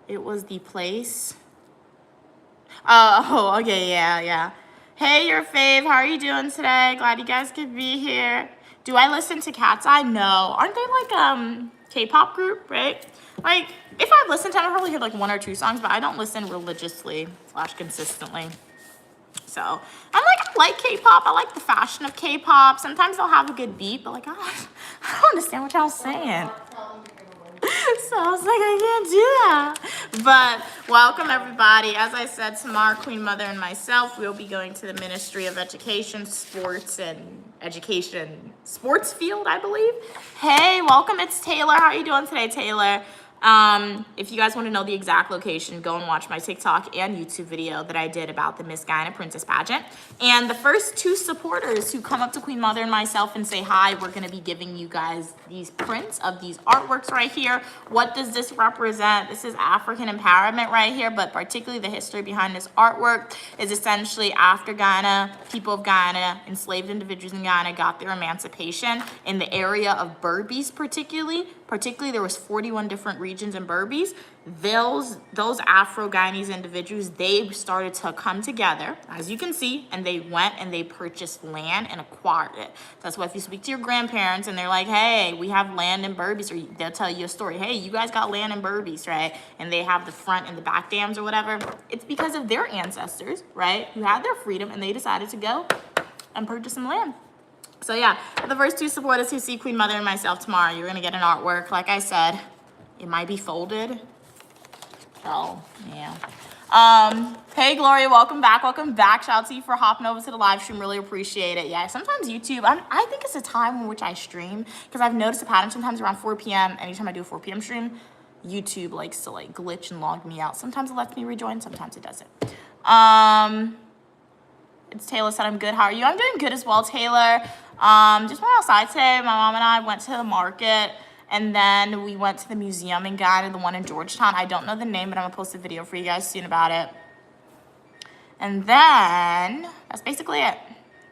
It was the place. Oh, okay, yeah. Hey, your fave, how are you doing today? Glad you guys could be here. Do I listen to Cat's Eye? No. Aren't they like K-pop group, right? Like, if I've listened to them, I've probably heard like 1 or 2 songs, but I don't listen religiously / consistently. So I like K-pop. I like the fashion of K-pop. Sometimes they'll have a good beat, but like I don't understand what y'all saying. So I was like, I can't do that. But welcome everybody. As I said, Tamar, Queen Mother, and myself, we'll be going to the Ministry of Education, Sports, and Education Sports Field, I believe. Hey, welcome. It's Taylor. How are you doing today, Taylor? If you guys want to know the exact location, go and watch my TikTok and YouTube video that I did about the Miss Guyana Princess pageant. And the first 2 supporters who come up to Queen Mother and myself and say hi, we're going to be giving you guys these prints of these artworks right here. What does this represent? This is African empowerment right here, but particularly the history behind this artwork is essentially after Guyana, people of Guyana, enslaved individuals in Guyana got their emancipation in the area of Berbice particularly there was 41 different regions in Berbice. Those Afro-Guyanese individuals, they started to come together, as you can see, and they went and they purchased land and acquired it. That's why if you speak to your grandparents and they're like, hey, we have land in Berbice, or they'll tell you a story, hey, you guys got land in Berbice, right? And they have the front and the back dams or whatever. It's because of their ancestors, right, who had their freedom and they decided to go and purchase some land. So yeah, the first 2 supporters who see Queen Mother and myself tomorrow, you're gonna get an artwork. Like I said, it might be folded. Oh, yeah. Hey Gloria, welcome back. Shout out to you for hopping over to the live stream. Really appreciate it. Yeah, sometimes YouTube, I think it's a time in which I stream, because I've noticed a pattern sometimes around 4 p.m. Anytime I do a 4 p.m. stream, YouTube likes to like glitch and log me out. Sometimes it lets me rejoin, sometimes it doesn't. It's Taylor said, I'm good. How are you? I'm doing good as well, Taylor. Just went outside today. My mom and I went to the market, and then we went to the museum in Guyana, the one in Georgetown. I don't know the name, but I'm gonna post a video for you guys soon about it. And then that's basically it.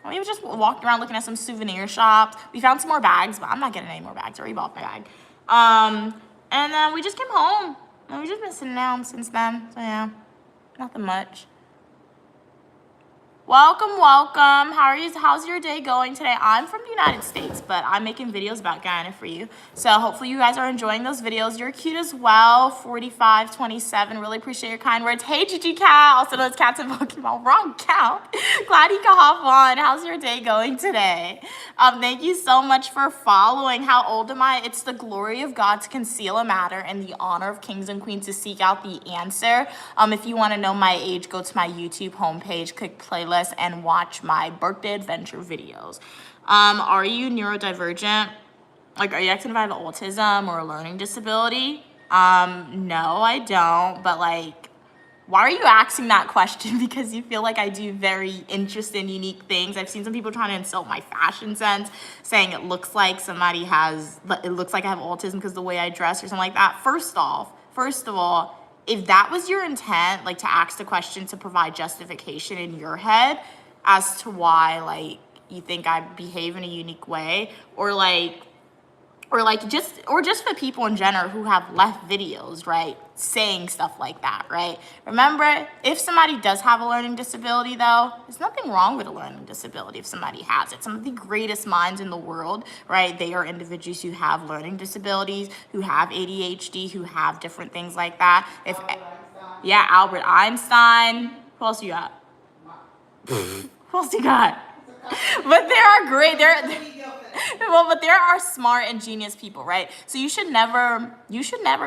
We just walked around looking at some souvenir shops. We found some more bags, but I'm not getting any more bags. I already bought my bag. And then we just came home, and we've just been sitting down since then. So yeah, nothing much. Welcome. How are you? How's your day going today? I'm from the United States, but I'm making videos about Guyana for you. So hopefully you guys are enjoying those videos. You're cute as well. 4527. Really appreciate your kind words. Hey, Gigi Cat. Also known as Cats and Pokemon. Wrong count. Glad you can hop on. How's your day going today? Thank you so much for following. How old am I? It's the glory of God to conceal a matter and the honor of kings and queens to seek out the answer. If you want to know my age, go to my YouTube homepage, click playlist, and watch my birthday adventure videos. Are you neurodivergent? Like, are you acting if I have autism or a learning disability? No, I don't. But like, why are you asking that question? Because you feel like I do very interesting, unique things. I've seen some people trying to insult my fashion sense, saying it looks like I have autism because of the way I dress or something like that. First of all, if that was your intent, like to ask the question to provide justification in your head as to why like you think I behave in a unique way, or just for people in general who have left videos, right, saying stuff like that, right? Remember, if somebody does have a learning disability though, there's nothing wrong with a learning disability if somebody has it. Some of the greatest minds in the world, right, they are individuals who have learning disabilities, who have ADHD, who have different things like that. Albert Einstein. Who else you got? Who else you got? But there are great, but there are smart and genius people, right? So you should never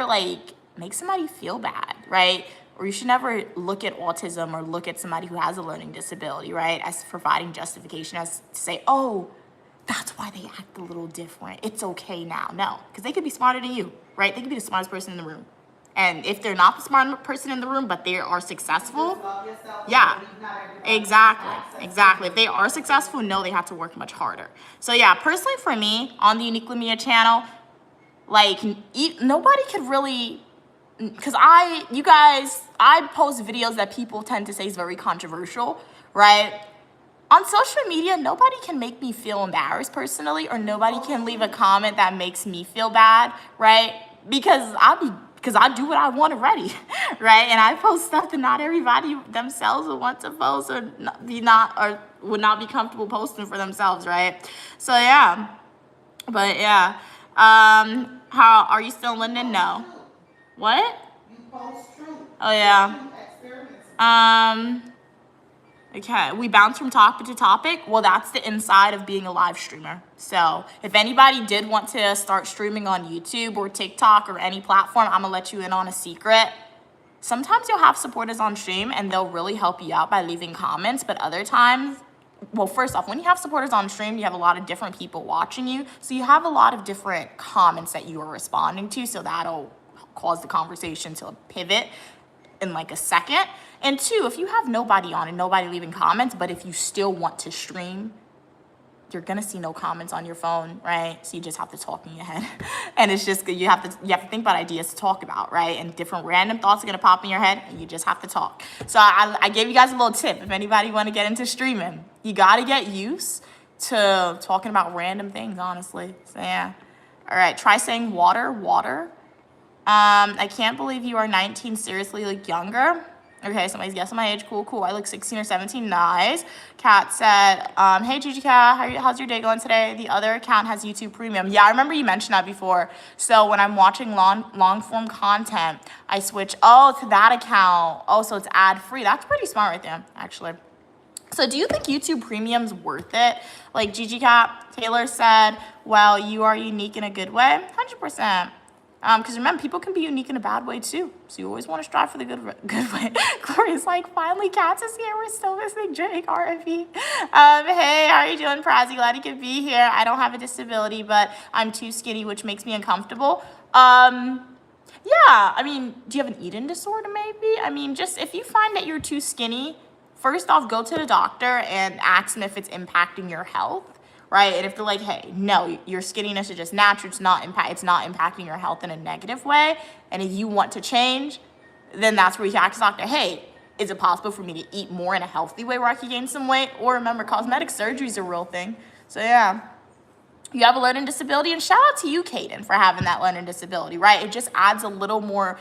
like make somebody feel bad, right? Or you should never look at autism or look at somebody who has a learning disability, right, as providing justification as to say, oh, that's why they act a little different. It's okay now. No, because they could be smarter than you, right? They could be the smartest person in the room. And if they're not the smart person in the room, but they are successful, yeah, exactly. If they are successful, no, they have to work much harder. So yeah, personally for me, on the Uniquely Mia channel, like nobody could really, because I post videos that people tend to say is very controversial, right? On social media, nobody can make me feel embarrassed personally, or nobody can leave a comment that makes me feel bad, right? Because I do what I want already, right? And I post stuff that not everybody themselves would want to post or would not be comfortable posting for themselves, right? So yeah, but yeah. How are you still in London? No. What? Oh yeah. Okay, we bounce from topic to topic. Well, that's the inside of being a live streamer. So if anybody did want to start streaming on YouTube or TikTok or any platform, I'm gonna let you in on a secret. Sometimes you'll have supporters on stream and they'll really help you out by leaving comments, but other times, well, first off, when you have supporters on stream, you have a lot of different people watching you. So you have a lot of different comments that you are responding to. So that'll cause the conversation to pivot in like a second. And two, if you have nobody on and nobody leaving comments, but if you still want to stream, you're gonna see no comments on your phone, right? So you just have to talk in your head. And it's just, you have to think about ideas to talk about, right? And different random thoughts are gonna pop in your head and you just have to talk. So I gave you guys a little tip. If anybody wanna get into streaming, you gotta get used to talking about random things, honestly. So yeah. All right, try saying water. I can't believe you are 19, seriously, like younger. Okay, somebody's guessing my age. Cool. I look 16 or 17. Nice. Kat said, hey, Gigi Kat, how's your day going today? The other account has YouTube Premium. Yeah, I remember you mentioned that before. So when I'm watching long form content, I switch, to that account. Oh, so it's ad-free. That's pretty smart right there, actually. So do you think YouTube Premium's worth it? Like Gigi Kat Taylor said, well, you are unique in a good way. 100%. Because remember, people can be unique in a bad way too. So you always want to strive for the good way. Gloria's like, finally, Cats is here. We're still missing Drake, RFE. Hey, how are you doing, Prazzy? Glad you could be here. I don't have a disability, but I'm too skinny, which makes me uncomfortable. Yeah, I mean, do you have an eating disorder maybe? I mean, just if you find that you're too skinny, first off, go to the doctor and ask them if it's impacting your health. Right? And if they're like, hey, no, your skinniness is just natural, it's not impacting your health in a negative way, and if you want to change, then that's where you can ask the doctor, hey, is it possible for me to eat more in a healthy way where I can gain some weight? Or remember, cosmetic surgery is a real thing. So yeah, you have a learning disability, and shout out to you, Kaden, for having that learning disability, right? It just adds a little more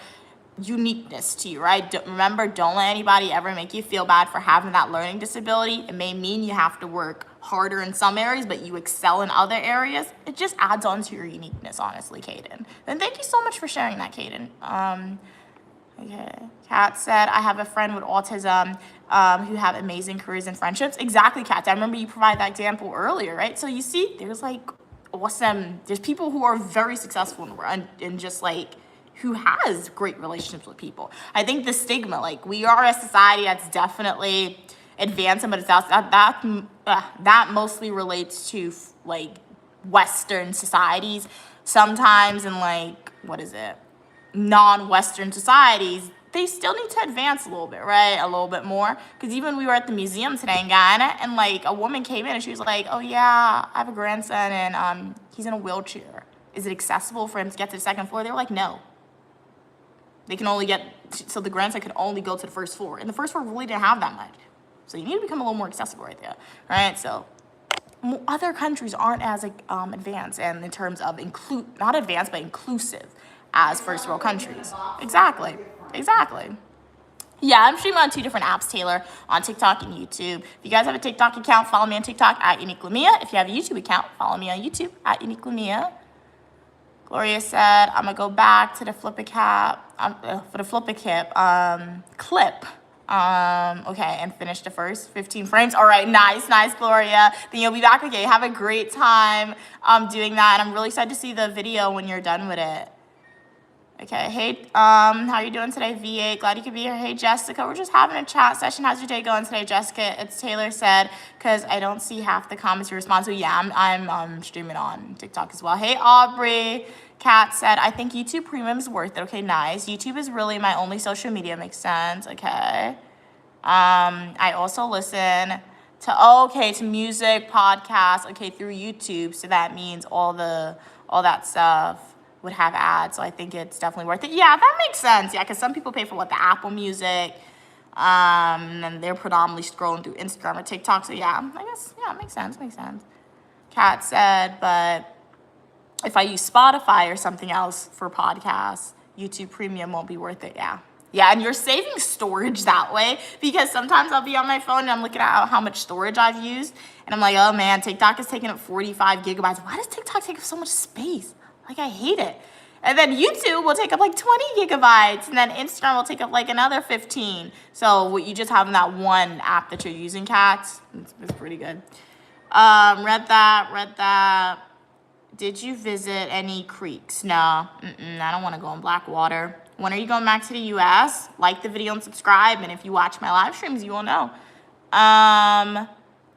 uniqueness to you, right? Remember, don't let anybody ever make you feel bad for having that learning disability. It may mean you have to work harder in some areas, but you excel in other areas. It just adds on to your uniqueness, honestly, Kaden. And thank you so much for sharing that, Kaden. Okay. Kat said, I have a friend with autism who have amazing careers and friendships. Exactly, Kat. I remember you provided that example earlier, right? So you see, there's like there's people who are very successful in the world and just like who has great relationships with people. I think the stigma, like we are a society that's definitely advancing, but it's that mostly relates to like Western societies. Sometimes in like, non-Western societies, they still need to advance a little bit, right? A little bit more. Because even we were at the museum today in Guyana, and like a woman came in and she was like, oh yeah, I have a grandson and he's in a wheelchair. Is it accessible for him to get to the second floor? They were like, no. They can only so the grandson could only go to the first floor. And the first floor really didn't have that much. So you need to become a little more accessible right there, right? So other countries aren't as advanced and in terms of not advanced, but inclusive as first world countries. Exactly. Yeah, I'm streaming on 2 different apps, Taylor, on TikTok and YouTube. If you guys have a TikTok account, follow me on TikTok at Unique Lumia. If you have a YouTube account, follow me on YouTube at Unique Lumia. Gloria said, I'm gonna go back to the Flip a clip. Okay, and finish the first 15 frames. All right, nice, Gloria. Then you'll be back again. Have a great time doing that. And I'm really excited to see the video when you're done with it. Okay, hey, how are you doing today, V8? Glad you could be here. Hey, Jessica, we're just having a chat session. How's your day going today, Jessica? It's Taylor said, because I don't see half the comments you respond to. Yeah, I'm streaming on TikTok as well. Hey, Aubrey. Kat said, I think YouTube Premium is worth it. Okay, nice. YouTube is really my only social media. Makes sense. Okay. I also listen to music, podcasts, okay, through YouTube. So that means all that stuff would have ads. So I think it's definitely worth it. Yeah, that makes sense. Yeah, because some people pay for the Apple Music. And they're predominantly scrolling through Instagram or TikTok. So yeah, I guess, yeah, it makes sense. Kat said, but if I use Spotify or something else for podcasts, YouTube Premium won't be worth it. Yeah, Yeah, and you're saving storage that way, because sometimes I'll be on my phone and I'm looking at how much storage I've used, and I'm like, oh man, TikTok is taking up 45 gigabytes. Why does TikTok take up so much space? Like, I hate it. And then YouTube will take up like 20 gigabytes, and then Instagram will take up like another 15. So what you just have in that one app that you're using, cats, it's pretty good. Read that. Did you visit any creeks? No, I don't want to go in Blackwater. When are you going back to the US? Like the video and subscribe, and if you watch my live streams, you will know.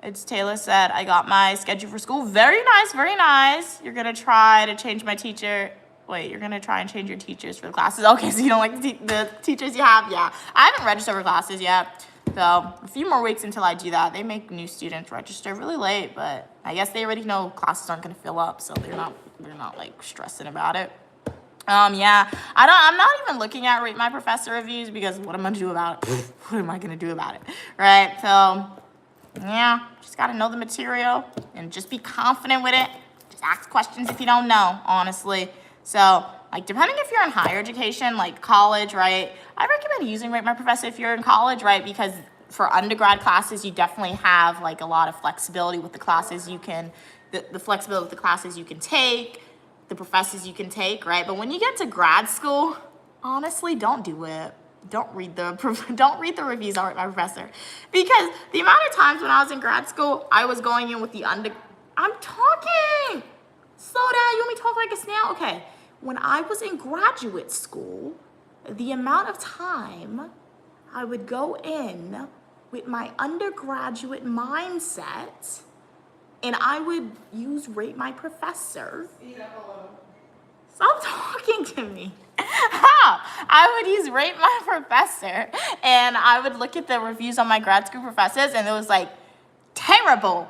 It's Taylor said, I got my schedule for school. Very nice, very nice. You're going to try to change my teacher. Wait, you're going to try and change your teachers for the classes. Okay, so you don't like the teachers you have? Yeah. I haven't registered for classes yet. So a few more weeks until I do that. They make new students register really late, but I guess they already know classes aren't going to fill up, so they're not like stressing about it. Yeah, I'm not even looking at Rate My Professor reviews, because what am I going to do about it? What am I going to do about it? Right? So, yeah, just got to know the material and just be confident with it. Just ask questions if you don't know, honestly. So, like, depending if you're in higher education, like college, right? I recommend using Rate My Professor if you're in college, right? Because for undergrad classes, you definitely have like a lot of flexibility with the classes you can, the flexibility with the classes you can take, the professors you can take, right? But when you get to grad school, honestly, don't do it. Don't read the reviews on Rate My Professor, because the amount of times when I was in grad school, I was going in with the I'm talking. Slow down. You want me to talk like a snail? Okay. When I was in graduate school, the amount of time I would go in with my undergraduate mindset, and I would use Rate My Professor. Stop talking to me. How? I would use Rate My Professor, and I would look at the reviews on my grad school professors, and it was like, terrible,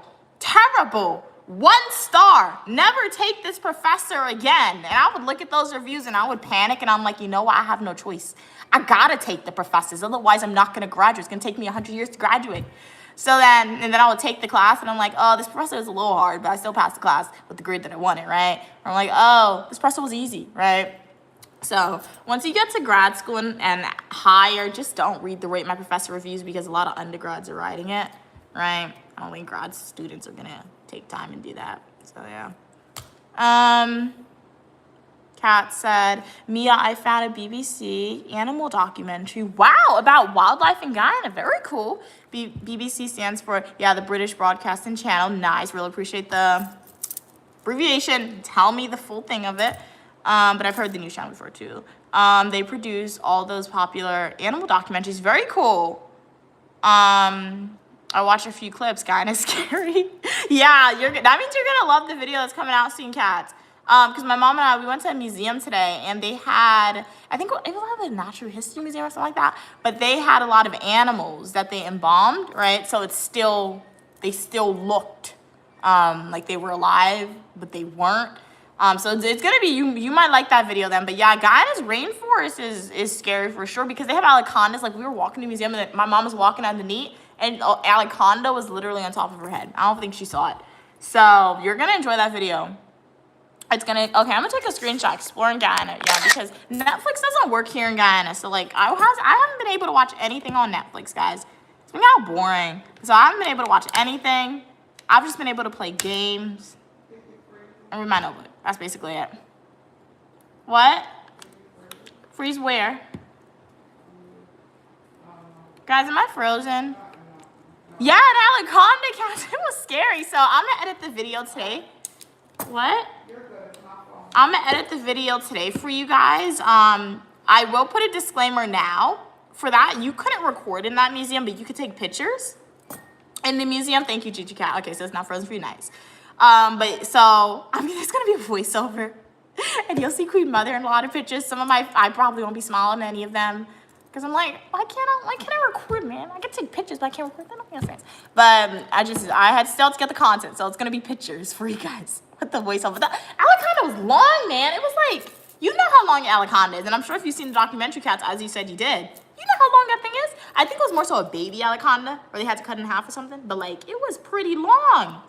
1 star, never take this professor again. And I would look at those reviews and I would panic, and I'm like, you know what? I have no choice. I gotta take the professors, otherwise I'm not gonna graduate. It's gonna take me 100 years to graduate. So then I would take the class, and I'm like, oh, this professor is a little hard, but I still passed the class with the grade that I wanted, right? Or I'm like, oh, this professor was easy, right? So once you get to grad school and higher, just don't read the Rate My Professor reviews, because a lot of undergrads are writing it, right? I don't think grad students are gonna take time and do that. So yeah. Kat said, Mia, I found a BBC animal documentary. Wow, about wildlife in Guyana. Very cool. BBC stands for, yeah, the British Broadcasting Channel. Nice. Really appreciate the abbreviation. Tell me the full thing of it. But I've heard the news channel before too. They produce all those popular animal documentaries. Very cool. I watched a few clips. Guyana's scary. Yeah, that means you're gonna love the video that's coming out soon, cats. Because my mom and I, we went to a museum today, and they had, I think it was a natural history museum or something like that, but they had a lot of animals that they embalmed, right? So they still looked like they were alive, but they weren't. So it's gonna be, you might like that video then. But yeah, Guyana's rainforest is scary for sure, because they have anacondas. Like, we were walking to the museum, and my mom was walking underneath, and anaconda was literally on top of her head. I don't think she saw it. So you're gonna enjoy that video. Okay, I'm gonna take a screenshot, exploring Guyana, yeah, because Netflix doesn't work here in Guyana. So like, I haven't been able to watch anything on Netflix, guys. It's been kind of boring. So I haven't been able to watch anything. I've just been able to play games and read my notebook. That's basically it. What? Freeze where? Guys, am I frozen? Yeah, an anaconda, cats. It was scary. So I'm gonna edit the video today. What? I'm gonna edit the video today for you guys. I will put a disclaimer now. For that, you couldn't record in that museum, but you could take pictures in the museum. Thank you, Gigi Cat. Okay, so it's not frozen for you, nice. But so, I mean, there's gonna be a voiceover, and you'll see Queen Mother in a lot of pictures. I probably won't be smiling at any of them, because I'm like, why can't I record, man? I can take pictures, but I can't record. That don't make sense. But I had still to get the content, so it's gonna be pictures for you guys with the voiceover. The anaconda was long, man. It was like, you know how long anaconda is, and I'm sure if you've seen the documentary, cats, as you said you did, you know how long that thing is? I think it was more so a baby anaconda, or they had to cut it in half or something, but like, it was pretty long.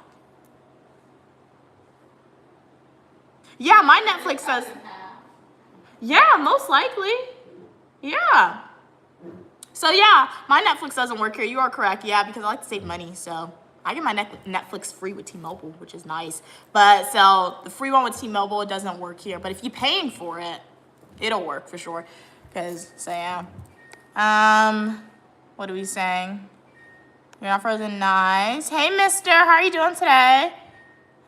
Yeah, my Netflix says, yeah, most likely. Yeah. So yeah, my Netflix doesn't work here. You are correct. Yeah, because I like to save money. So I get my Netflix free with T-Mobile, which is nice. But so the free one with T-Mobile, it doesn't work here. But if you're paying for it, it'll work for sure. So yeah. What are we saying? You're not frozen. Nice. Hey, mister. How are you doing today?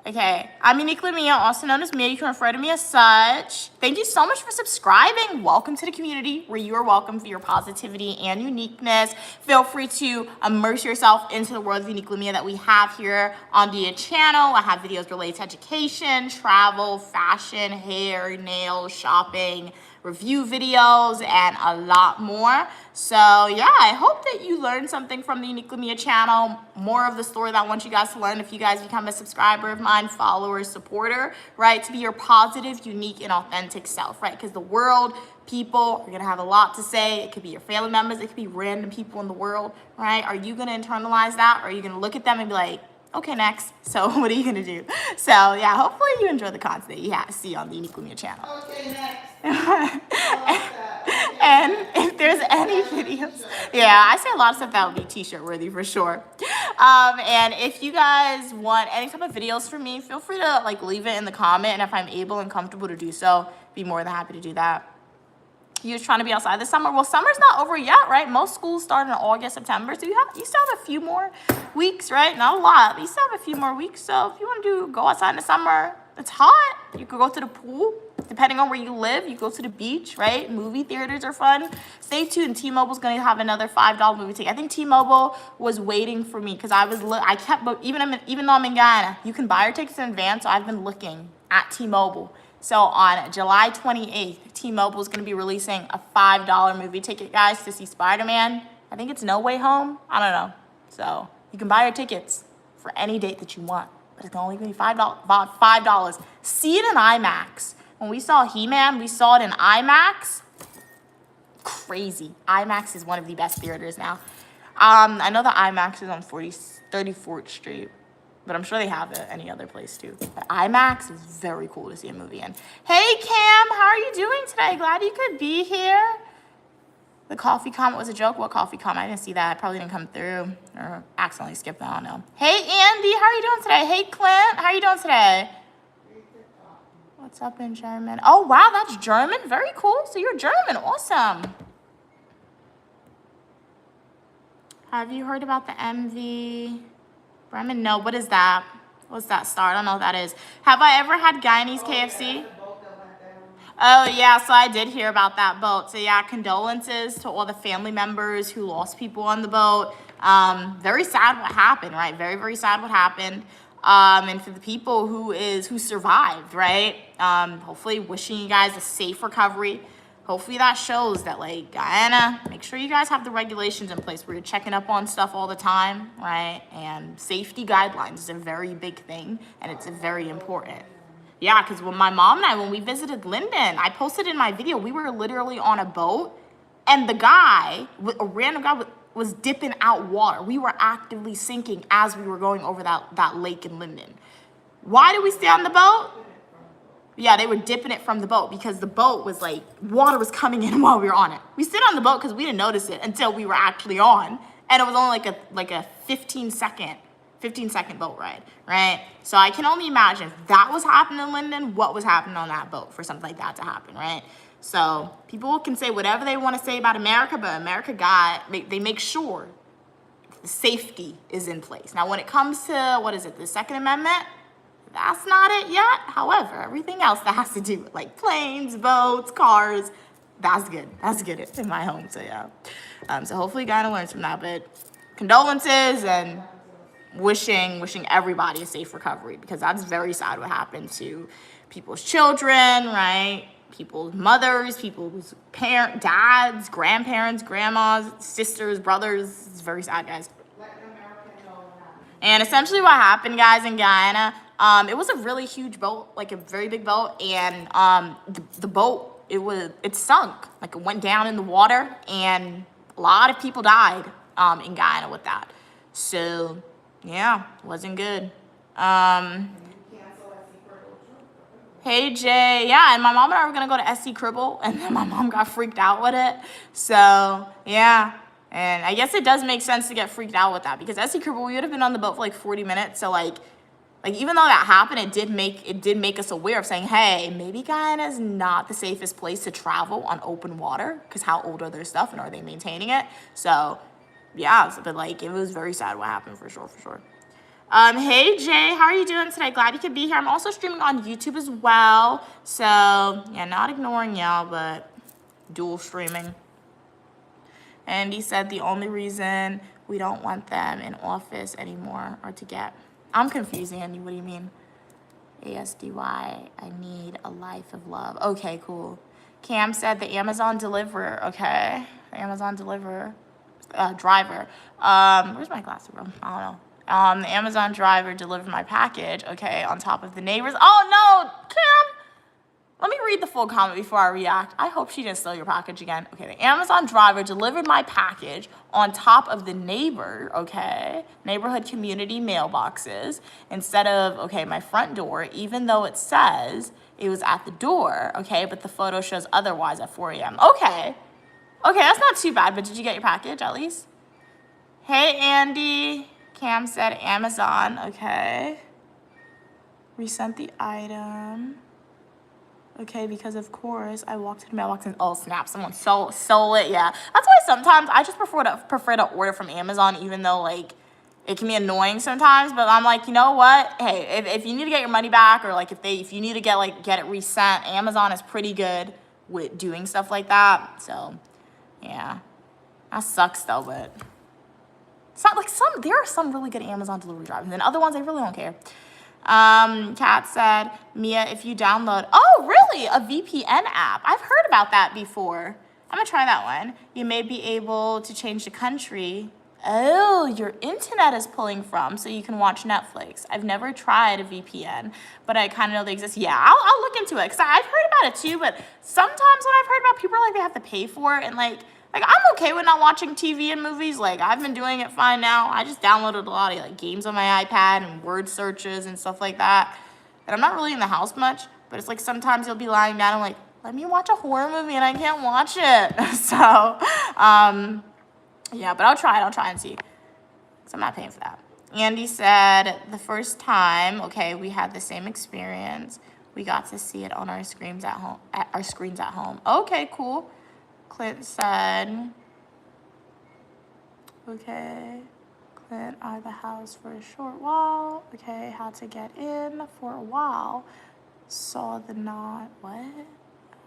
Okay, I'm Uniquely Mia, also known as Mia. You can refer to me as such. Thank you so much for subscribing. Welcome to the community where you are welcome for your positivity and uniqueness. Feel free to immerse yourself into the world of Uniquely Mia that we have here on the channel. I have videos related to education, travel, fashion, hair, nails, shopping, review videos, and a lot more. So yeah, I hope that you learned something from the Uniquely Mia channel, more of the story that I want you guys to learn if you guys become a subscriber of mine, follower, supporter, right? To be your positive, unique, and authentic self, right? Because the world, people are gonna have a lot to say. It could be your family members, it could be random people in the world, right? Are you gonna internalize that? Or are you gonna look at them and be like, okay, next. So what are you gonna do? So yeah, hopefully you enjoy the content that you see on the Uniquely Mia channel. Okay, next. And if there's any videos, yeah, I say a lot of stuff that would be t-shirt worthy for sure. And if you guys want any type of videos from me, feel free to like leave it in the comment, and if I'm able and comfortable to do so, be more than happy to do that. You're trying to be outside this summer. Well, summer's not over yet, right? Most schools start in August, September, so you still have a few more weeks, right? Not a lot, but you still have a few more weeks. So if you want to go outside in the summer, it's hot. You could go to the pool. Depending on where you live, you go to the beach, right? Movie theaters are fun. Stay tuned. T-Mobile's going to have another $5 movie ticket. I think T-Mobile was waiting for me because I kept, even though I'm in Guyana, you can buy your tickets in advance. So I've been looking at T-Mobile. So on July 28th, T-Mobile is going to be releasing a $5 movie ticket, guys, to see Spider-Man. I think it's No Way Home. I don't know. So you can buy your tickets for any date that you want, but it's only going to be $5. See it in IMAX. When we saw He-Man, we saw it in IMAX. Crazy. IMAX is one of the best theaters now. I know the IMAX is on 34th Street. But I'm sure they have it any other place too. But IMAX is very cool to see a movie in. Hey Cam, how are you doing today? Glad you could be here. The coffee comment was a joke. What coffee comment? I didn't see that. I probably didn't come through or accidentally skipped that. I don't know. Hey Andy, how are you doing today? Hey Clint, how are you doing today? What's up in German? Oh wow, that's German. Very cool. So you're German. Awesome. Have you heard about the MV Bremen? No, what is that? What's that star? I don't know what that is. Have I ever had Guyanese KFC? Oh, yeah, so I did hear about that boat. So, yeah, condolences to all the family members who lost people on the boat. Very sad what happened, right? Very, very sad what happened. And for the people who survived, right? Hopefully wishing you guys a safe recovery. Hopefully that shows that, like, Guyana, make sure you guys have the regulations in place where you're checking up on stuff all the time, right? And safety guidelines is a very big thing, and it's very important. Yeah, because when my mom and I, when we visited Linden, I posted in my video, we were literally on a boat, and the guy, a random guy, was dipping out water. We were actively sinking as we were going over that lake in Linden. Why did we stay on the boat? Yeah, they were dipping it from the boat because the boat was like, water was coming in while we were on it. We stayed on the boat because we didn't notice it until we were actually on. And it was only like a 15 second boat ride, right? So I can only imagine if that was happening in Linden, what was happening on that boat for something like that to happen, right? So people can say whatever they want to say about America, but America they make sure the safety is in place. Now, when it comes to, what is it, the Second Amendment, that's not it yet. However, everything else that has to do with like planes, boats, cars, that's good. That's good in my home. So yeah. So hopefully Guyana learns from that. But condolences and wishing everybody a safe recovery, because that's very sad what happened to people's children, right? People's mothers, people's dads, grandparents, grandmas, sisters, brothers. It's very sad, guys. And essentially what happened, guys, in Guyana, it was a really huge boat, like a very big boat, and the boat, it sunk, like it went down in the water, and a lot of people died in Guyana with that. So yeah, wasn't good. Hey Jay, yeah, and my mom and I were gonna go to SC Cribble, and then my mom got freaked out with it. So yeah, And I guess it does make sense to get freaked out with that because S.C. Cooper, we would have been on the boat for like 40 minutes. So like even though that happened, it did make us aware of saying, hey, maybe Guyana is not the safest place to travel on open water because how old are their stuff and are they maintaining it? So yeah, but like it was very sad what happened for sure. Hey Jay, how are you doing today? Glad you could be here. I'm also streaming on YouTube as well. So yeah, not ignoring y'all, but dual streaming. And he said the only reason we don't want them in office anymore are to get... I'm confusing Andy. What do you mean? ASDY, I need a life of love. Okay, cool. Cam said the Amazon deliverer. Okay, the Amazon driver. Where's my glasses, bro? I don't know. The Amazon driver delivered my package. Okay, on top of the neighbors. Oh no, Cam. Let me read the full comment before I react. I hope she didn't steal your package again. Okay, the Amazon driver delivered my package on top of the neighborhood community mailboxes instead of, okay, my front door, even though it says it was at the door, okay, but the photo shows otherwise at 4 a.m. Okay, that's not too bad, but did you get your package at least? Hey, Andy. Cam said Amazon, okay. Resent the item. Okay, because of course I walked to the mailbox and oh snap, someone stole it. Yeah, that's why sometimes I just prefer to order from Amazon, even though like it can be annoying sometimes. But I'm like, you know what? Hey, if you need to get your money back or like if you need to get it resent, Amazon is pretty good with doing stuff like that. So yeah, that sucks though, but it's not like there are some really good Amazon delivery drivers, and then other ones I really don't care. Kat said, Mia, if you download, oh, really? A VPN app. I've heard about that before. I'm gonna try that one. You may be able to change the country. Oh, your internet is pulling from, so you can watch Netflix. I've never tried a VPN, but I kind of know they exist. Yeah, I'll look into it, because I've heard about it too, but sometimes when I've heard about people, like, they have to pay for it, and, like I'm okay with not watching TV and movies. Like, I've been doing it fine now. I just downloaded a lot of, like, games on my iPad and word searches and stuff like that. And I'm not really in the house much, but it's like sometimes you'll be lying down and, like, let me watch a horror movie, and I can't watch it. So, yeah, but I'll try and see. Because I'm not paying for that. Andy said the first time, okay, we had the same experience. We got to see it on our screens at home. Okay, cool. Clint said, okay, Clint out of the house for a short while. Okay, had to get in for a while. Saw the knot, what?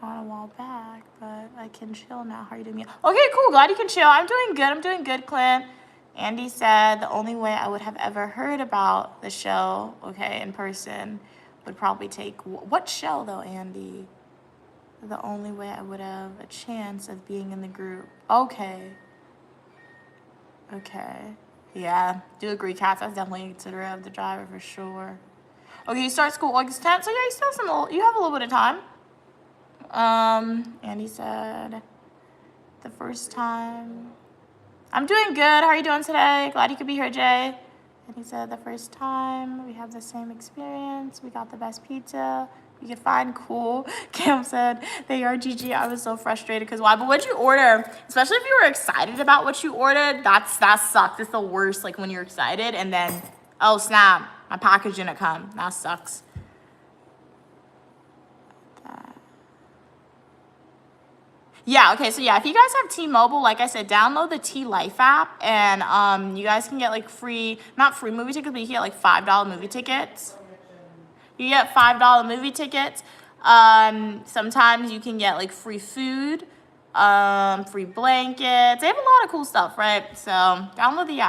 On a while back, but I can chill now. How are you doing? Okay, cool, glad you can chill. I'm doing good, Clint. Andy said the only way I would have ever heard about the show, okay, in person, would probably take, what show though, Andy? The only way I would have a chance of being in the group. Okay. Yeah, do agree, Kat. That's definitely considerate of the driver for sure. Okay, you start school August 10th, so yeah, you have a little bit of time. Andy said, the first time. I'm doing good. How are you doing today? Glad you could be here, Jay. And he said, the first time we have the same experience. We got the best pizza you could find. Cool. Cam said, they are GG. I was so frustrated because why? But what'd you order? Especially if you were excited about what you ordered, that sucks. It's the worst, like when you're excited and then, oh snap, my package didn't come. That sucks. Yeah, okay, so yeah, if you guys have T-Mobile, like I said, download the T-Life app, and you guys can get, like, not free movie tickets, but you can get, like, $5 movie tickets. You get $5 movie tickets. Sometimes you can get, like, free food, free blankets. They have a lot of cool stuff, right? So download the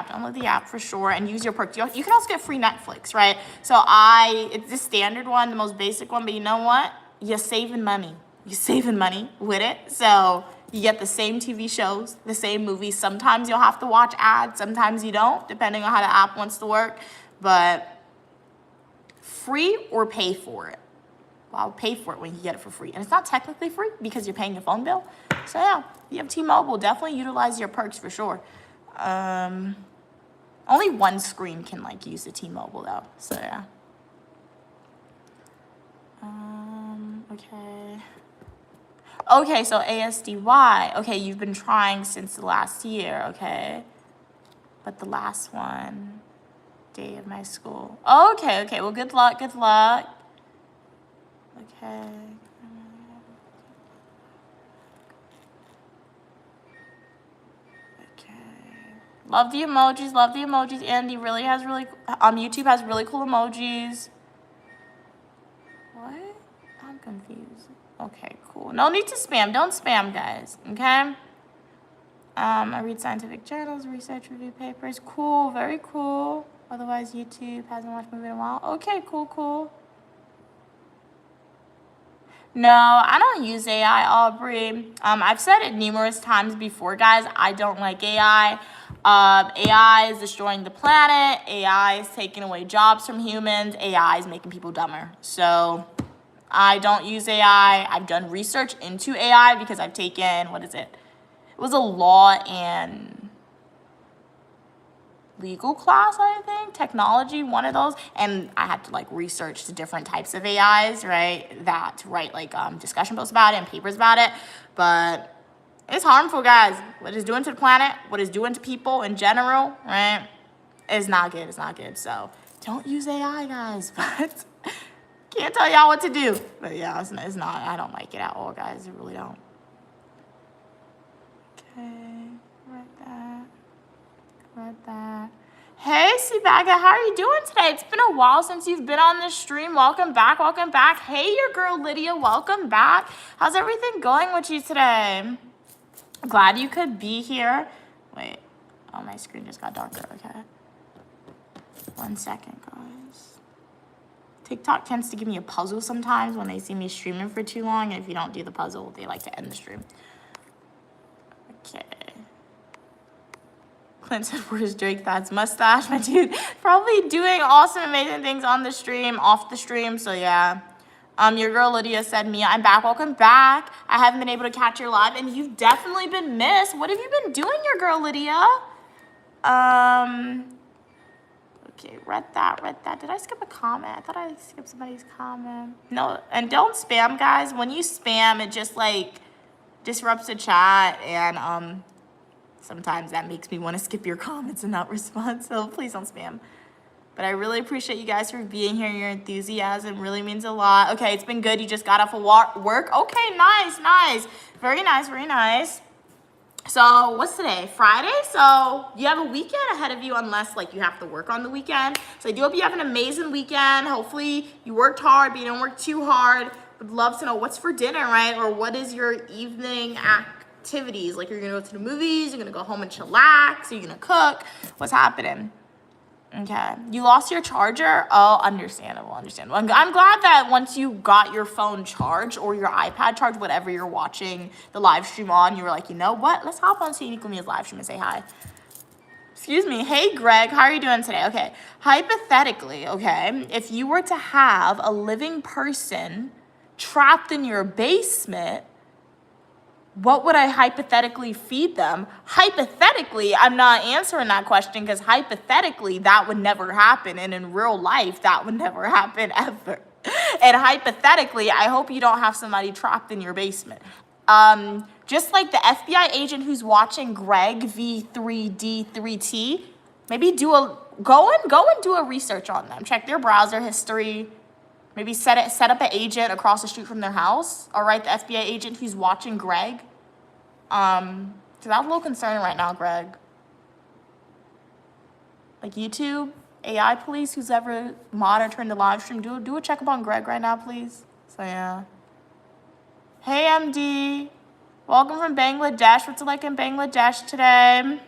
app for sure, and use your perks. You can also get free Netflix, right? So it's the standard one, the most basic one, but you know what? You're saving money. You're saving money with it. So you get the same TV shows, the same movies. Sometimes you'll have to watch ads. Sometimes you don't, depending on how the app wants to work. But free or pay for it. Well, I'll pay for it when you get it for free. And it's not technically free because you're paying your phone bill. So yeah, if you have T-Mobile, definitely utilize your perks for sure. Only one screen can like use the T-Mobile though. So yeah. Okay. Okay, so ASDY. Okay, you've been trying since the last year, okay. But the last one, day of my school. Okay, okay, well, good luck, good luck. Okay. Okay. Love the emojis, love the emojis. Andy really has YouTube has really cool emojis. What? I'm confused. Okay, cool. No need to spam. Don't spam, guys. Okay? I read scientific journals, research, review papers. Cool. Very cool. Otherwise, YouTube hasn't watched movie in a while. Okay, cool, cool. No, I don't use AI, Aubrey. I've said it numerous times before, guys. I don't like AI. AI is destroying the planet. AI is taking away jobs from humans. AI is making people dumber. So I don't use AI. I've done research into AI because I've taken, what is it? It was a law and legal class, I think, technology, one of those. And I had to like research the different types of AIs, right? That write like discussion posts about it and papers about it. But it's harmful, guys. What it's doing to the planet, what it's doing to people in general, right? It's not good. It's not good. So don't use AI, guys. But can't tell y'all what to do. But yeah, it's not. I don't like it at all, guys. I really don't. Okay, read that. Read that. Hey, Sibaga, how are you doing today? It's been a while since you've been on this stream. Welcome back, welcome back. Hey, your girl Lydia, welcome back. How's everything going with you today? Glad you could be here. Wait, oh, my screen just got darker, okay. 1 second, guys. TikTok tends to give me a puzzle sometimes when they see me streaming for too long, and if you don't do the puzzle, they like to end the stream. Okay. Clint said, where's Drake? That's mustache, my dude. Probably doing awesome, amazing things on the stream, off the stream, so yeah. Your girl Lydia said, Mia, I'm back. Welcome back. I haven't been able to catch your live, and you've definitely been missed. What have you been doing, your girl Lydia? Okay, read that. Did I skip a comment? I thought I skipped somebody's comment. No, and don't spam, guys. When you spam, it just like disrupts the chat, and sometimes that makes me want to skip your comments and not respond, so please don't spam. But I really appreciate you guys for being here. Your enthusiasm really means a lot. Okay, it's been good. You just got off of work. Okay, nice. Very nice. So what's today? Friday? So you have a weekend ahead of you unless like you have to work on the weekend. So I do hope you have an amazing weekend. Hopefully you worked hard, but you don't work too hard. Would love to know what's for dinner, right? Or what is your evening activities? Like you're gonna go to the movies, you're gonna go home and chillax, you're gonna cook. What's happening? Okay, you lost your charger? Oh, understandable. I'm glad that once you got your phone charged or your iPad charged, whatever you're watching the live stream on, you were like, you know what? Let's hop on Uniquely Mia's live stream and say hi. Excuse me. Hey, Greg, how are you doing today? Okay, hypothetically, okay, if you were to have a living person trapped in your basement, what would I hypothetically feed them? Hypothetically, I'm not answering that question because hypothetically, that would never happen. And in real life, that would never happen ever. And hypothetically, I hope you don't have somebody trapped in your basement. Just like the FBI agent who's watching Greg V3D3T, maybe go and do a research on them. Check their browser history. Maybe set up an agent across the street from their house. All right, the FBI agent who's watching Greg. So I'm a little concerned right now, Greg. Like YouTube, AI police, who's ever monitoring the live stream, do a checkup on Greg right now, please. So yeah. Hey MD, welcome from Bangladesh. What's it like in Bangladesh today?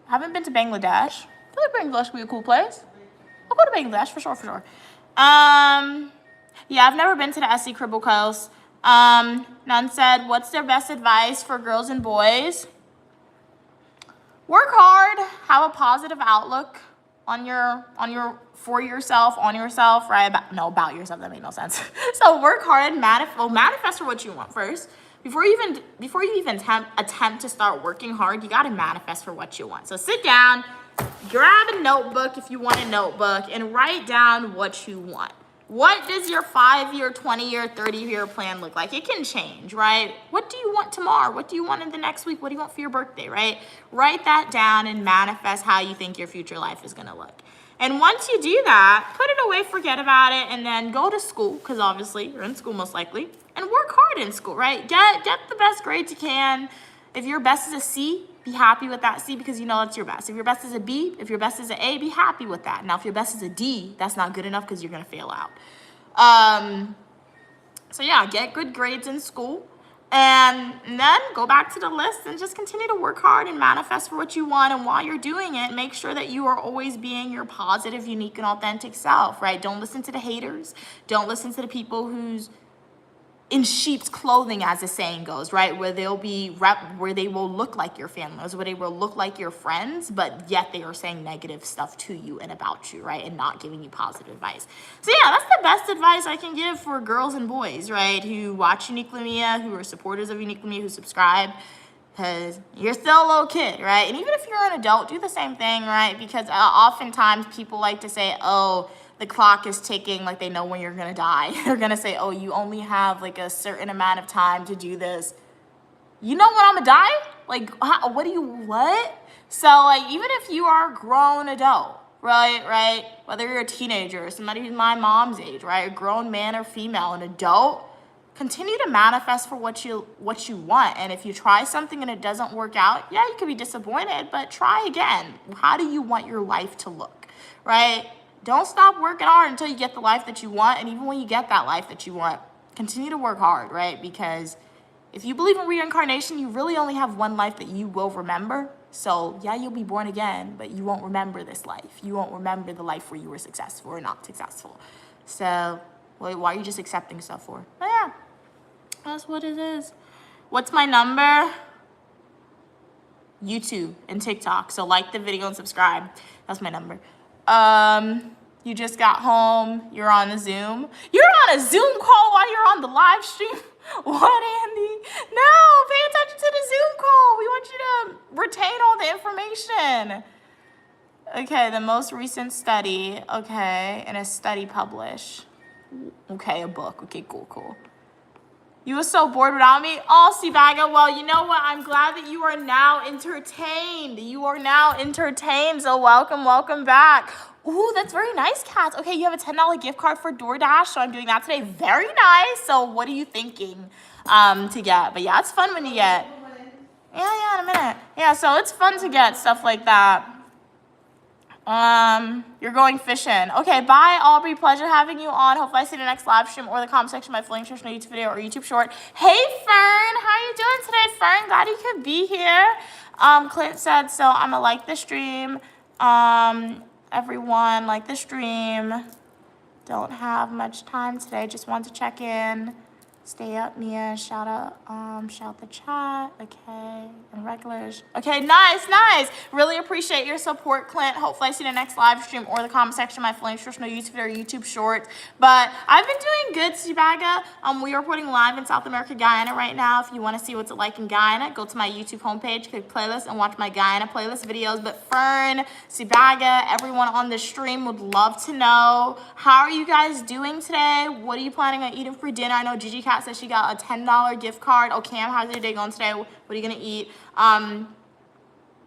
Haven't been to Bangladesh. I feel like Bangladesh would be a cool place. I'll go to Bangladesh for sure. Yeah, I've never been to the SC Cribble Coast. None said, what's their best advice for girls and boys? Work hard, have a positive outlook on yourself, right? About yourself, that made no sense. So work hard and manifest for what you want first. Before you even attempt to start working hard, you gotta manifest for what you want. So sit down, grab a notebook if you want a notebook, and write down what you want. What does your 5-year, 20-year, 30-year plan look like? It can change, right? What do you want tomorrow? What do you want in the next week? What do you want for your birthday, right? Write that down and manifest how you think your future life is gonna look. And once you do that, put it away, forget about it, and then go to school, because obviously you're in school most likely, and work hard in school, right? Get the best grades you can. If your best is a C, be happy with that C because you know it's your best. If your best is a B, if your best is an A, be happy with that. Now, if your best is a D, that's not good enough because you're going to fail out. So yeah, get good grades in school and then go back to the list and just continue to work hard and manifest for what you want. And while you're doing it, make sure that you are always being your positive, unique, and authentic self, right? Don't listen to the haters. Don't listen to the people who's in sheep's clothing, as the saying goes, right? Where they'll be where they will look like your family, where they will look like your friends, but yet they are saying negative stuff to you and about you, right? And not giving you positive advice. So yeah, that's the best advice I can give for girls and boys, right? Who watch Uniquely Mia, who are supporters of Uniquely Mia, who subscribe, because you're still a little kid, right? And even if you're an adult, do the same thing, right? Because oftentimes people like to say, oh, the clock is ticking, like they know when you're gonna die. They're gonna say, oh, you only have like a certain amount of time to do this. You know when I'm gonna die? Like, what? So like, even if you are a grown adult, right? Whether you're a teenager or somebody who's my mom's age, right? A grown man or female, an adult, continue to manifest for what you want. And if you try something and it doesn't work out, yeah, you could be disappointed, but try again. How do you want your life to look, right? Don't stop working hard until you get the life that you want. And even when you get that life that you want, continue to work hard, right? Because if you believe in reincarnation, you really only have one life that you will remember. So yeah, you'll be born again, but you won't remember this life. You won't remember the life where you were successful or not successful. So why are you just accepting stuff for? Oh yeah, that's what it is. What's my number? YouTube and TikTok. So like the video and subscribe. That's my number. You just got home, you're on a Zoom. You're on a Zoom call while you're on the live stream? What, Andy? No, pay attention to the Zoom call. We want you to retain all the information. Okay, the most recent study. Okay, and a study published. Okay, a book. Okay, cool. You were so bored without me? Oh, Sibaga, well, you know what? I'm glad that you are now entertained. So welcome back. Ooh, that's very nice, Cats. Okay, you have a $10 gift card for DoorDash, so I'm doing that today. Very nice. So what are you thinking to get? But yeah, it's fun when you get... Yeah, in a minute. Yeah, so it's fun to get stuff like that. You're going fishing. Okay, bye, Aubrey. Pleasure having you on. Hopefully I see the next live stream or the comment section of my Fully Nutritional YouTube video or YouTube short. Hey, Fern. How are you doing today, Fern? Glad you could be here. Clint said, so I'm gonna like the stream. Everyone, like the stream. Don't have much time today. Just want to check in. Stay up, Mia. Shout the chat. Okay, and regulars. Okay, nice. Really appreciate your support, Clint. Hopefully I see the next live stream or the comment section of my Fully Nutritional YouTube video or YouTube short. But I've been doing good, Sibaga. We are reporting live in South America, Guyana right now. If you want to see what's it like in Guyana, go to my YouTube homepage, click playlist, and watch my Guyana playlist videos. But Fern, Sibaga, everyone on the stream would love to know, how are you guys doing today? What are you planning on eating for dinner? I know Gigi Cat said she got a $10 gift card. Oh, Cam, how's your day going today? What are you gonna eat?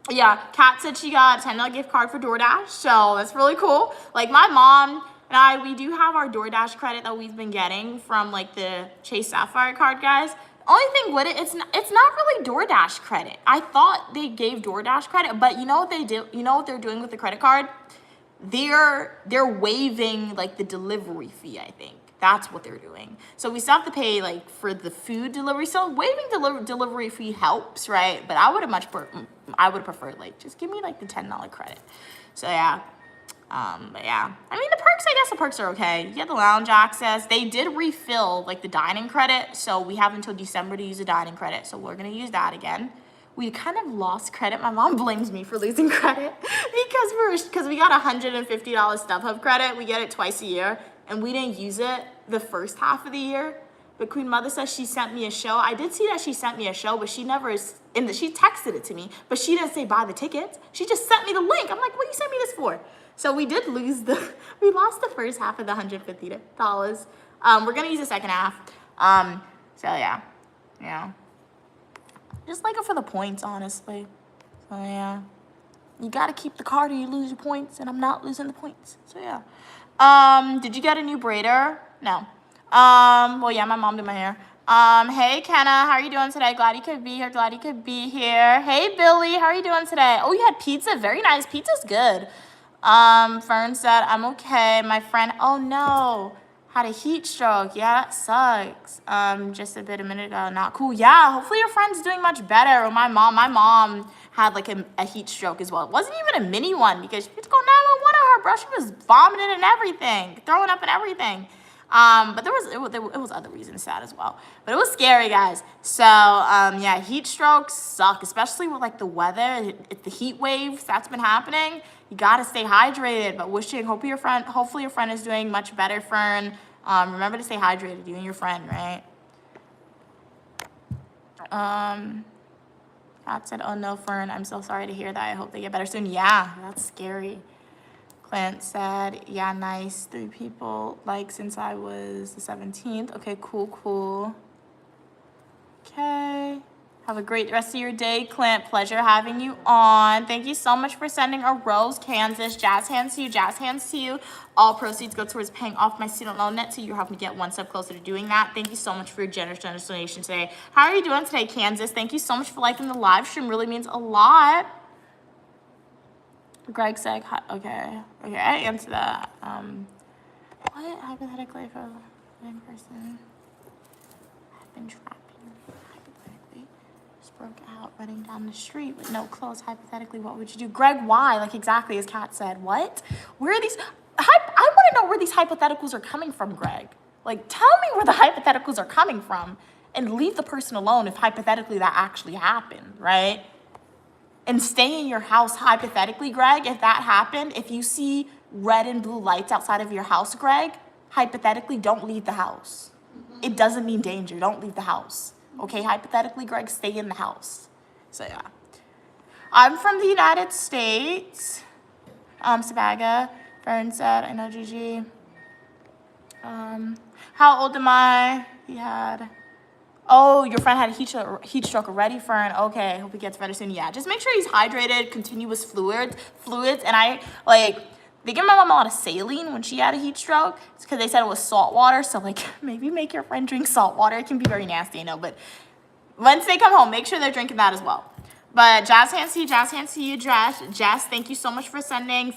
Yeah, Kat said she got a $10 gift card for DoorDash, so that's really cool. Like my mom and I, we do have our DoorDash credit that we've been getting from like the Chase Sapphire card, guys. Only thing with it, it's not really DoorDash credit. I thought they gave DoorDash credit, but you know what they do? You know what they're doing with the credit card? They're waiving like the delivery fee, I think. That's what they're doing. So we still have to pay like for the food delivery. So waiving delivery fee helps, right? But I would have preferred like just give me like the $10 credit. So yeah. But yeah, I mean I guess the perks are okay. You get the lounge access. They did refill like the dining credit. So we have until December to use the dining credit. So we're gonna use that again. We kind of lost credit. My mom blames me for losing credit because we got $150 StubHub credit. We get it twice a year. And we didn't use it the first half of the year. But Queen Mother says she sent me a show. I did see that she sent me a show, but she never she texted it to me, but she didn't say buy the tickets. She just sent me the link. I'm like, what you sent me this for? So we did lose we lost the first half of the $150. We're gonna use the second half. So yeah. Just like it for the points, honestly. So yeah. You gotta keep the card or you lose your points, and I'm not losing the points. So yeah. Did you get a new braider? No. Well, yeah, my mom did my hair. Hey, Kenna, how are you doing today? Glad you could be here. Hey, Billy, how are you doing today? Oh, you had pizza? Very nice. Pizza's good. Fern said, I'm okay. My friend, oh no, had a heat stroke. Yeah, that sucks. Just a minute ago. Not cool. Yeah, hopefully your friend's doing much better. Or my mom had like a heat stroke as well. It wasn't even a mini one because she had to go 911 on her, bro. She was vomiting and everything, throwing up and everything. But it was other reasons sad as well. But it was scary, guys. So, yeah, heat strokes suck, especially with like the weather, the heat waves that's been happening. You gotta stay hydrated. But hopefully your friend is doing much better, Fern. Remember to stay hydrated, you and your friend, right? Kat said, oh no, Fern, I'm so sorry to hear that. I hope they get better soon. Yeah, that's scary. Clint said, yeah, nice. 3 people, like, since I was the 17th. Okay, cool. Okay. Have a great rest of your day, Clint. Pleasure having you on. Thank you so much for sending a rose, Kansas. Jazz hands to you. All proceeds go towards paying off my student loan debt, so you're helping me get one step closer to doing that. Thank you so much for your generous donation today. How are you doing today, Kansas? Thank you so much for liking the live stream. Really means a lot. Greg said, okay, I answered that. What, hypothetically, if a blind person had been trapped here, hypothetically, just broke out running down the street with no clothes, hypothetically, what would you do? Greg, why? Like, exactly as Kat said. What? Where are these, I want to know where these hypotheticals are coming from, Greg. Like, tell me where the hypotheticals are coming from and leave the person alone if hypothetically that actually happened, right? And stay in your house, hypothetically, Greg, if that happened, if you see red and blue lights outside of your house, Greg, hypothetically, don't leave the house. It doesn't mean danger. Don't leave the house. Okay, hypothetically, Greg, stay in the house. So, yeah. I'm from the United States. Sabaga, Fern said, I know Gigi. How old am I? He had... Oh, your friend had a heat stroke already, Fern. Okay, hope he gets better soon. Yeah, just make sure he's hydrated, continuous fluids. And they give my mom a lot of saline when she had a heat stroke. It's because they said it was salt water. So, maybe make your friend drink salt water. It can be very nasty, I know. But once they come home, make sure they're drinking that as well. But jazz hands to you, Jess, thank you so much for sending a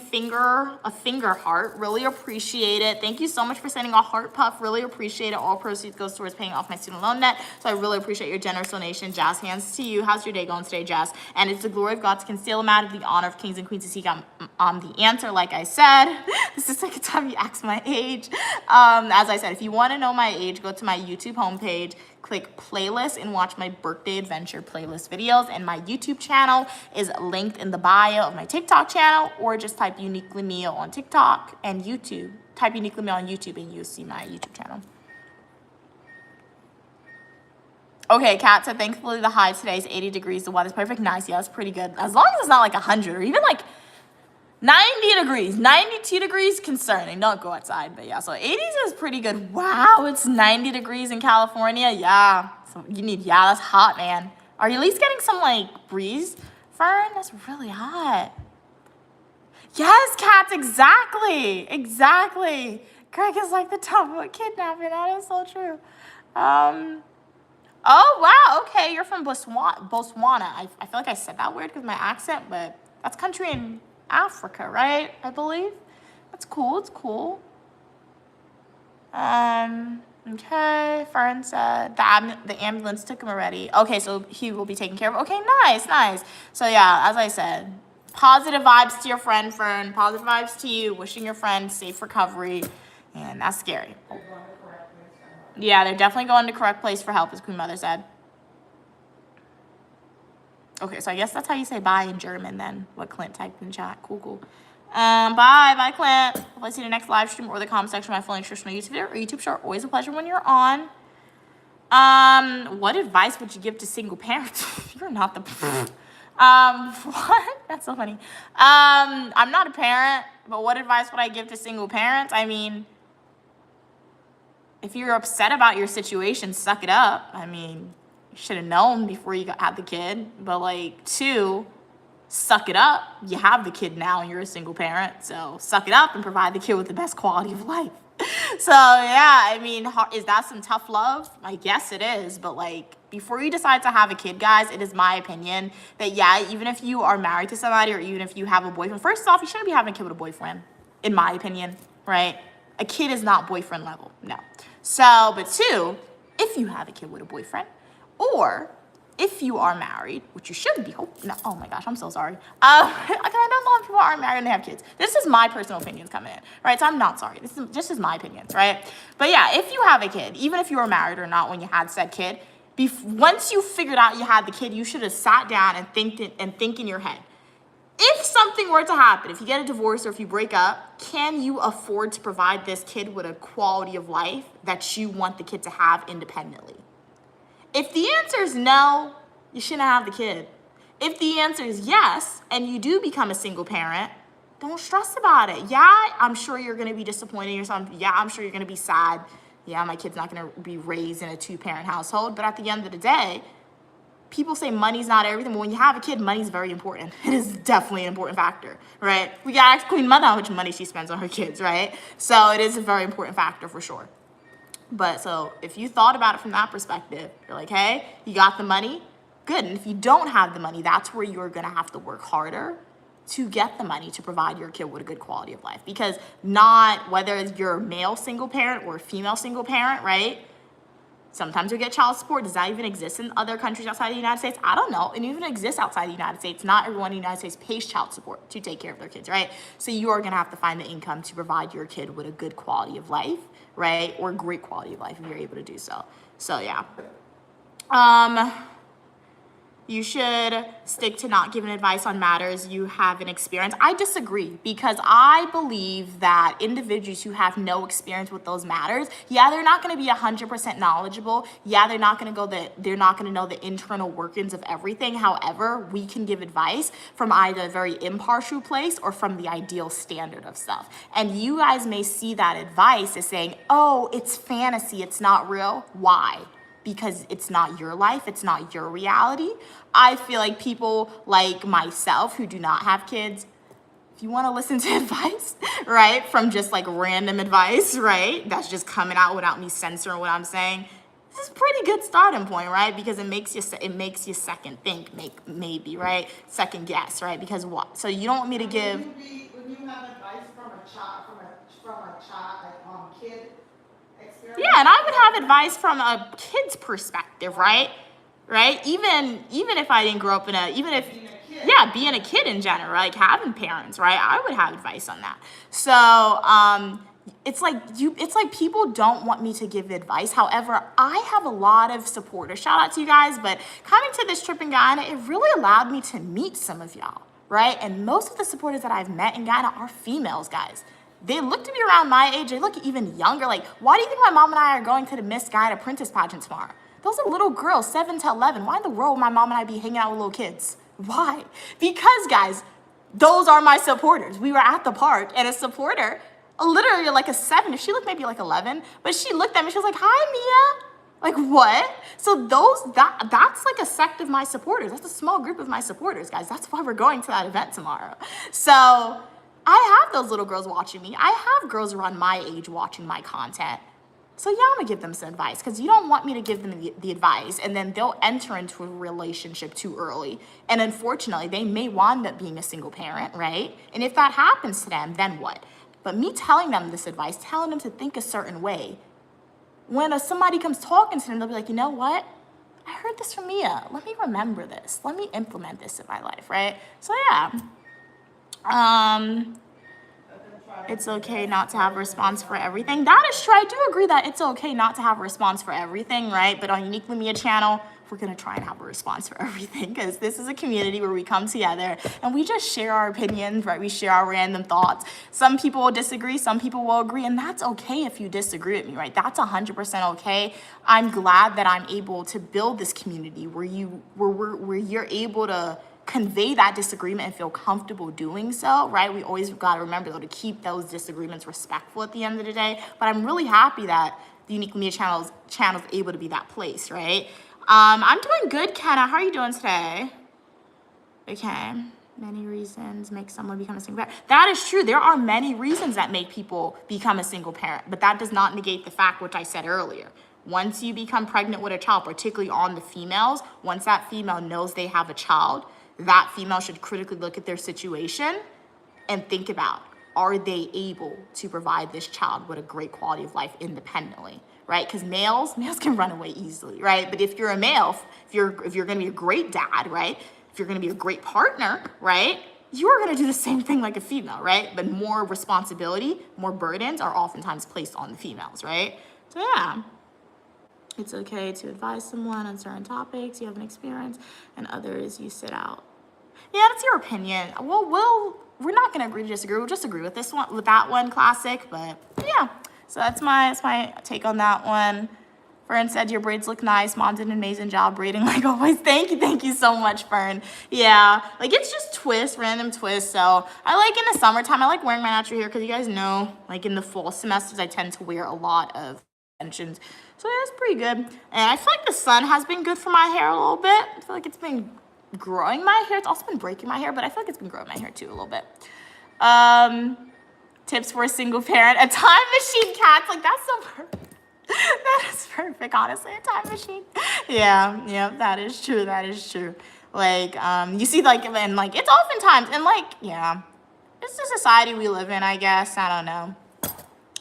finger heart. Really appreciate it. Thank you so much for sending a heart puff. Really appreciate it. All proceeds goes towards paying off my student loan debt. So I really appreciate your generous donation. Jazz hands to you. How's your day going today, Jazz? And it's the glory of God to conceal him out of the honor of kings and queens to seek the answer, like I said. This is the second time you asked my age. As I said, if you want to know my age, go to my YouTube homepage, click playlist, and watch my birthday adventure playlist videos. And my YouTube channel is linked in the bio of my TikTok channel, or just type Uniquely Mia on TikTok and YouTube. Type Uniquely Mia on YouTube and you'll see my YouTube channel. Okay, Kat said, thankfully the high today is 80 degrees. The weather's perfect. Nice. Yeah, that's pretty good. As long as it's not like 100 or even like 90 degrees, 92 degrees, concerning. Don't go outside, but yeah, so 80s is pretty good. Wow, it's 90 degrees in California. Yeah, so that's hot, man. Are you at least getting some, breeze, Fern? That's really hot. Yes, Cats, exactly. Greg is like the top of a kidnapping. That is so true. Oh, wow, okay, you're from Botswana. I feel like I said that weird because of my accent, but that's country in Africa, right? I believe. That's cool. It's cool. Okay. Fern said the ambulance took him already. Okay, so he will be taken care of. Okay, nice. So yeah, as I said, positive vibes to your friend, Fern. Positive vibes to you. Wishing your friend safe recovery. And that's scary. Yeah, they're definitely going to correct place for help, as Queen Mother said. Okay, so I guess that's how you say bye in German then, what Clint typed in chat. Cool. Bye, Clint. Hope I see you in the next live stream or the comment section of my full nutritional YouTube video or YouTube short. Always a pleasure when you're on. What advice would you give to single parents? You're not the... What? That's so funny. I'm not a parent, but what advice would I give to single parents? I mean, if you're upset about your situation, suck it up. I mean, you should have known before you had the kid. But like, two, suck it up. You have the kid now and you're a single parent. So suck it up and provide the kid with the best quality of life. So yeah, I mean, is that some tough love? I guess it is. But like, before you decide to have a kid, guys, it is my opinion that yeah, even if you are married to somebody or even if you have a boyfriend, first off, you shouldn't be having a kid with a boyfriend, in my opinion, right? A kid is not boyfriend level, no. So, but two, if you have a kid with a boyfriend, or if you are married, which you shouldn't be, oh my gosh, I'm so sorry. I know a lot of people aren't married and they have kids. This is my personal opinions coming in, right? So I'm not sorry. This is my opinions, right? But yeah, if you have a kid, even if you were married or not when you had said kid, once you figured out you had the kid, you should have sat down and think in your head. If something were to happen, if you get a divorce or if you break up, can you afford to provide this kid with a quality of life that you want the kid to have independently? If the answer is no, you shouldn't have the kid. If the answer is yes, and you do become a single parent, don't stress about it. Yeah, I'm sure you're going to be disappointed in yourself. Yeah, I'm sure you're going to be sad. Yeah, my kid's not going to be raised in a two-parent household. But at the end of the day, people say money's not everything, but when you have a kid, money's very important. It is definitely an important factor, right? We gotta ask Queen Mother how much money she spends on her kids, right? So it is a very important factor for sure. But so if you thought about it from that perspective, you're like, hey, you got the money, good. And if you don't have the money, that's where you're gonna have to work harder to get the money to provide your kid with a good quality of life. Because not whether you're a male single parent or a female single parent, right? Sometimes you get child support. Does that even exist in other countries outside the United States? I don't know. It even exists outside the United States. Not everyone in the United States pays child support to take care of their kids, right? So you are gonna have to find the income to provide your kid with a good quality of life, right? Or great quality of life if you're able to do so. So yeah. You should stick to not giving advice on matters you haven't experienced. I disagree because I believe that individuals who have no experience with those matters, yeah, they're not going to be 100% knowledgeable. Yeah, they're not going to know the internal workings of everything. However, we can give advice from either a very impartial place or from the ideal standard of stuff. And you guys may see that advice as saying, oh, it's fantasy, it's not real. Why? Because it's not your life, it's not your reality. I feel like people like myself who do not have kids, if you wanna listen to advice, right, from just like random advice, right, that's just coming out without me censoring what I'm saying, this is a pretty good starting point, right? Because it makes you second think, maybe, right? Second guess, right? Because what? So you don't want me to give. When you have advice from a kid experience? Yeah, and I would have advice from a kid's perspective, right? Right? Even if I didn't grow up in being a kid in general, like having parents, right? I would have advice on that. So, it's like people don't want me to give advice. However, I have a lot of supporters. Shout out to you guys, but coming to this trip in Guyana, it really allowed me to meet some of y'all, right? And most of the supporters that I've met in Guyana are females, guys. They look to be around my age. They look even younger. Like, why do you think my mom and I are going to the Miss Guyana Princess pageant tomorrow? Those are little girls, 7 to 11. Why in the world would my mom and I be hanging out with little kids? Why? Because, guys, those are my supporters. We were at the park, and a supporter, literally like a 7, if she looked maybe like 11, but she looked at me, she was like, hi, Mia. Like, what? So that's like a sect of my supporters. That's a small group of my supporters, guys. That's why we're going to that event tomorrow. So I have those little girls watching me. I have girls around my age watching my content. So yeah, I'm gonna give them some advice because you don't want me to give them the advice and then they'll enter into a relationship too early. And unfortunately, they may wind up being a single parent, right? And if that happens to them, then what? But me telling them this advice, telling them to think a certain way, when somebody comes talking to them, they'll be like, you know what? I heard this from Mia. Let me remember this. Let me implement this in my life, right? So yeah. It's okay not to have a response for everything. That is true. I do agree that it's okay not to have a response for everything, right? But on Uniquely Mia channel, we're gonna try and have a response for everything because this is a community where we come together and we just share our opinions, right? We share our random thoughts. Some people will disagree, some people will agree, and that's okay if you disagree with me, right? That's 100% okay. I'm glad that I'm able to build this community where you're able to convey that disagreement and feel comfortable doing so, right? We always got to remember, though, to keep those disagreements respectful at the end of the day. But I'm really happy that the Unique Media channel is able to be that place, right? I'm doing good, Kenna. How are you doing today? Okay. Many reasons make someone become a single parent. That is true. There are many reasons that make people become a single parent, but that does not negate the fact, which I said earlier. Once you become pregnant with a child, particularly on the females, once that female knows they have a child, that female should critically look at their situation and think about, are they able to provide this child with a great quality of life independently, right? Because males can run away easily, right? But if you're a male, if you're going to be a great dad, right? If you're going to be a great partner, right? You're going to do the same thing like a female, right? But more responsibility, more burdens are oftentimes placed on the females, right? So yeah, it's okay to advise someone on certain topics you have an experience, and others you sit out. Yeah, that's your opinion. Well, we're not going to agree to disagree. We'll just agree with this one, with that one, classic. But yeah, so that's my take on that one. Fern said, your braids look nice. Mom did an amazing job braiding like always. Thank you so much, Fern. Yeah, like it's just twists, random twists. So I like in the summertime, I like wearing my natural hair because you guys know, like in the fall semesters, I tend to wear a lot of extensions. So yeah, it's pretty good. And I feel like the sun has been good for my hair a little bit. I feel like it's been growing my hair. It's also been breaking my hair, but I feel like it's been growing my hair too a little bit. Tips for a single parent. A time machine, Cats. Like that's so perfect. That is perfect, honestly, a time machine. Yeah, that is true. Like, you see, like, and like, it's oftentimes, and like, yeah, it's the society we live in, I guess. I don't know.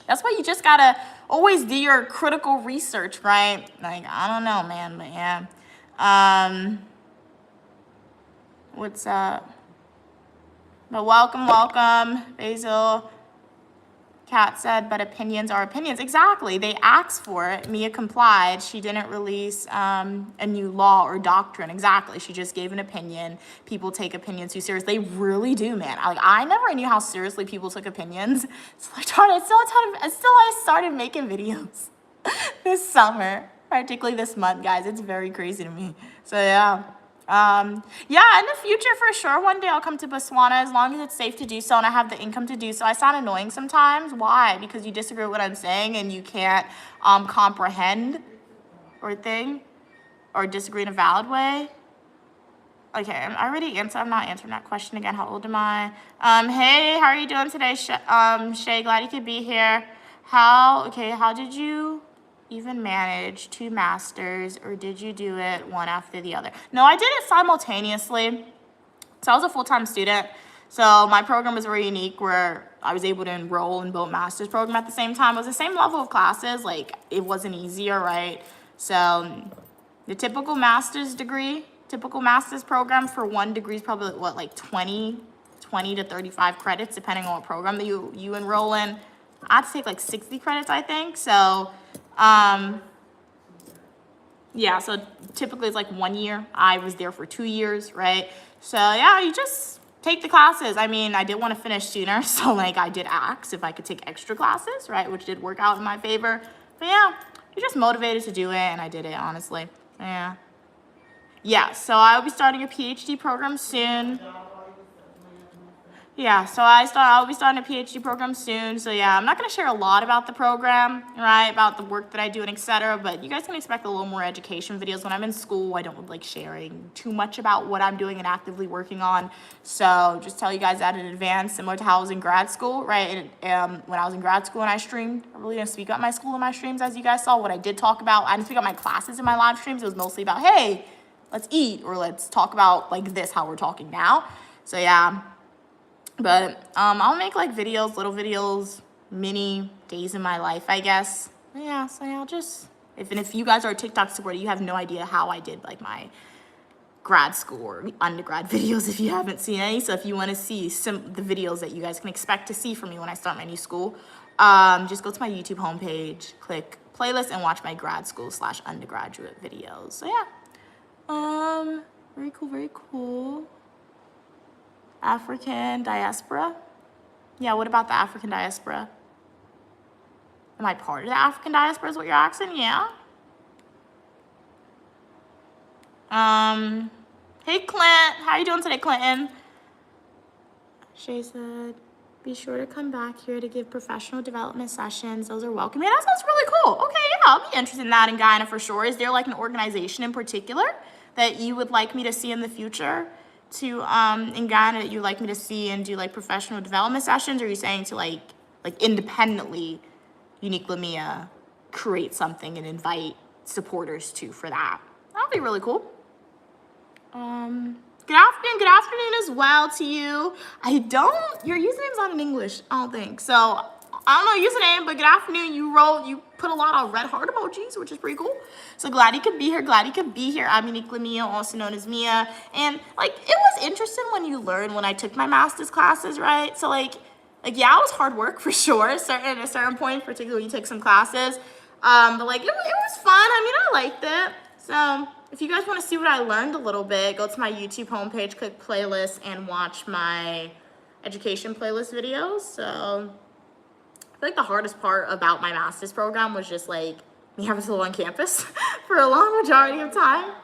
That's why you just gotta always do your critical research, right? Like, I don't know, man, but yeah. What's up? But welcome, Basil. Kat said, but opinions are opinions. Exactly. They asked for it. Mia complied. She didn't release a new law or doctrine. Exactly. She just gave an opinion. People take opinions too serious. They really do, man. I never knew how seriously people took opinions. So I started making videos this summer, particularly this month, guys. It's very crazy to me. So yeah. Yeah, in the future, for sure, one day I'll come to Botswana as long as it's safe to do so and I have the income to do so. I sound annoying sometimes. Why? Because you disagree with what I'm saying and you can't comprehend or disagree in a valid way. Okay, I already answered. I'm not answering that question again. How old am I? Hey, how are you doing today, Shay? Glad you could be here. How did you even manage 2 masters, or did you do it one after the other? No, I did it simultaneously. So I was a full-time student. So my program was very unique where I was able to enroll in both master's program at the same time. It was the same level of classes. Like, it wasn't easier, right? So the typical master's program for 1 degree is probably like 20 to 35 credits, depending on what program that you enroll in. I had to take like 60 credits, I think. So yeah, so typically it's like 1 year. I was there for 2 years, right? So yeah, you just take the classes. I mean, I did want to finish sooner, so like I did ask if I could take extra classes, right? Which did work out in my favor. But yeah, you're just motivated to do it, and I did it, honestly. Yeah. Yeah, so I'll be starting a PhD program soon. Yeah, so I'll be starting a PhD program soon. So yeah, I'm not gonna share a lot about the program, right? About the work that I do and etc. But you guys can expect a little more education videos. When I'm in school, I don't like sharing too much about what I'm doing and actively working on. So just tell you guys that in advance, similar to how I was in grad school, right? And when I was in grad school and I streamed, I really didn't speak up my school in my streams, as you guys saw. What I did talk about, I didn't speak up my classes in my live streams. It was mostly about, hey, let's eat, or let's talk about like this, how we're talking now. So yeah. But I'll make like videos, little videos, mini days in my life, I guess. Yeah, so yeah, I'll just, if you guys are a TikTok supporter, you have no idea how I did like my grad school or undergrad videos if you haven't seen any. So if you want to see the videos that you guys can expect to see from me when I start my new school, just go to my YouTube homepage, click playlist, and watch my grad school / undergraduate videos. So yeah, very cool. African diaspora? Yeah, what about the African diaspora? Am I part of the African diaspora is what you're asking? Yeah. Hey, Clint. How you doing today, Clinton? Shay said, be sure to come back here to give professional development sessions. Those are welcome. Yeah, that sounds really cool. Okay, yeah, I'll be interested in that in Guyana for sure. Is there like an organization in particular that you would like me to see in the future to in Guyana that you'd like me to see and do like professional development sessions? Or are you saying to like independently, Unique Lamia, create something and invite supporters to for that? That'd be really cool. Good afternoon as well to you. Your username's not in English, I don't think. So, I don't know your username, but good afternoon. You put a lot of red heart emojis, which is pretty cool. So glad you could be here. I'm Unique Lamia, also known as Mia. And, like, it was interesting when I took my master's classes, right? So, yeah, it was hard work for sure, at a certain point, particularly when you take some classes. But, like, it was fun. I mean, I liked it. So, if you guys want to see what I learned a little bit, go to my YouTube homepage, click playlist, and watch my education playlist videos. So I feel like the hardest part about my master's program was just like me having to live on campus for a long majority of time.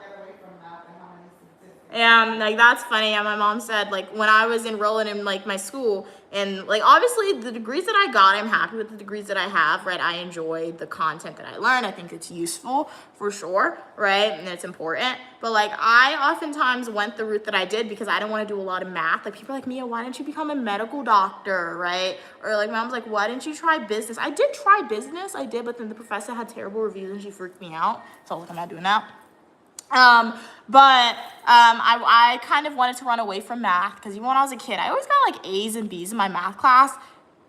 And like that's funny. And my mom said like when I was enrolling in like my school and like obviously the degrees that I got, I'm happy with the degrees that I have, right? I enjoy the content that I learn. I think it's useful for sure, right? And it's important. But like I oftentimes went the route that I did because I didn't want to do a lot of math. Like people are like, Mia, why didn't you become a medical doctor, right? Or like my mom's like, why didn't you try business? I did try business, but then the professor had terrible reviews and she freaked me out. So like I'm not doing that. I kind of wanted to run away from math because even when I was a kid, I always got like A's and B's in my math class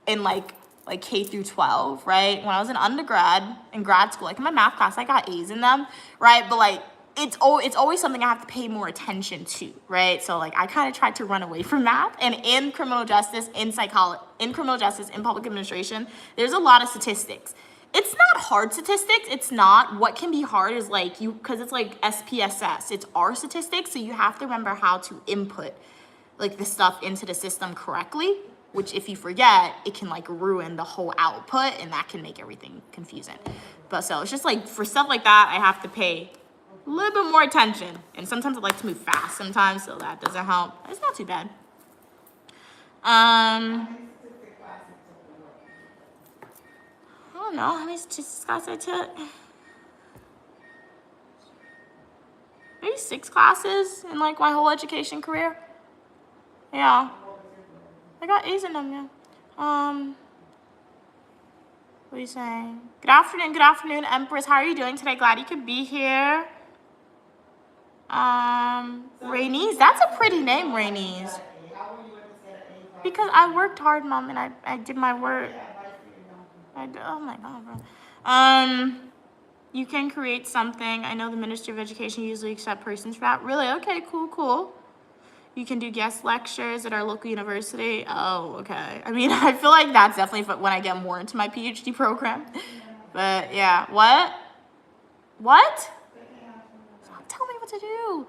in like K through 12, right? When I was in undergrad, in grad school, like in my math class, I got A's in them, right? But like, it's always something I have to pay more attention to, right? So like, I kind of tried to run away from math. And in criminal justice, in psychology, in criminal justice, in public administration, there's a lot of statistics. It's not hard statistics. It's not. What can be hard is like because it's like SPSS. It's R statistics, so you have to remember how to input like the stuff into the system correctly, which if you forget, it can like ruin the whole output and that can make everything confusing. But so it's just like for stuff like that, I have to pay a little bit more attention. And sometimes I like to move fast sometimes, so that doesn't help. It's not too bad. I don't know how many statistics classes I took. Maybe 6 classes in like my whole education career. Yeah. I got A's in them, yeah. What are you saying? Good afternoon, Empress. How are you doing today? Glad you could be here. Rainice, that's a pretty name, Rainice. Because I worked hard, Mom, and I did my work. Oh my God, bro. You can create something. I know the Ministry of Education usually accept persons for that. Really? Okay, cool. You can do guest lectures at our local university. Oh, okay. I mean, I feel like that's definitely when I get more into my PhD program. But yeah, what? Stop telling me what to do.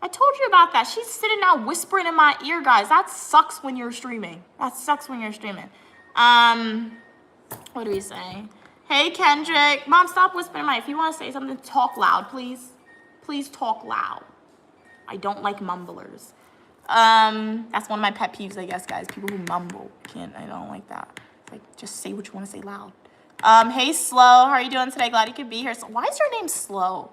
I told you about that. She's sitting now whispering in my ear, guys. That sucks when you're streaming. What do we say? Hey, Kendrick. Mom, stop whispering in my ear. If you want to say something, talk loud, please. Please talk loud. I don't like mumblers. That's one of my pet peeves, I guess, guys. People who mumble. I don't like that. Like, just say what you want to say loud. Hey, Slow. How are you doing today? Glad you could be here. So, why is your name Slow?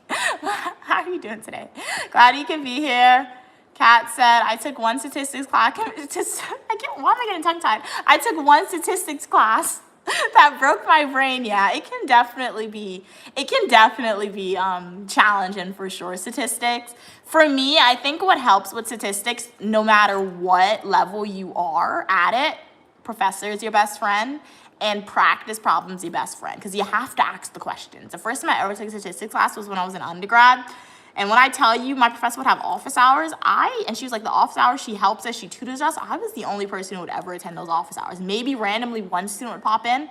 How are you doing today? Glad you could be here. Kat said, I took one statistics class. Why am I getting tongue-tied? I took one statistics class that broke my brain. Yeah, it can definitely be challenging for sure, statistics. For me, I think what helps with statistics, no matter what level you are at it, professor is your best friend, and practice problems your best friend, because you have to ask the questions. The first time I ever took a statistics class was when I was in undergrad. And when I tell you my professor would have office hours, and she was like, the office hours, she helps us, she tutors us. I was the only person who would ever attend those office hours. Maybe randomly one student would pop in.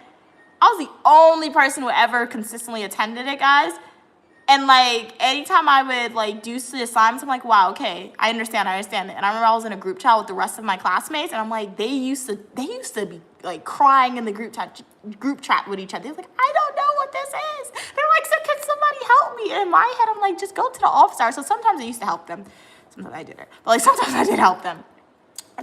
I was the only person who ever consistently attended it, guys. And like, anytime I would like do the assignments, I'm like, wow, okay, I understand it. And I remember I was in a group chat with the rest of my classmates, and I'm like, they used to be like crying in the group chat with each other. They're like, I don't know what this is. They're like, so can somebody help me? And in my head, I'm like, just go to the office hours. So sometimes I used to help them. Sometimes I didn't. But like sometimes I did help them.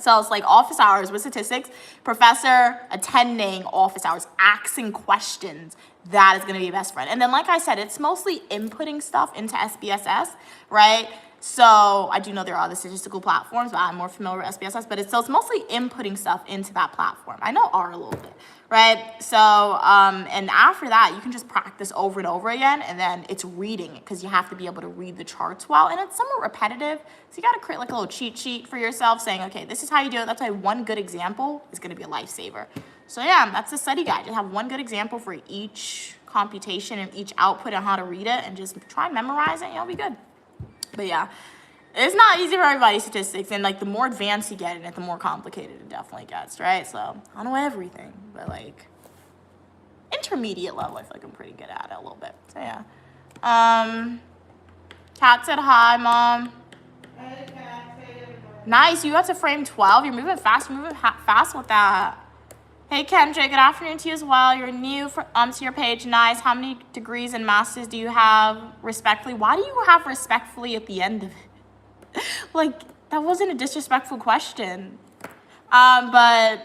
So it's like office hours with statistics, professor attending office hours, asking questions. That is going to be your best friend. And then, like I said, it's mostly inputting stuff into SPSS, right? So I do know there are other statistical platforms, but I'm more familiar with SPSS. But it's mostly inputting stuff into that platform. I know R a little bit, right? So and after that, you can just practice over and over again, and then it's reading it because you have to be able to read the charts well, and it's somewhat repetitive. So you got to create like a little cheat sheet for yourself, saying, okay, this is how you do it. That's why one good example is going to be a lifesaver. So yeah, that's the study guide. Just have one good example for each computation and each output and how to read it, and just try and memorize it, and you'll be good. But yeah, it's not easy for everybody, statistics, and like the more advanced you get in it, the more complicated it definitely gets, right? So I don't know everything, but like intermediate level, I feel like I'm pretty good at it a little bit. So yeah. Kat said hi, Mom. Hey, Kat, hey, everybody. Nice, you got to frame 12. You're moving fast. You're moving fast with that. Hey, Kendra, good afternoon to you as well. You're new to your page. Nice. How many degrees and masters do you have, respectfully? Why do you have respectfully at the end of it? Like, that wasn't a disrespectful question. But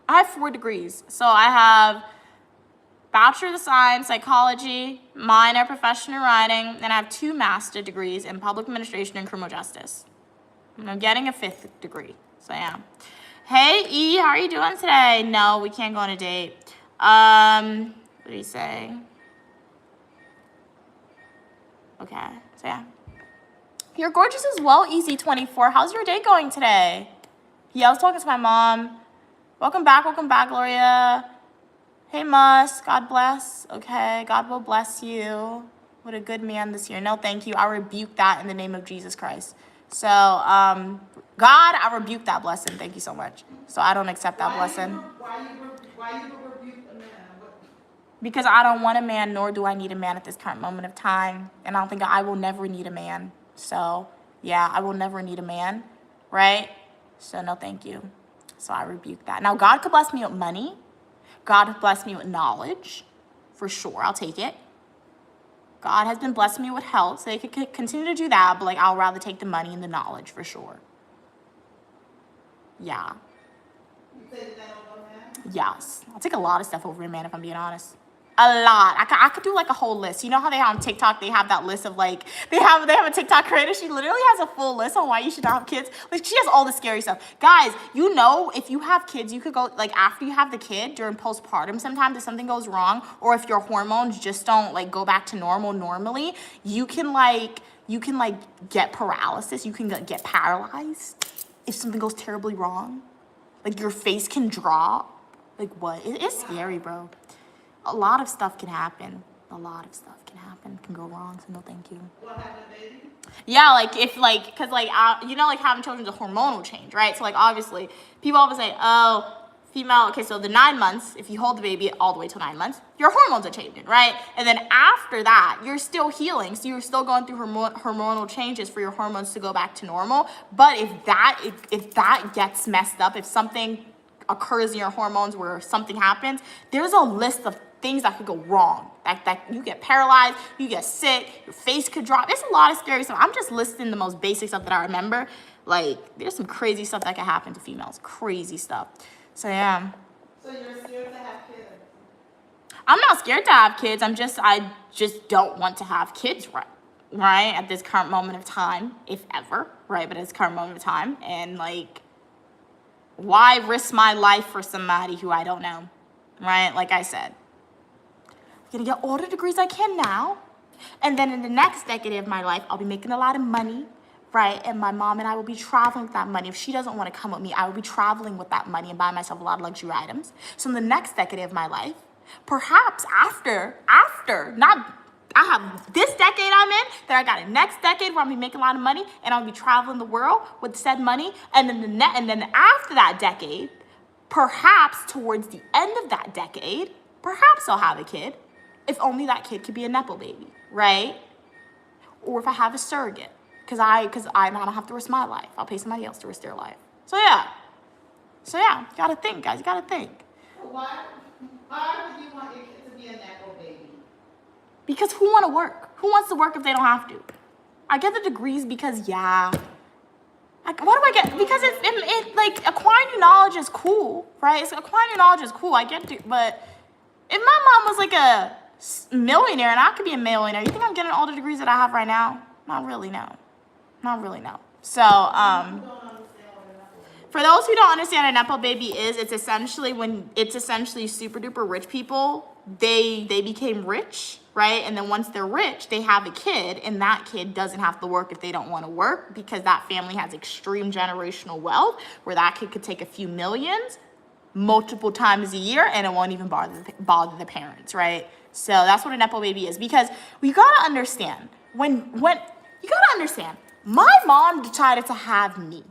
I have 4 degrees. So I have Bachelor of Science, Psychology, minor professional writing, and I have 2 master degrees in Public Administration and Criminal Justice. And I'm getting a 5th degree. So yeah. Hey, E, how are you doing today? No, we can't go on a date. What did he say? Okay, so yeah. You're gorgeous as well, Easy24. How's your day going today? Yeah, I was talking to my mom. Welcome back, Gloria. Hey, Mus, God bless. Okay, God will bless you. What a good man this year. No, thank you. I rebuke that in the name of Jesus Christ. So, God, I rebuke that blessing. Thank you so much. So I don't accept that blessing. Why you rebuke a man? Because I don't want a man, nor do I need a man at this current moment of time. And I don't think I will never need a man. So, yeah, I will never need a man, right? So, no, thank you. So I rebuke that. Now, God could bless me with money. God could bless me with knowledge. For sure, I'll take it. God has been blessing me with health, so they could continue to do that, but like I'll rather take the money and the knowledge for sure. Yeah. You say that over man? Yes. I'll take a lot of stuff over a man if I'm being honest. A lot. I could do like a whole list. You know how they have on TikTok, they have that list of like, they have a TikTok creator. She literally has a full list on why you should not have kids. Like she has all the scary stuff. Guys, you know, if you have kids, you could go like after you have the kid during postpartum, sometimes if something goes wrong or if your hormones just don't like go back to normal normally, you can get paralysis. You can get paralyzed if something goes terribly wrong. Like your face can drop. Like what? It's scary, bro. A lot of stuff can happen. Can go wrong. So no, thank you. What happened, baby? Yeah, like if like, cause like you know, like having children is a hormonal change, right? So like obviously, people always say, oh, female. Okay, so the 9 months, if you hold the baby all the way till 9 months, your hormones are changing, right? And then after that, you're still healing, so you're still going through hormonal changes for your hormones to go back to normal. But if that gets messed up, if something occurs in your hormones where something happens, there's a list of things that could go wrong. That you get paralyzed, you get sick, your face could drop. There's a lot of scary stuff. I'm just listing the most basic stuff that I remember. Like, there's some crazy stuff that can happen to females. Crazy stuff. So, yeah. So you're scared to have kids? I'm not scared to have kids. I just don't want to have kids right at this current moment of time, if ever, right? But at this current moment of time. And, like, why risk my life for somebody who I don't know, right? Like I said. I'm gonna get all the degrees I can now, and then in the next decade of my life, I'll be making a lot of money, right? And my mom and I will be traveling with that money. If she doesn't want to come with me, I will be traveling with that money and buy myself a lot of luxury items. So in the next decade of my life, perhaps after, not, I have this decade I'm in, then I got a next decade where I'll be making a lot of money and I'll be traveling the world with said money. And then after that decade, perhaps towards the end of that decade, perhaps I'll have a kid. If only that kid could be a Nepo baby, right? Or if I have a surrogate, because I don't have to risk my life. I'll pay somebody else to risk their life. So yeah, you gotta think, guys. You gotta think. Why would you want your kid to be a Nepo baby? Because who want to work? Who wants to work if they don't have to? I get the degrees because, yeah. Like, what do I get? Because it like, acquiring new knowledge is cool, right? So acquiring new knowledge is cool. I get it, but if my mom was like a millionaire and I could be a millionaire, you think I'm getting all the degrees that I have right now? Not really, no. Not really, no. So, for those who don't understand what a Nepo baby is, it's essentially super duper rich people. They became rich, right? And then once they're rich, they have a kid, and that kid doesn't have to work if they don't want to work because that family has extreme generational wealth where that kid could take a few millions multiple times a year and it won't even bother the parents, right? So that's what a Nepo baby is, because we gotta understand my mom decided to have me.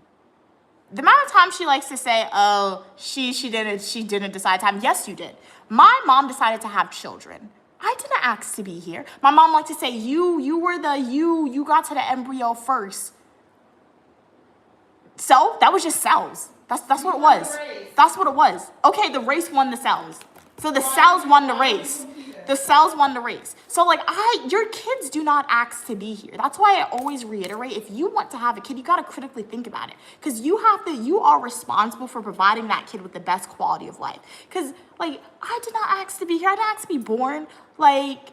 The amount of time she likes to say, oh, she didn't decide to have, yes, you did. My mom decided to have children. I didn't ask to be here. My mom liked to say, you got to the embryo first. So that was just cells. That's what it was. That's what it was. Okay, the race won the cells. So the cells won the race. The cells won the race. So like your kids do not ask to be here. That's why I always reiterate, if you want to have a kid, you got to critically think about it. Because you are responsible for providing that kid with the best quality of life. Because like, I did not ask to be here. I didn't ask to be born. Like,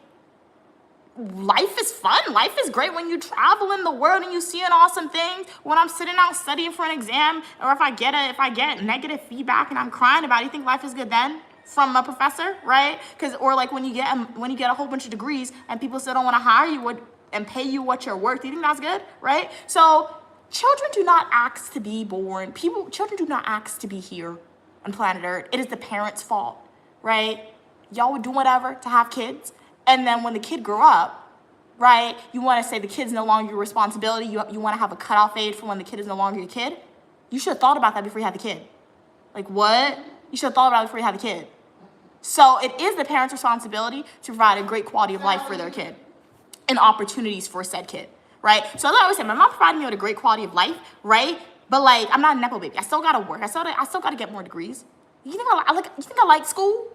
life is fun. Life is great when you travel in the world and you see an awesome things. When I'm sitting out studying for an exam, or if I get negative feedback and I'm crying about it, you think life is good then? From a professor, right? Or like when you get a whole bunch of degrees and people still don't want to hire you and pay you what you're worth, you think that's good, right? So children do not ask to be born. Children do not ask to be here on planet Earth. It is the parents' fault, right? Y'all would do whatever to have kids, and then when the kid grew up, right? You want to say the kid's no longer your responsibility. You want to have a cutoff age for when the kid is no longer your kid. You should have thought about that before you had the kid. Like, what? You should have thought about it before you had the kid. So it is the parents' responsibility to provide a great quality of life for their kid and opportunities for said kid, right? So as I always say, my mom provided me with a great quality of life, right? But like, I'm not a Nepo baby. I still gotta work. I still gotta get more degrees. You think I like school?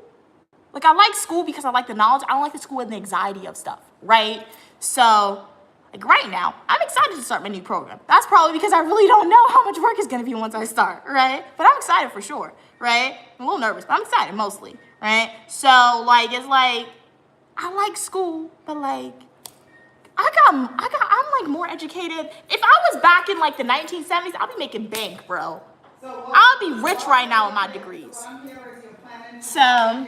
Like, I like school because I like the knowledge. I don't like the school and the anxiety of stuff, right? So like right now, I'm excited to start my new program. That's probably because I really don't know how much work is gonna be once I start, right? But I'm excited for sure, right? I'm a little nervous, but I'm excited mostly, right? So like, it's like, I like school, but like, I'm like more educated. If I was back in like the 1970s, I'd be making bank, bro. I'll be rich right now with my degrees. So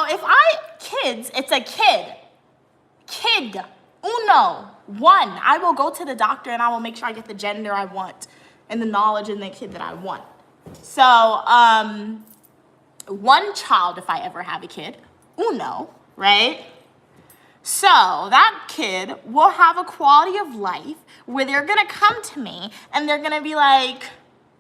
it's a kid. Kid, uno, one. I will go to the doctor and I will make sure I get the gender I want and the knowledge in the kid that I want. So, one child, if I ever have a kid, uno, right? So that kid will have a quality of life where they're gonna come to me and they're gonna be like,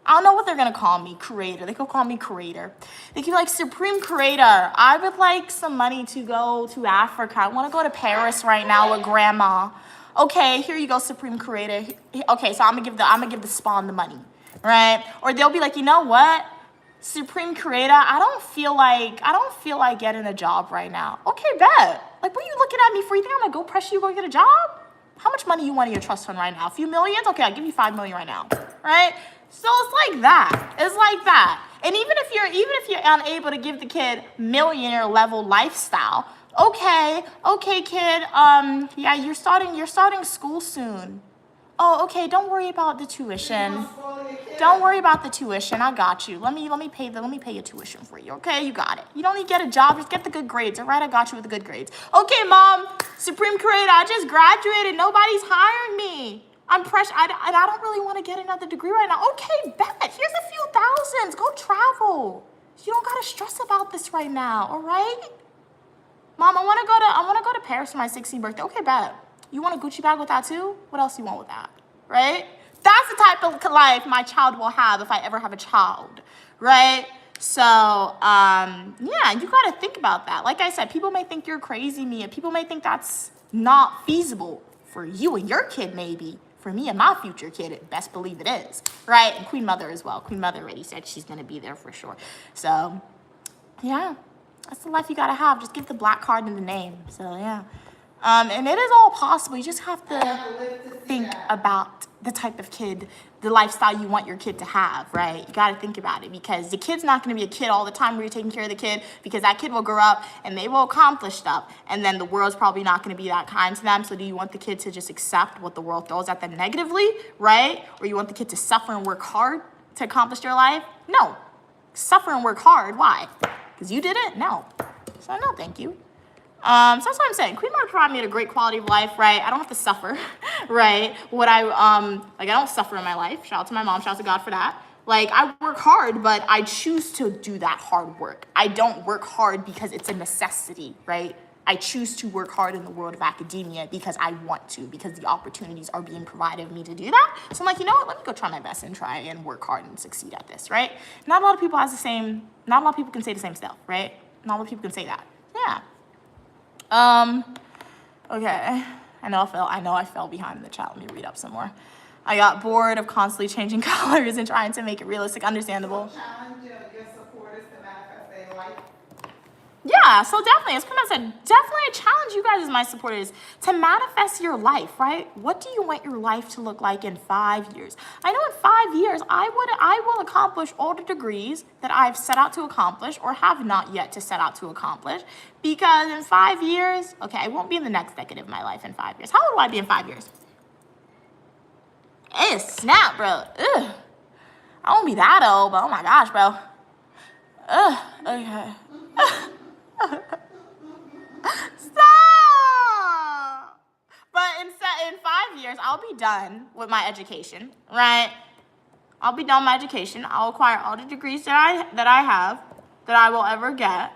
I don't know what they're gonna call me, creator. They could call me creator. They could be like, Supreme Creator, I would like some money to go to Africa. I wanna go to Paris right now with grandma. Okay, here you go, Supreme Creator. Okay, so I'm gonna give the spawn the money, right? Or they'll be like, you know what? Supreme Creator, I don't feel like getting a job right now. Okay, bet. Like, what are you looking at me for? You think I'm gonna go pressure you to go get a job? How much money you want in your trust fund right now? A few millions? Okay, I'll give you 5 million right now, right? So it's like that. It's like that. And even if you're unable to give the kid millionaire level lifestyle, okay, kid, yeah, you're starting school soon. Oh, okay, don't worry about the tuition. Don't worry about the tuition. I got you. Let me pay your tuition for you. Okay, you got it. You don't need to get a job, just get the good grades. All right, I got you with the good grades. Okay, Mom, Supreme Creator, I just graduated. Nobody's hiring me. I'm pressured, and I don't really want to get another degree right now. Okay, bet. Here's a few thousands. Go travel. You don't gotta stress about this right now. All right, Mom, I wanna go to Paris for my 16th birthday. Okay, bet. You want a Gucci bag with that too? What else you want with that, right? That's the type of life my child will have if I ever have a child, right? So, yeah, you gotta think about that. Like I said, people may think you're crazy, Mia. People may think that's not feasible for you and your kid, maybe. For me and my future kid, best believe it is, right? And Queen Mother as well. Queen Mother already said she's gonna be there for sure. So, yeah, that's the life you gotta have. Just give the black card in the name. So, yeah. And it is all possible. You just have I to gotta live to see think that. about the type of kid, the lifestyle you want your kid to have, right? You got to think about it because the kid's not going to be a kid all the time where you're taking care of the kid because that kid will grow up and they will accomplish stuff. And then the world's probably not going to be that kind to them. So do you want the kid to just accept what the world throws at them negatively, right? Or you want the kid to suffer and work hard to accomplish their life? No. Suffer and work hard. Why? Because you didn't? No. So no, thank you. So that's what I'm saying. Queen Mother provided me a great quality of life, right? I don't have to suffer, right? I don't suffer in my life. Shout out to my mom. Shout out to God for that. Like, I work hard, but I choose to do that hard work. I don't work hard because it's a necessity, right? I choose to work hard in the world of academia because I want to, because the opportunities are being provided for me to do that. So I'm like, you know what? Let me go try my best and try and work hard and succeed at this, right? Not a lot of people can say the same stuff, right? Not a lot of people can say that. Yeah. Okay. I know I fell behind in the chat. Let me read up some more. I got bored of constantly changing colors and trying to make it realistic, understandable. Challenge your supporters to manifest their life. Yeah, so definitely, as Kuma said, definitely I challenge you guys as my supporters to manifest your life, right? What do you want your life to look like in 5 years? I know in 5 years, I will accomplish all the degrees that I've set out to accomplish or have not yet to set out to accomplish. Because in 5 years, okay, I won't be in the next decade of my life in 5 years. How old will I be in 5 years? Snap, bro. Ugh. I won't be that old, but oh my gosh, bro. Ugh, okay. Stop! But in 5 years, I'll be done with my education, right? I'll be done with my education. I'll acquire all the degrees that I will ever get,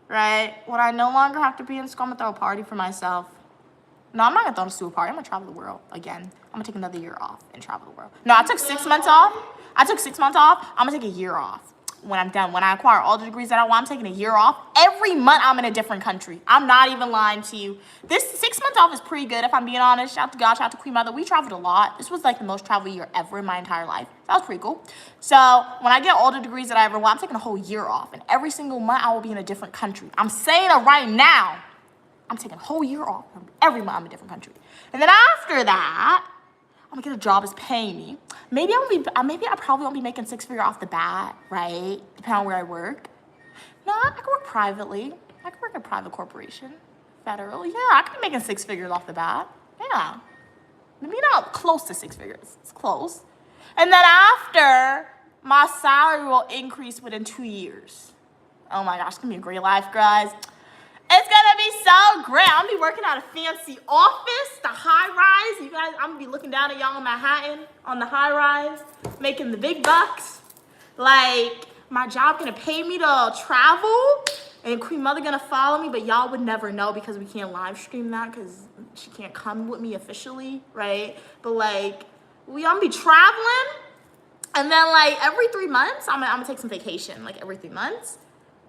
right? When I no longer have to be in school, I'm gonna throw a party for myself. No, I'm not gonna throw a school party. I'm gonna travel the world again. I'm gonna take another year off and travel the world. No, I took 6 months off. I'm gonna take a year off. When I'm done, when I acquire all the degrees that I want, I'm taking a year off. Every month, I'm in a different country. I'm not even lying to you. This 6 months off is pretty good, if I'm being honest. Shout out to God, shout out to Queen Mother. We traveled a lot. This was like the most travel year ever in my entire life. That was pretty cool. So when I get all the degrees that I ever want, I'm taking a whole year off. And every single month, I will be in a different country. I'm saying it right now. I'm taking a whole year off. Every month, I'm in a different country. And then after that, I'm gonna get a job that's paying me. Maybe I probably won't be making 6-figure off the bat, right? Depending on where I work. No, I could work privately. I could work at a private corporation, federal. Yeah, I could be making 6 figures off the bat. Yeah, maybe not close to 6 figures. It's close. And then after, my salary will increase within 2 years. Oh my gosh, it's gonna be a great life, guys. It's gonna be so great. I'm gonna be working at a fancy office, the high rise. You guys, I'm gonna be looking down at y'all in Manhattan on the high rise, making the big bucks. Like, my job gonna pay me to travel, and Queen Mother gonna follow me, but y'all would never know because we can't live stream that because she can't come with me officially, right? But like, I'm gonna be traveling, and then like every 3 months, I'm gonna take some vacation, like every 3 months.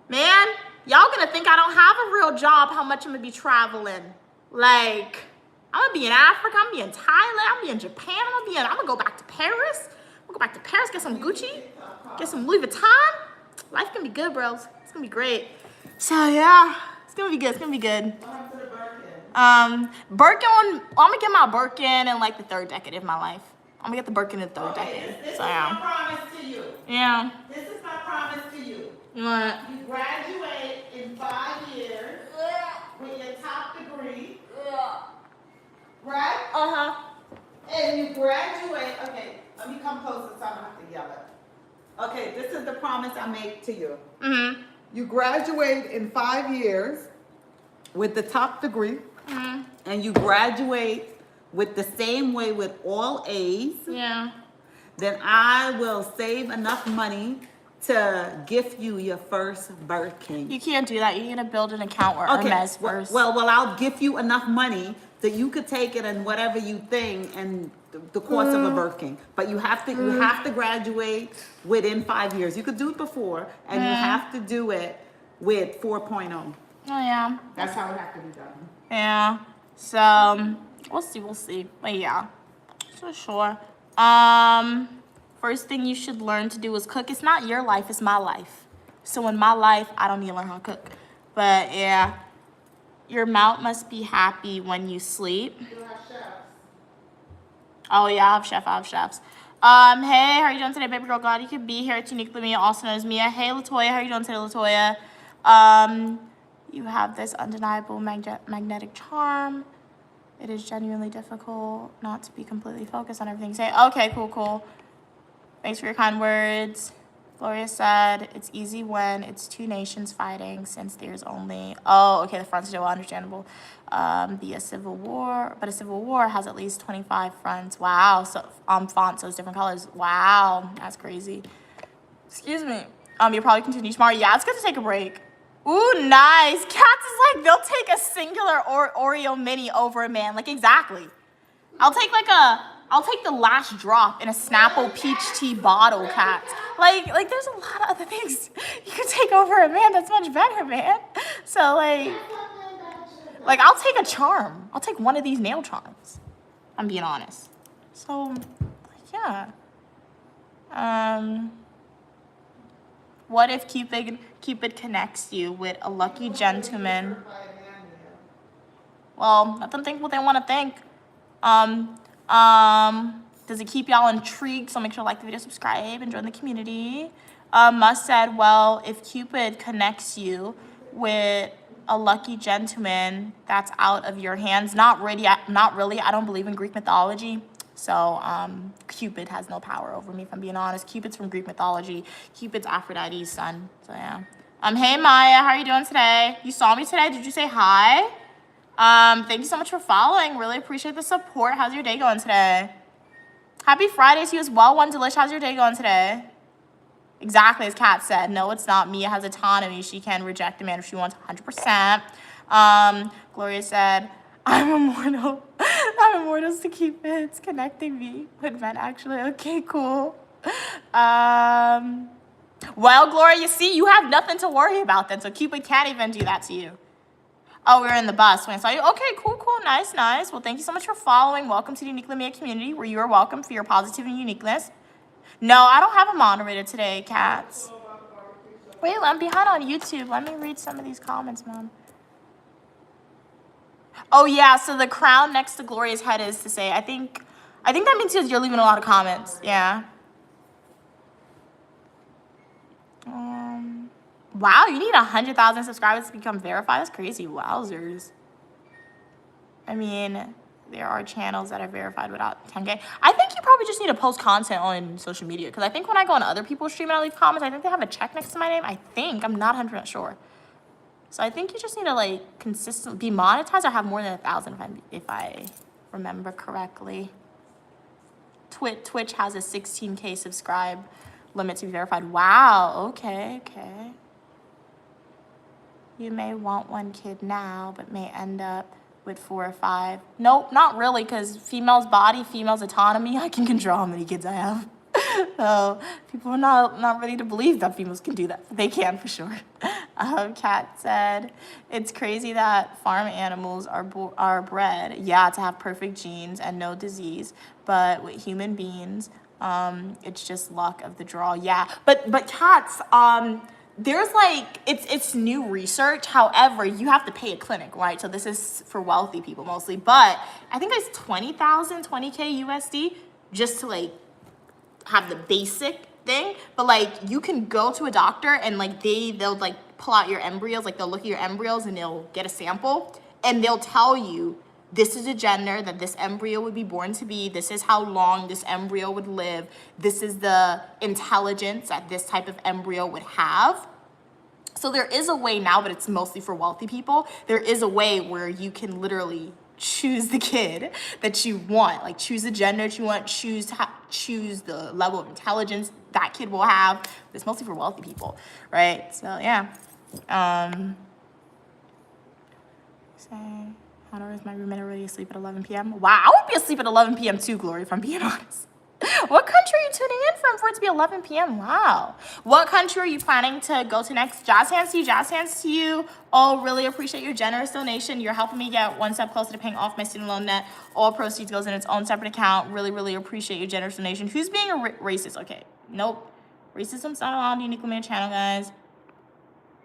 Man, y'all gonna think I don't have a real job, how much I'm gonna be traveling. Like, I'm gonna be in Africa, I'm gonna be in Thailand, I'm gonna be in Japan, I'm gonna go back to Paris. I'm gonna go back to Paris, get some Gucci, get some Louis Vuitton. Life gonna be good, bros. It's gonna be great. So yeah, it's gonna be good, it's gonna be good. What happened to the Birkin? Birkin, I'm gonna get my Birkin in like the 3rd decade of my life. I'm gonna get the Birkin in the 3rd decade. This So is yeah. my promise to you. Yeah. This is my promise to you. What? You graduate in 5 years with your top degree, right? Uh-huh. And you graduate, okay, let me come closer so I don't have to yell it. Okay, this is the promise I make to you. Mm-hmm. You graduate in 5 years with the top degree, and you graduate with the same way with all A's, Yeah. then I will save enough money to gift you your first Birkin. You can't do that. You're gonna build an account where Hermes first. Well, I'll gift you enough money that you could take it and whatever you think and the cost of a Birkin. But you have to graduate within 5 years. You could do it before, and you have to do it with 4.0. Oh yeah. That's how it has to be done. Yeah. So we'll see. But yeah. For sure. First thing you should learn to do is cook. It's not your life, it's my life. So in my life, I don't need to learn how to cook. But yeah. Your mouth must be happy when you sleep. Oh yeah, I have chefs. Hey, how are you doing today, baby girl? Glad you could be here. It's uniquely Mia, also known as Mia. Hey, Latoya, how are you doing today, Latoya? You have this undeniable magnetic charm. It is genuinely difficult not to be completely focused on everything you say. Okay, cool. Thanks for your kind words. Gloria said, it's easy when it's two nations fighting since there's only, oh, okay, the front's still understandable. Be a civil war, but a civil war has at least 25 fronts. Wow, so fonts, those different colors. Wow, that's crazy. Excuse me. You'll probably continue tomorrow. Yeah, it's good to take a break. Ooh, nice. Cats is like, they'll take a singular Oreo mini over a man. Like, exactly. I'll take the last drop in a Snapple peach tea bottle, Cats. Like there's a lot of other things you could take over a man that's much better, man. So, like I'll take a charm. I'll take one of these nail charms. I'm being honest. So, yeah. What if Cupid connects you with a lucky gentleman? Well, let them think what they want to think. Does it keep y'all intrigued? So make sure to like the video, subscribe, and join the community. Must said, well, if Cupid connects you with a lucky gentleman that's out of your hands, not really. I don't believe in Greek mythology. So, Cupid has no power over me, if I'm being honest. Cupid's from Greek mythology. Cupid's Aphrodite's son. So, yeah. Hey, Maya, how are you doing today? You saw me today? Did you say hi? Thank you so much for following. Really appreciate the support. How's your day going today? Happy Friday to you as well, One Delish. How's your day going today? Exactly as Kat said. No, it's not. Mia has autonomy. She can reject a man if she wants 100%. Gloria said, I'm immortal. I'm immortal to keep it. It's connecting me with men, actually. Okay, cool. Well, Gloria, you see, you have nothing to worry about then, so Cupid can't even do that to you. Oh, we're in the bus when I saw you. Okay, cool. Nice. Well, thank you so much for following. Welcome to the Uniquely Mia community, where you are welcome for your positivity and uniqueness. No, I don't have a moderator today, Cats. Wait, I'm behind on YouTube. Let me read some of these comments, Mom. Oh, yeah, so the crown next to Gloria's head is to say, I think that means you're leaving a lot of comments. Yeah. Wow, you need 100,000 subscribers to become verified? That's crazy. Wowzers. I mean, there are channels that are verified without 10K. I think you probably just need to post content on social media, because I think when I go on other people's stream and I leave comments, I think they have a check next to my name. I think. I'm not 100% sure. So I think you just need to, like, consistently be monetized or have more than 1,000 if I remember correctly. Twitch has a 16K subscribe limit to be verified. Wow, okay. You may want one kid now, but may end up with 4 or 5. Nope, not really, because female's body, female's autonomy, I can control how many kids I have. So people are not ready to believe that females can do that. They can for sure. Kat said, it's crazy that farm animals are bred, yeah, to have perfect genes and no disease, but with human beings, it's just luck of the draw. Yeah, but cats, there's like, it's new research. However, you have to pay a clinic, right? So this is for wealthy people mostly, but I think it's 20,000, 20K USD just to like have the basic thing. But like you can go to a doctor and like they'll like pull out your embryos, like they'll look at your embryos and they'll get a sample and they'll tell you this is a gender that this embryo would be born to be. This is how long this embryo would live. This is the intelligence that this type of embryo would have. So there is a way now, but it's mostly for wealthy people. There is a way where you can literally choose the kid that you want, like choose the gender that you want, choose the level of intelligence that kid will have. It's mostly for wealthy people, right? So yeah. How is my roommate already asleep at 11 p.m.? Wow, I would be asleep at 11 p.m. too, Glory, if I'm being honest. What country are you tuning in from for it to be 11 p.m.? Wow. What country are you planning to go to next? Jazz hands to you, jazz hands to you. Oh, really appreciate your generous donation. You're helping me get one step closer to paying off my student loan debt. All proceeds goes in its own separate account. Really appreciate your generous donation. Who's being a racist? Okay, nope. Racism's not allowed on the Uniquely Mia channel, guys.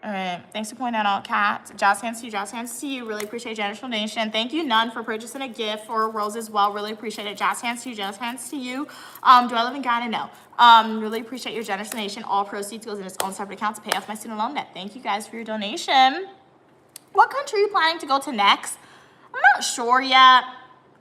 All right, thanks for pointing that out, Kat. Jazz hands to you, jazz hands to you. Really appreciate generous donation. Thank you, Nun, for purchasing a gift for Rose as well. Really appreciate it. Jazz hands to you, jazz hands to you. Do I live in Ghana? No. Really appreciate your generous donation. All proceeds goes in its own separate account to pay off my student loan debt. Thank you guys for your donation. What country are you planning to go to next? I'm not sure yet.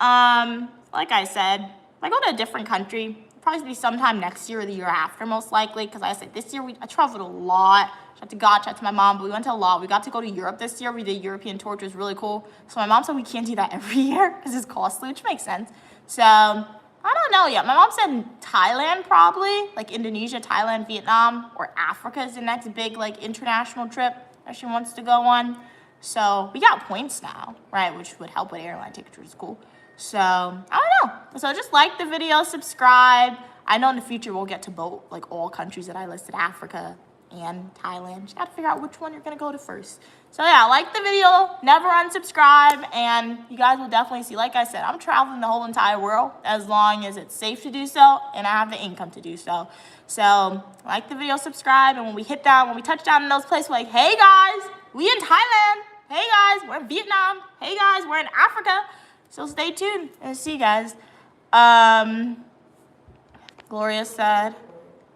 Like I said, if I go to a different country, it'll probably be sometime next year or the year after, most likely. Because like I said, this year I traveled a lot. Shout out to God, shout out to my mom, but we went to a lot. We got to go to Europe this year. We did a European tour, which was really cool. So my mom said we can't do that every year because it's costly, which makes sense. So I don't know yet. My mom said Thailand probably, like Indonesia, Thailand, Vietnam, or Africa is the next big like international trip that she wants to go on. So we got points now, right? Which would help with airline tickets, which is cool. So I don't know. So just like the video, subscribe. I know in the future we'll get to both, like all countries that I listed, Africa and Thailand. Just gotta figure out which one you're gonna go to first. So yeah, like the video, never unsubscribe, and you guys will definitely see, like I said, I'm traveling the whole entire world as long as it's safe to do so and I have the income to do so. So like the video, subscribe, and when we touch down in those places, we're like, hey guys, we in Thailand. Hey guys, we're in Vietnam. Hey guys, we're in Africa. So stay tuned and see you guys. Gloria said,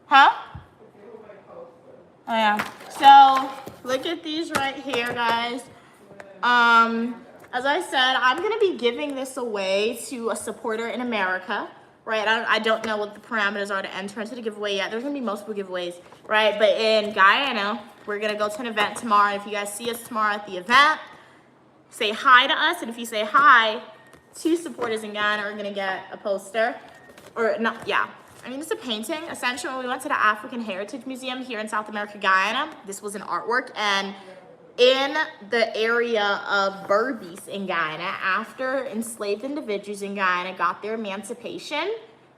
huh? Oh yeah. So look at these right here, guys. As I said, I'm gonna be giving this away to a supporter in America, right? I don't know what the parameters are to enter into the giveaway yet. There's gonna be multiple giveaways, right? But in Guyana, we're gonna go to an event tomorrow. If you guys see us tomorrow at the event, say hi to us. And if you say hi, 2 supporters in Guyana are gonna get a poster. Or not, yeah. I mean, it's a painting. Essentially, when we went to the African Heritage Museum here in South America, Guyana, this was an artwork. And in the area of Berbice in Guyana, after enslaved individuals in Guyana got their emancipation,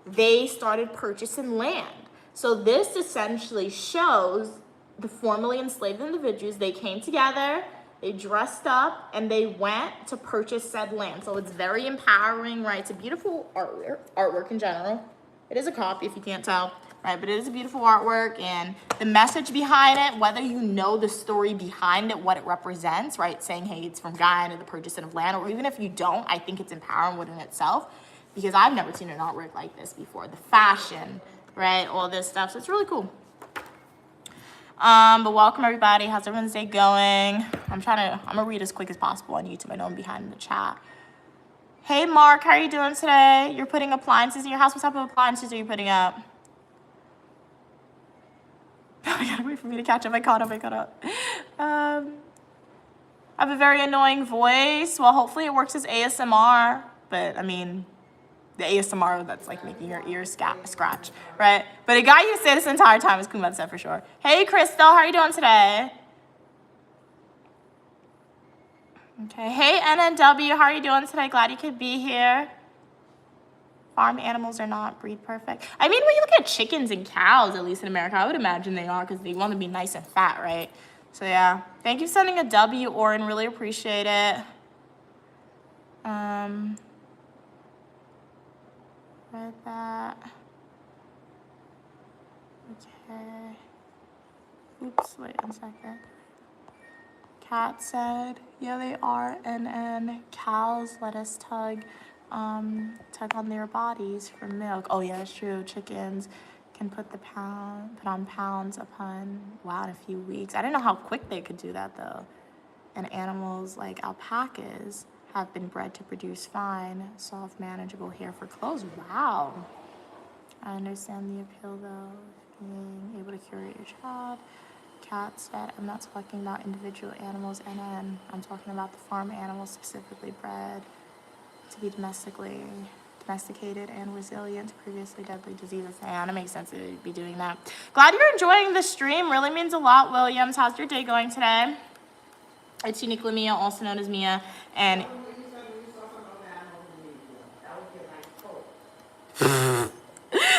they started purchasing land. So this essentially shows the formerly enslaved individuals. They came together, they dressed up, and they went to purchase said land. So it's very empowering, right? It's a beautiful artwork in general. It is a copy if you can't tell, right? But it is a beautiful artwork, and the message behind it, whether you know the story behind it, what it represents, right? Saying, hey, it's from Guyana, the purchasing of land, or even if you don't, I think it's empowering within itself, because I've never seen an artwork like this before. The fashion, right? All this stuff. So it's really cool. But welcome everybody. How's everyone's day going? I'm gonna read as quick as possible on YouTube. I know I'm behind in the chat. Hey Mark, how are you doing today? You're putting appliances in your house. What type of appliances are you putting up? I gotta wait for me to catch up. I caught up. I have a very annoying voice. Well, hopefully it works as ASMR, but I mean, the ASMR that's like making your ears scratch, right? But a guy you say this entire time is Kumat said for sure. Hey Crystal, how are you doing today? Okay, hey NNW, how are you doing today? Glad you could be here. Farm animals are not breed perfect. I mean, when you look at chickens and cows, at least in America, I would imagine they are because they want to be nice and fat, right? So yeah, thank you for sending a W, Oren, really appreciate it. Read that. Okay. Oops, wait 1 second. Cat said, yeah, they are. And cows let us tug on their bodies for milk. Oh yeah, that's true. Chickens can put on pounds upon, wow, in a few weeks. I didn't know how quick they could do that though. And animals like alpacas have been bred to produce fine, soft, manageable hair for clothes. Wow. I understand the appeal though, of being able to curate your child. Cat said, I'm not talking about individual animals, and I'm talking about the farm animals specifically bred to be domesticated and resilient to previously deadly diseases. Yeah, it makes sense to be doing that. Glad you're enjoying the stream. Really means a lot, Williams. How's your day going today? It's uniquely Mia, also known as Mia, and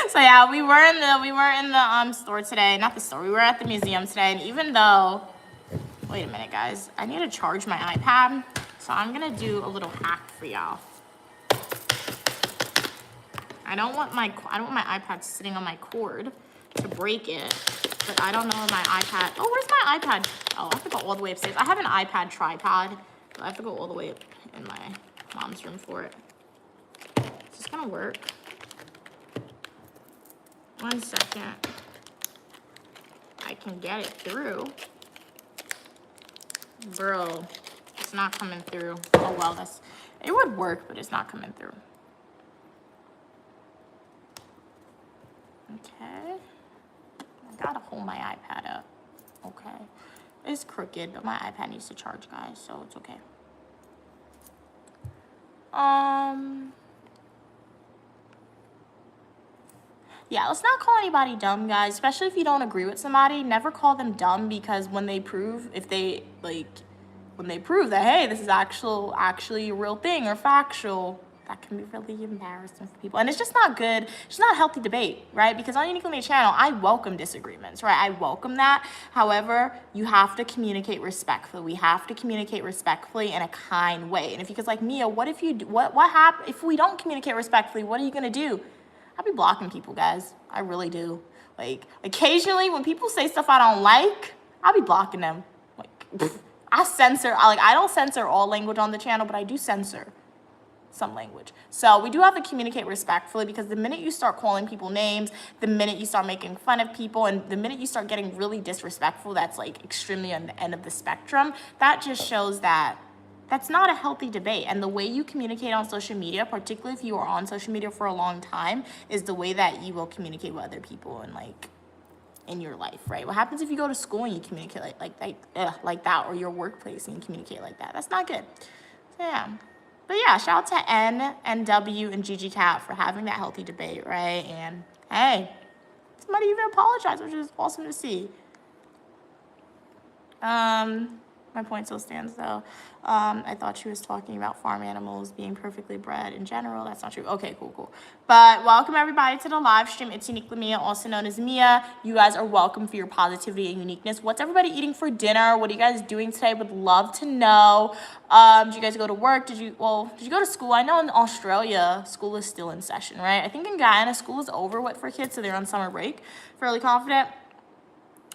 so yeah, we were in the store today. Not the store. We were at the museum today, and even though, wait a minute, guys, I need to charge my iPad, so I'm gonna do a little hack for y'all. I don't want my iPad sitting on my cord to break it. but I don't know where my iPad, oh, where's my iPad? Oh, I have to go all the way upstairs. I have an iPad tripod, so I have to go all the way up in my mom's room for it. Is this gonna work? 1 second. I can get it through. Bro, it's not coming through. Oh well, it would work, but it's not coming through. Okay. I gotta hold my iPad up. Okay. It's crooked, but my iPad needs to charge, guys, so it's okay. Yeah, let's not call anybody dumb, guys, especially if you don't agree with somebody. Never call them dumb, because when they prove that, hey, this is actually a real thing or factual, that can be really embarrassing for people. And it's just not good. It's not a healthy debate, right? Because on Uniquely Made channel, I welcome disagreements, right? I welcome that. However, you have to communicate respectfully. We have to communicate respectfully in a kind way. And if you guys like, Mia, what if if we don't communicate respectfully, what are you gonna do? I'll be blocking people, guys. I really do. Like, occasionally when people say stuff I don't like, I'll be blocking them. Like, I don't censor all language on the channel, but I do censor some language. So we do have to communicate respectfully, because the minute you start calling people names, the minute you start making fun of people, and the minute you start getting really disrespectful, that's like extremely on the end of the spectrum, that just shows that that's not a healthy debate. And the way you communicate on social media, particularly if you are on social media for a long time, is the way that you will communicate with other people and like in your life, right? What happens if you go to school and you communicate like that, or your workplace and you communicate like that? That's not good. So yeah. But yeah, shout out to N and W and Gigi Cat for having that healthy debate, right? And hey, somebody even apologized, which is awesome to see. My point still stands, though. I thought she was talking about farm animals being perfectly bred in general. That's not true. Okay, cool. But welcome, everybody, to the live stream. It's Uniquely Mia, also known as Mia. You guys are welcome for your positivity and uniqueness. What's everybody eating for dinner? What are you guys doing today? Would love to know. Did you guys go to work? Did you go to school? I know in Australia, school is still in session, right? I think in Guyana, school is over for kids, so they're on summer break. Fairly confident.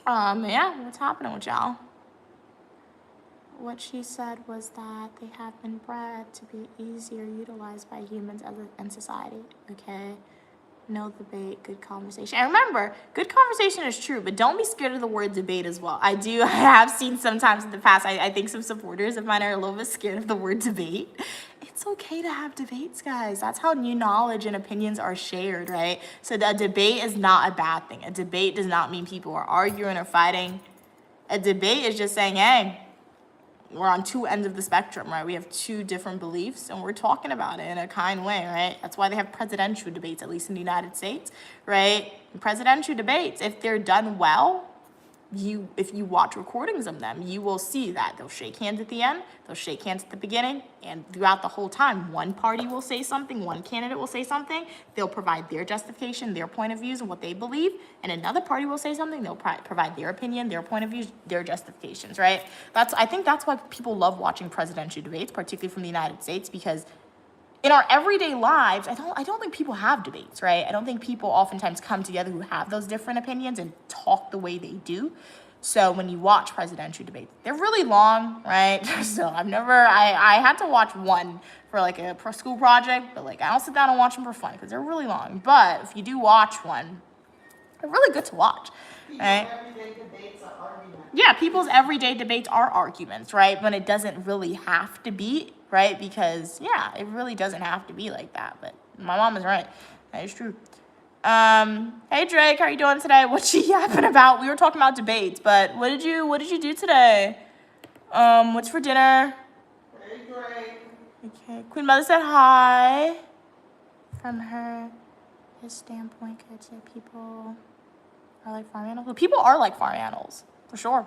Yeah, what's happening with y'all? What she said was that they have been bred to be easier utilized by humans and society. Okay, no debate, good conversation. And remember, good conversation is true, but don't be scared of the word debate as well. I have seen sometimes in the past, I think some supporters of mine are a little bit scared of the word debate. It's okay to have debates, guys. That's how new knowledge and opinions are shared, right? So a debate is not a bad thing. A debate does not mean people are arguing or fighting. A debate is just saying, hey, we're on two ends of the spectrum, right? We have two different beliefs, and we're talking about it in a kind way, right? That's why they have presidential debates, at least in the United States, right? Presidential debates, if they're done well, if you watch recordings of them, you will see that they'll shake hands at the end, they'll shake hands at the beginning, and throughout the whole time, one party will say something, one candidate will say something, they'll provide their justification, their point of views, and what they believe, and another party will say something, they'll provide their opinion, their point of views, their justifications, right? I think that's why people love watching presidential debates, particularly from the United States, because in our everyday lives, I don't think people have debates, right? I don't think people oftentimes come together who have those different opinions and talk the way they do. So when you watch presidential debates, they're really long, right? So I had to watch one for like a school project, but like I don't sit down and watch them for fun because they're really long. But if you do watch one, they're really good to watch, right? Everyday debates are arguments. Yeah, people's everyday debates are arguments, right? When it doesn't really have to be, right? Because, yeah, it really doesn't have to be like that. But my mom is right. That is true. Hey, Drake, how are you doing today? What's she yapping about? We were talking about debates, but what did you do today? What's for dinner? Hey, Drake. Okay, Queen Mother said hi. From his standpoint, could say people are like farm animals. Well, people are like farm animals, for sure.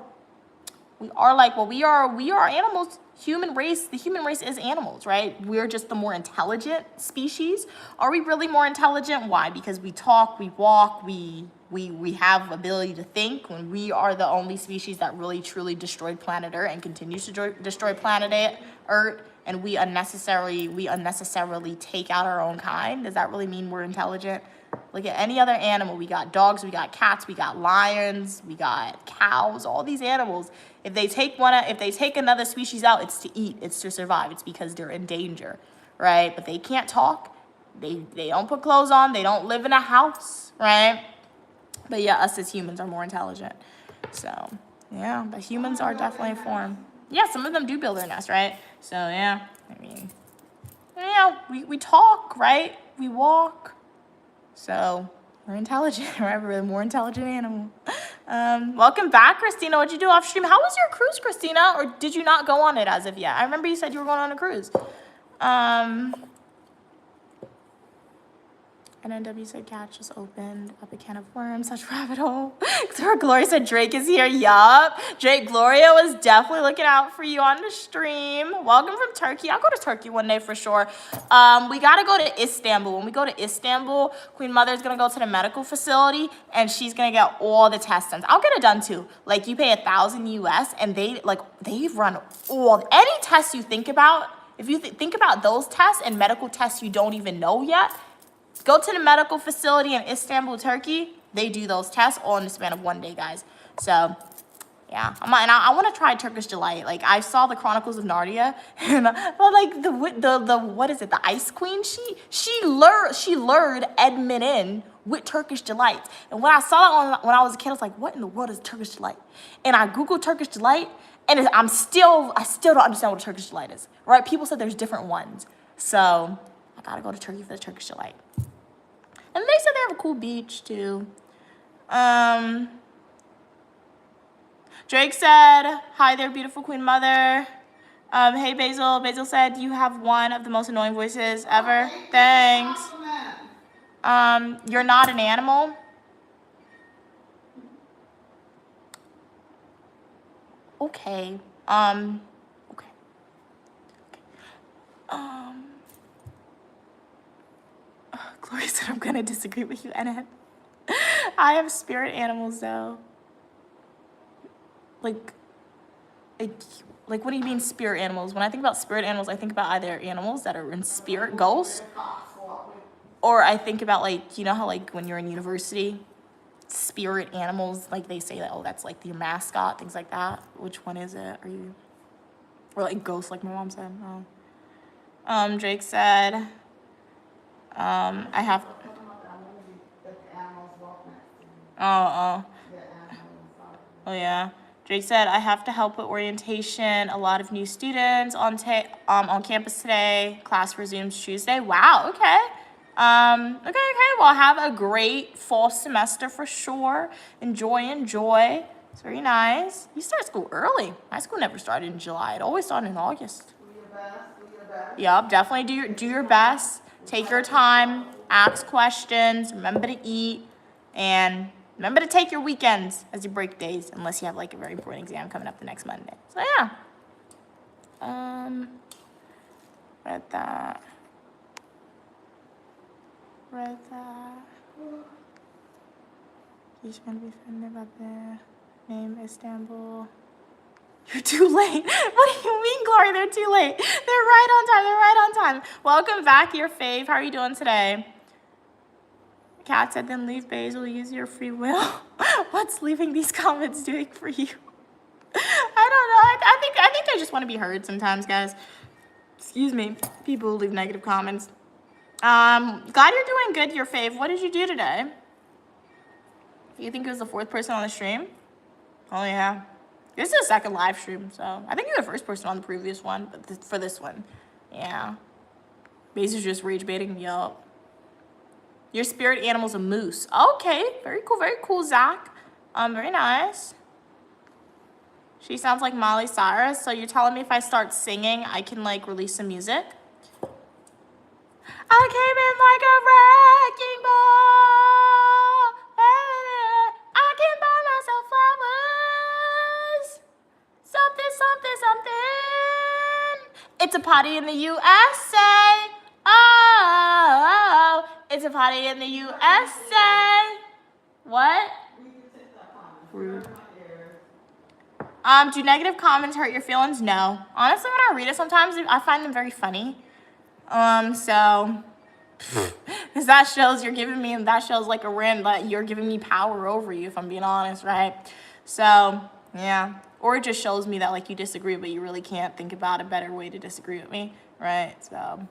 We are animals. The human race is animals, right? We're just the more intelligent species. Are we really more intelligent? Why? Because we talk, we walk, we have ability to think, when we are the only species that really truly destroyed planet Earth and continues to destroy planet Earth, and we unnecessarily take out our own kind. Does that really mean we're intelligent? Look at any other animal. We got dogs, we got cats, we got lions, we got cows, all these animals. If they take another species out, it's to eat, it's to survive. It's because they're in danger, right? But they can't talk. They don't put clothes on. They don't live in a house, right? But yeah, us as humans are more intelligent. So yeah, but humans are definitely a form. Yeah, some of them do build their nest, right? So yeah, I mean, yeah, we talk, right? We walk. So we're intelligent, right? We're a more intelligent animal. Welcome back, Christina. What'd you do off stream? How was your cruise, Christina? Or did you not go on it as of yet? I remember you said you were going on a cruise. NNW said Cat just opened up a can of worms, such rabbit hole. Gloria said Drake is here. Yup. Gloria was definitely looking out for you on the stream. Welcome from Turkey. I'll go to Turkey one day for sure. We gotta go to Istanbul. When we go to Istanbul, Queen Mother's gonna go to the medical facility and she's gonna get all the tests done. I'll get it done too. Like you pay $1,000 US and they've run any tests you think about. If you think about those tests and medical tests you don't even know yet, go to the medical facility in Istanbul, Turkey. They do those tests all in the span of one day, guys. So, yeah. I want to try Turkish Delight. Like, I saw the Chronicles of Narnia. And, like, what is it? The Ice Queen? She lured Edmund in with Turkish Delight. And when I saw that when I was a kid, I was like, what in the world is Turkish Delight? And I Googled Turkish Delight. And I still don't understand what a Turkish Delight is. Right? People said there's different ones. So, I got to go to Turkey for the Turkish Delight. And they said they have a cool beach too. Drake said, hi there, beautiful Queen Mother. Hey, Basil. Basil said, you have one of the most annoying voices ever. Thanks. You're not an animal. Okay. Okay. Gloria said, I'm gonna disagree with you, NN. I have spirit animals though. Like, what do you mean spirit animals? When I think about spirit animals, I think about either animals that are in spirit, ghosts, or I think about like, you know how like when you're in university, spirit animals, like they say that, oh, that's like your mascot, things like that. Which one is it? Are you, or like ghosts, like my mom said? Oh. Drake said, I have. Oh yeah. Drake said, I have to help with orientation. A lot of new students on campus today. Class resumes Tuesday. Wow. Okay. Okay. Well, have a great fall semester for sure. Enjoy. It's very nice. You start school early. My school never started in July. It always started in August. Do your best. Yep. Definitely do your best. Take your time, ask questions, remember to eat, and remember to take your weekends as your break days, unless you have like a very important exam coming up the next Monday. So yeah. Read that. He's gonna be offended about the name Istanbul. You're too late. What do you mean, Glory? They're too late. They're right on time. Welcome back, your fave. How are you doing today? Kat said, then leave Basil. Use your free will. What's leaving these comments doing for you? I don't know. I think I just want to be heard sometimes, guys. Excuse me. People leave negative comments. Glad you're doing good, your fave. What did you do today? You think it was the 4th person on the stream? Oh, yeah. This is the 2nd live stream, so I think you're the 1st person on the previous one, but for this one, yeah. Basil's just rage baiting. Yup. Your spirit animal's a moose. Okay, very cool, Zach. Very nice. She sounds like Miley Cyrus, so you're telling me if I start singing, I can like release some music? I came in like a wrecking ball. I can buy myself flowers. Something. It's a party in the USA. Oh, it's a party in the USA. What? Rude. Do negative comments hurt your feelings? No. Honestly, when I read it sometimes, I find them very funny. So, Because that shows you're giving me, that shows like a rant that you're giving me power over you, if I'm being honest, right? So, yeah. Or it just shows me that like you disagree, but you really can't think about a better way to disagree with me, right? So,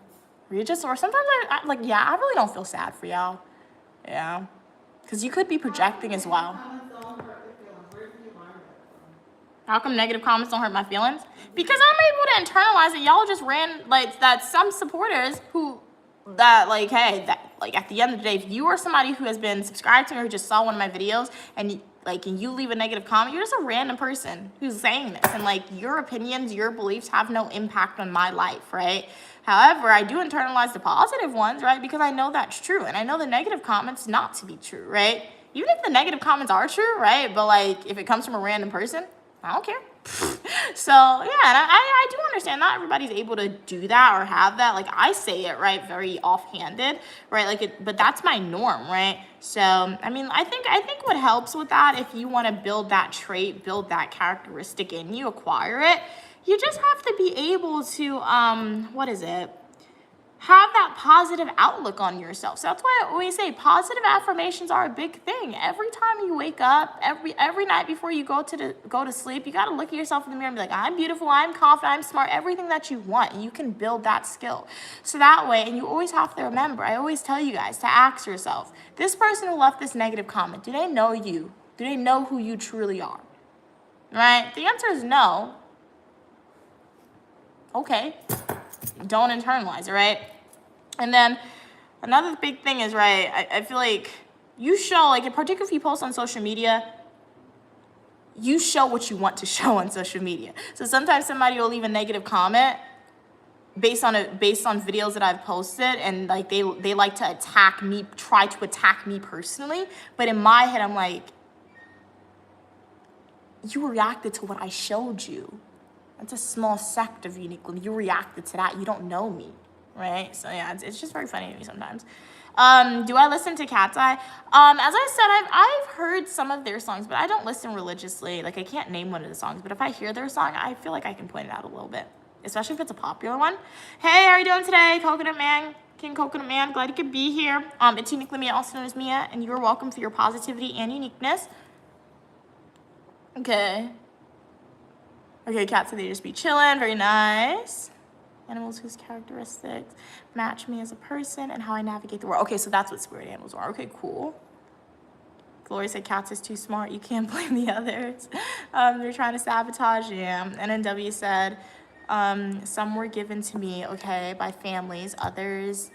or sometimes I really don't feel sad for y'all. Yeah. Because you could be projecting as well. How come negative comments don't hurt my feelings? Because I'm able to internalize it. Y'all just ran, like, that some supporters who, that, like, hey, that, like, at the end of the day, if you are somebody who has been subscribed to me or just saw one of my videos and, like, and you leave a negative comment, you're just a random person who's saying this. And, like, your opinions, your beliefs have no impact on my life, right? However, I do internalize the positive ones, right? Because I know that's true. And I know the negative comments not to be true, right? Even if the negative comments are true, right? But, like, if it comes from a random person, I don't care. So, yeah, and I do understand not everybody's able to do that or have that. Like, I say it, right, very offhanded, right? Like, but that's my norm, right? So, I mean, I think what helps with that, if you want to build that trait, build that characteristic in you, acquire it, you just have to be able to, have that positive outlook on yourself. So that's why I always say positive affirmations are a big thing. Every time you wake up, every night before you go to sleep, you got to look at yourself in the mirror and be like, I'm beautiful, I'm confident, I'm smart, everything that you want. You can build that skill. So that way, and you always have to remember, I always tell you guys to ask yourself, this person who left this negative comment, do they know you? Do they know who you truly are? Right? The answer is no. Okay. Don't internalize it, right? And then another big thing is, right, I feel like you show, like, in particular if you post on social media, you show what you want to show on social media. So sometimes somebody will leave a negative comment based on videos that I've posted, and like they like to attack me, try to attack me personally. But in my head, I'm like, you reacted to what I showed you. That's a small sect of uniquely. You reacted to that. You don't know me, right? So yeah, it's just very funny to me sometimes. Do I listen to Cat's Eye? As I said, I've heard some of their songs, but I don't listen religiously. Like, I can't name one of the songs, but if I hear their song, I feel like I can point it out a little bit, especially if it's a popular one. Hey, how are you doing today, Coconut Man? King Coconut Man, glad you could be here. It's Uniquely Mia, also known as Mia, and you're welcome for your positivity and uniqueness. Okay, cats, so they just be chilling, very nice. Animals whose characteristics match me as a person and how I navigate the world. Okay, so that's what spirit animals are. Okay, cool. Gloria said cats is too smart. You can't blame the others. They're trying to sabotage you. And NW said, some were given to me, okay, by families. Others,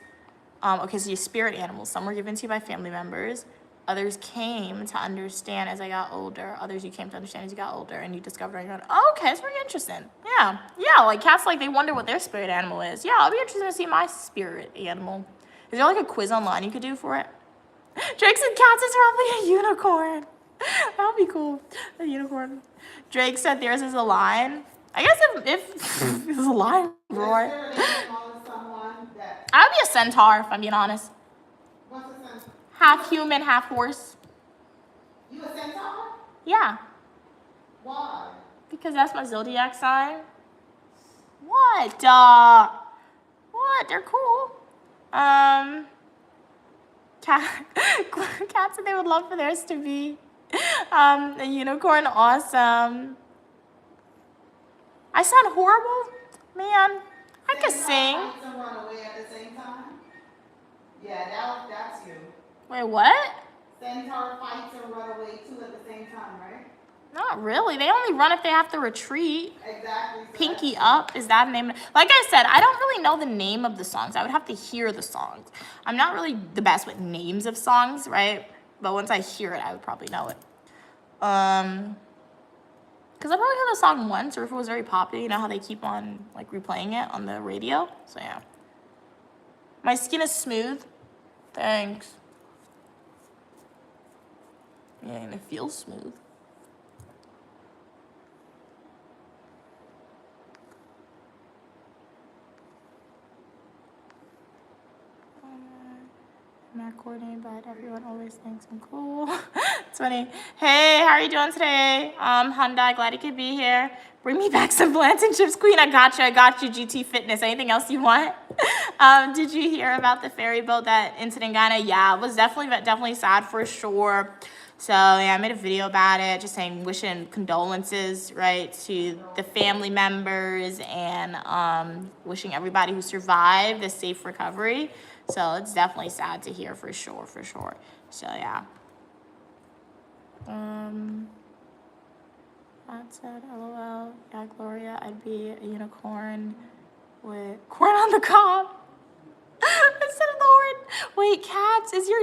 okay, so your spirit animals. Some were given to you by family members. Others came to understand as I got older. Others you came to understand as you got older, and you discovered on your own. Oh, okay, it's very interesting. Yeah, like cats, like they wonder what their spirit animal is. Yeah, I'll be interested to see my spirit animal. Is there like a quiz online you could do for it? Drake said cats is probably a unicorn. That would be cool, a unicorn. Drake said theirs is a lion. I guess if it was a lion roar, I would be a centaur if I'm being honest. What's a centaur? Half human, half horse. You a centaur? Yeah. Why? Because that's my zodiac sign. What? What? They're cool. Cats said they would love for theirs to be a unicorn. Awesome. I sound horrible? Man, I could sing. And run away at the same time? Yeah, that's you. Wait, what? Centaur fights and run away too at the same time, right? Not really. They only run if they have to retreat. Exactly. So Pinky Up, is that a name? Like I said, I don't really know the name of the songs. I would have to hear the songs. I'm not really the best with names of songs, right? But once I hear it, I would probably know it. Because I probably heard the song once, or if it was very popular, you know how they keep on like replaying it on the radio? So yeah. My skin is smooth. Thanks. Yeah, and it feels smooth. corny, but everyone always thinks I'm cool. It's funny. Hey, how are you doing today? Hyundai, glad you could be here. Bring me back some Blants and Chips, Queen. I got you, GT Fitness. Anything else you want? Did you hear about the ferry boat that incident in Ghana? Yeah, it was definitely sad for sure. So yeah, I made a video about it, just saying, wishing condolences, right, to the family members and wishing everybody who survived a safe recovery. So it's definitely sad to hear for sure. So yeah. That said, LOL. Yeah, Gloria, I'd be a unicorn with corn on the cob instead of the horn. Wait, cats, is your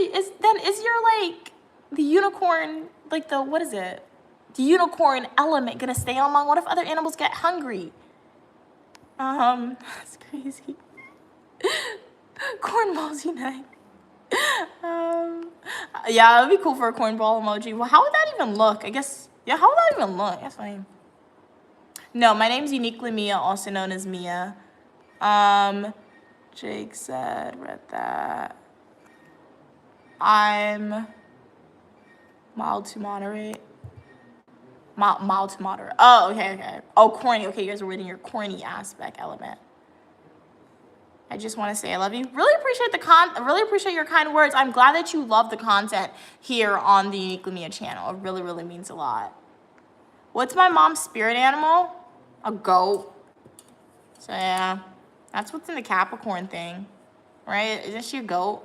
like the unicorn, like the, what is it? The unicorn element gonna stay on long? What if other animals get hungry? That's crazy. Cornballs unite. Yeah, it would be cool for a cornball emoji. Well, how would that even look? I guess, yeah, how would that even look? That's funny. No, my name's Uniquely Mia, also known as Mia. Jake said, read that. I'm mild to moderate. Mild to moderate. Oh, okay. Oh, corny. Okay, you guys are reading your corny aspect element. I just want to say I love you. Really appreciate your kind words. I'm glad that you love the content here on the Uniquely Mia channel. It really means a lot. What's my mom's spirit animal? A goat. So yeah, that's what's in the Capricorn thing, right? Isn't she a goat?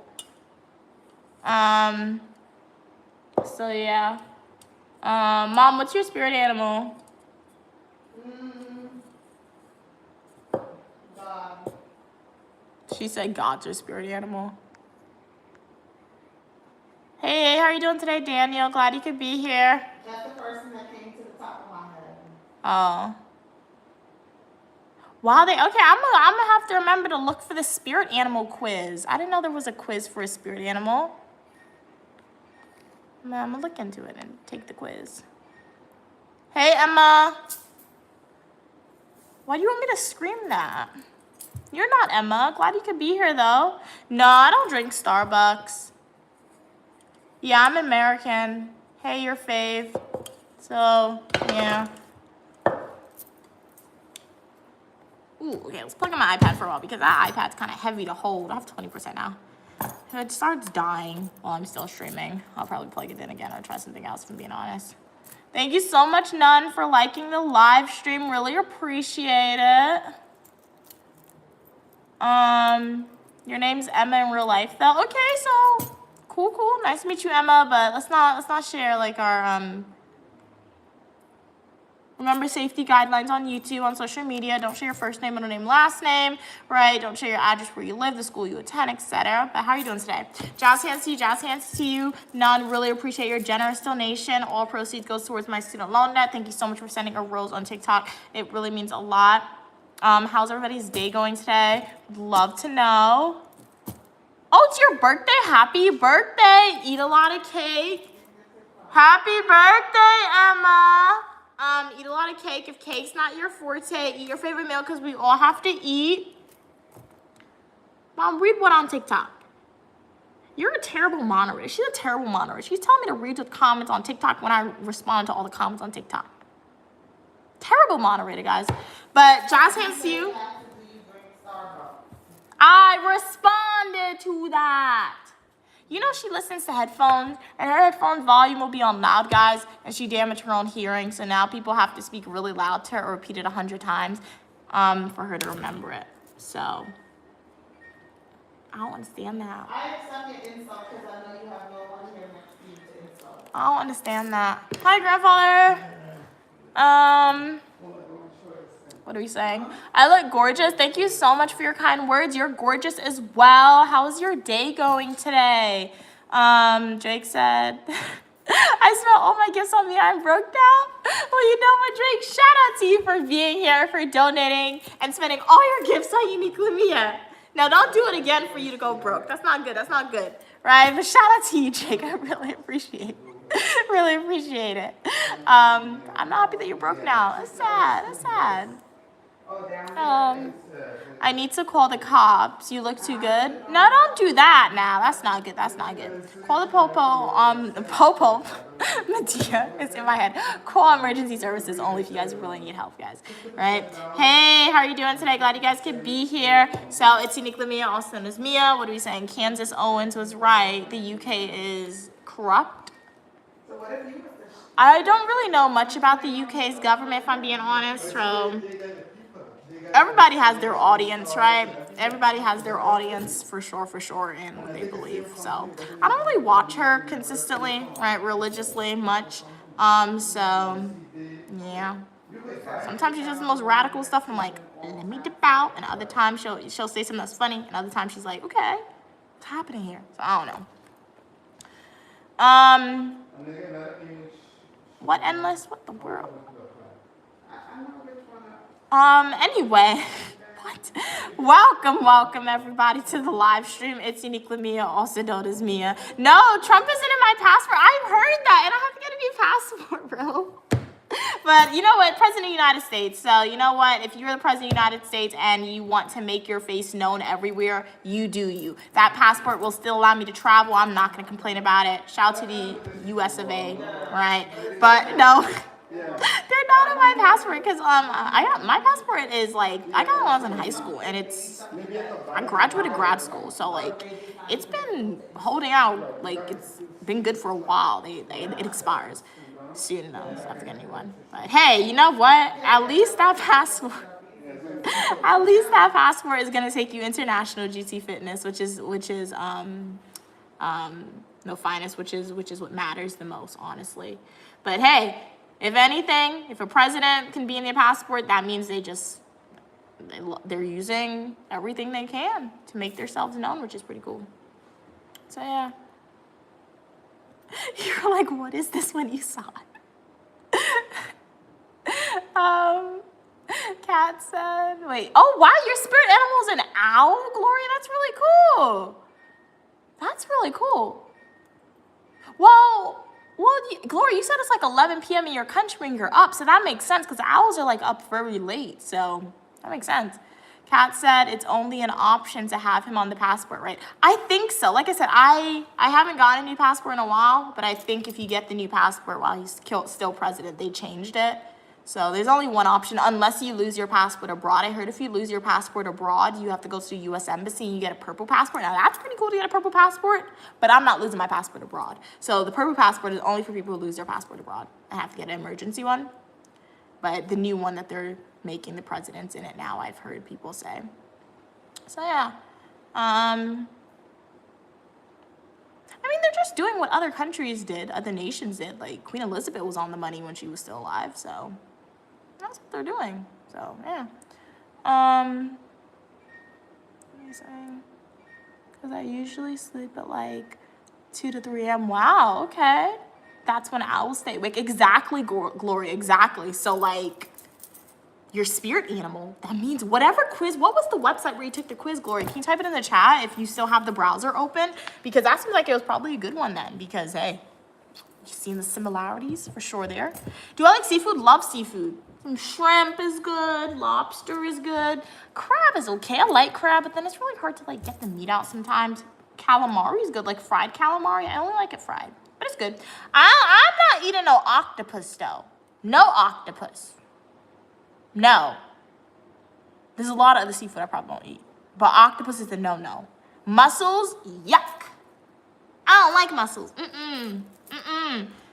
So yeah. Mom, what's your spirit animal? God. She said God's her spirit animal. Hey, how are you doing today, Daniel? Glad you could be here. That's the person that came to the top of my head. Oh. Wow, okay, I'm gonna have to remember to look for the spirit animal quiz. I didn't know there was a quiz for a spirit animal. I'm gonna look into it and take the quiz. Hey, Emma. Why do you want me to scream that? You're not Emma. Glad you could be here, though. No, I don't drink Starbucks. Yeah, I'm American. Hey, your fave. So, yeah. Ooh, okay, let's plug in my iPad for a while because that iPad's kind of heavy to hold. I have 20% now. If it starts dying while I'm still streaming, I'll probably plug it in again or try something else, if I'm being honest. Thank you so much, Nun, for liking the live stream. Really appreciate it. Your name's Emma in real life, though. Okay, so cool. Nice to meet you, Emma. But let's not share like our Remember safety guidelines on YouTube, on social media. Don't share your first name, middle name, last name, right? Don't share your address where you live, the school you attend, etc. But how are you doing today? Jazz hands to you. None, really appreciate your generous donation. All proceeds goes towards my student loan debt. Thank you so much for sending a rose on TikTok. It really means a lot. How's everybody's day going today? Would love to know. Oh, it's your birthday. Happy birthday. Eat a lot of cake. Happy birthday, Emma. Eat a lot of cake. If cake's not your forte, eat your favorite meal because we all have to eat. Mom, read what on TikTok? You're a terrible moderator. She's a terrible moderator. She's telling me to read the comments on TikTok when I respond to all the comments on TikTok. Terrible moderator, guys. But jazz hands to you. I responded to that. You know she listens to headphones, and her headphones volume will be on loud, guys, and she damaged her own hearing, so now people have to speak really loud to her or repeat it 100 times for her to remember it. So, I don't understand that. I accept your insult because I know you have no one here next to you to insult. I don't understand that. Hi, grandfather. What are we saying? I look gorgeous. Thank you so much for your kind words. You're gorgeous as well. How's your day going today? Drake said, I spent all my gifts on me. I'm broke now. Well, you know what, Drake? Shout out to you for being here, for donating, and spending all your gifts on Uniquely Mia. Now, don't do it again for you to go broke. That's not good. That's not good, right? But shout out to you, Jake. I really appreciate it. Really appreciate it. I'm not happy that you're broke now. That's sad. That's sad. I need to call the cops. You look too good. No, don't do that now. That's not good. That's not good. Call the popo. Popo. Medea is in my head. Call emergency services only if you guys really need help, guys. Right? Hey, how are you doing today? Glad you guys could be here. So it's Unique Lamia, also known as Mia. What are we saying? Candace Owens was right. The UK is corrupt. I don't really know much about the UK's government, if I'm being honest. So everybody has their audience, right? Everybody has their audience for sure, and what they believe. So I don't really watch her consistently, right, religiously much. So yeah. Sometimes she does the most radical stuff. I'm like, let me dip out, and other times she'll say something that's funny, and other times she's like, okay, what's happening here? So I don't know. What endless? What the world? Anyway, what? Welcome everybody to the live stream. It's Unique Lamia, also known as Mia. No, Trump isn't in my passport. I've heard that, and I have to get a new passport, bro. But you know what? President of the United States. So you know what? If you're the President of the United States and you want to make your face known everywhere, you do you. That passport will still allow me to travel. I'm not going to complain about it. Shout out to the US of A, right? But no. They're not on my passport because my passport is like I got it when I was in high school, and I graduated grad school, so like it's been holding out, like it's been good for a while. It expires soon though, so I have to get a new one. But hey, you know what? At least that passport is gonna take you international GT Fitness, which is no finest, which is what matters the most, honestly. But hey. If anything, if a president can be in their passport, that means they're using everything they can to make themselves known, which is pretty cool. So yeah. You were like, what is this when you saw it? Kat said, wait. Oh, wow, your spirit animal is an owl, Gloria? That's really cool. That's really cool. Well, Gloria, you said it's like 11 p.m. in your country when you're up, so that makes sense because owls are like up very late, so that makes sense. Kat said it's only an option to have him on the passport, right? I think so. Like I said, I haven't gotten a new passport in a while, but I think if you get the new passport while he's still president, they changed it. So there's only one option unless you lose your passport abroad. I heard if you lose your passport abroad, you have to go to the U.S. Embassy and you get a purple passport. Now that's pretty cool to get a purple passport, but I'm not losing my passport abroad. So the purple passport is only for people who lose their passport abroad. I have to get an emergency one. But the new one that they're making the presidents in it now, I've heard people say. So yeah. I mean, they're just doing what other countries did, other nations did. Like Queen Elizabeth was on the money when she was still alive, so that's what they're doing. So yeah. Because I usually sleep at like 2 to 3 a.m. Wow, okay. That's when owls stay awake. Exactly, Gloria, exactly. So like your spirit animal, that means whatever quiz, what was the website where you took the quiz, Gloria? Can you type it in the chat if you still have the browser open? Because that seems like it was probably a good one then, because hey, you've seen the similarities for sure there. Do I like seafood? Love seafood. Some shrimp is good, lobster is good, crab is okay. I like crab, but then it's really hard to like get the meat out sometimes. Calamari is good, like fried calamari. I only like it fried, but it's good. I'm not eating no octopus though. No octopus. No. There's a lot of other seafood I probably won't eat. But octopus is a no-no. Mussels, yuck. I don't like mussels.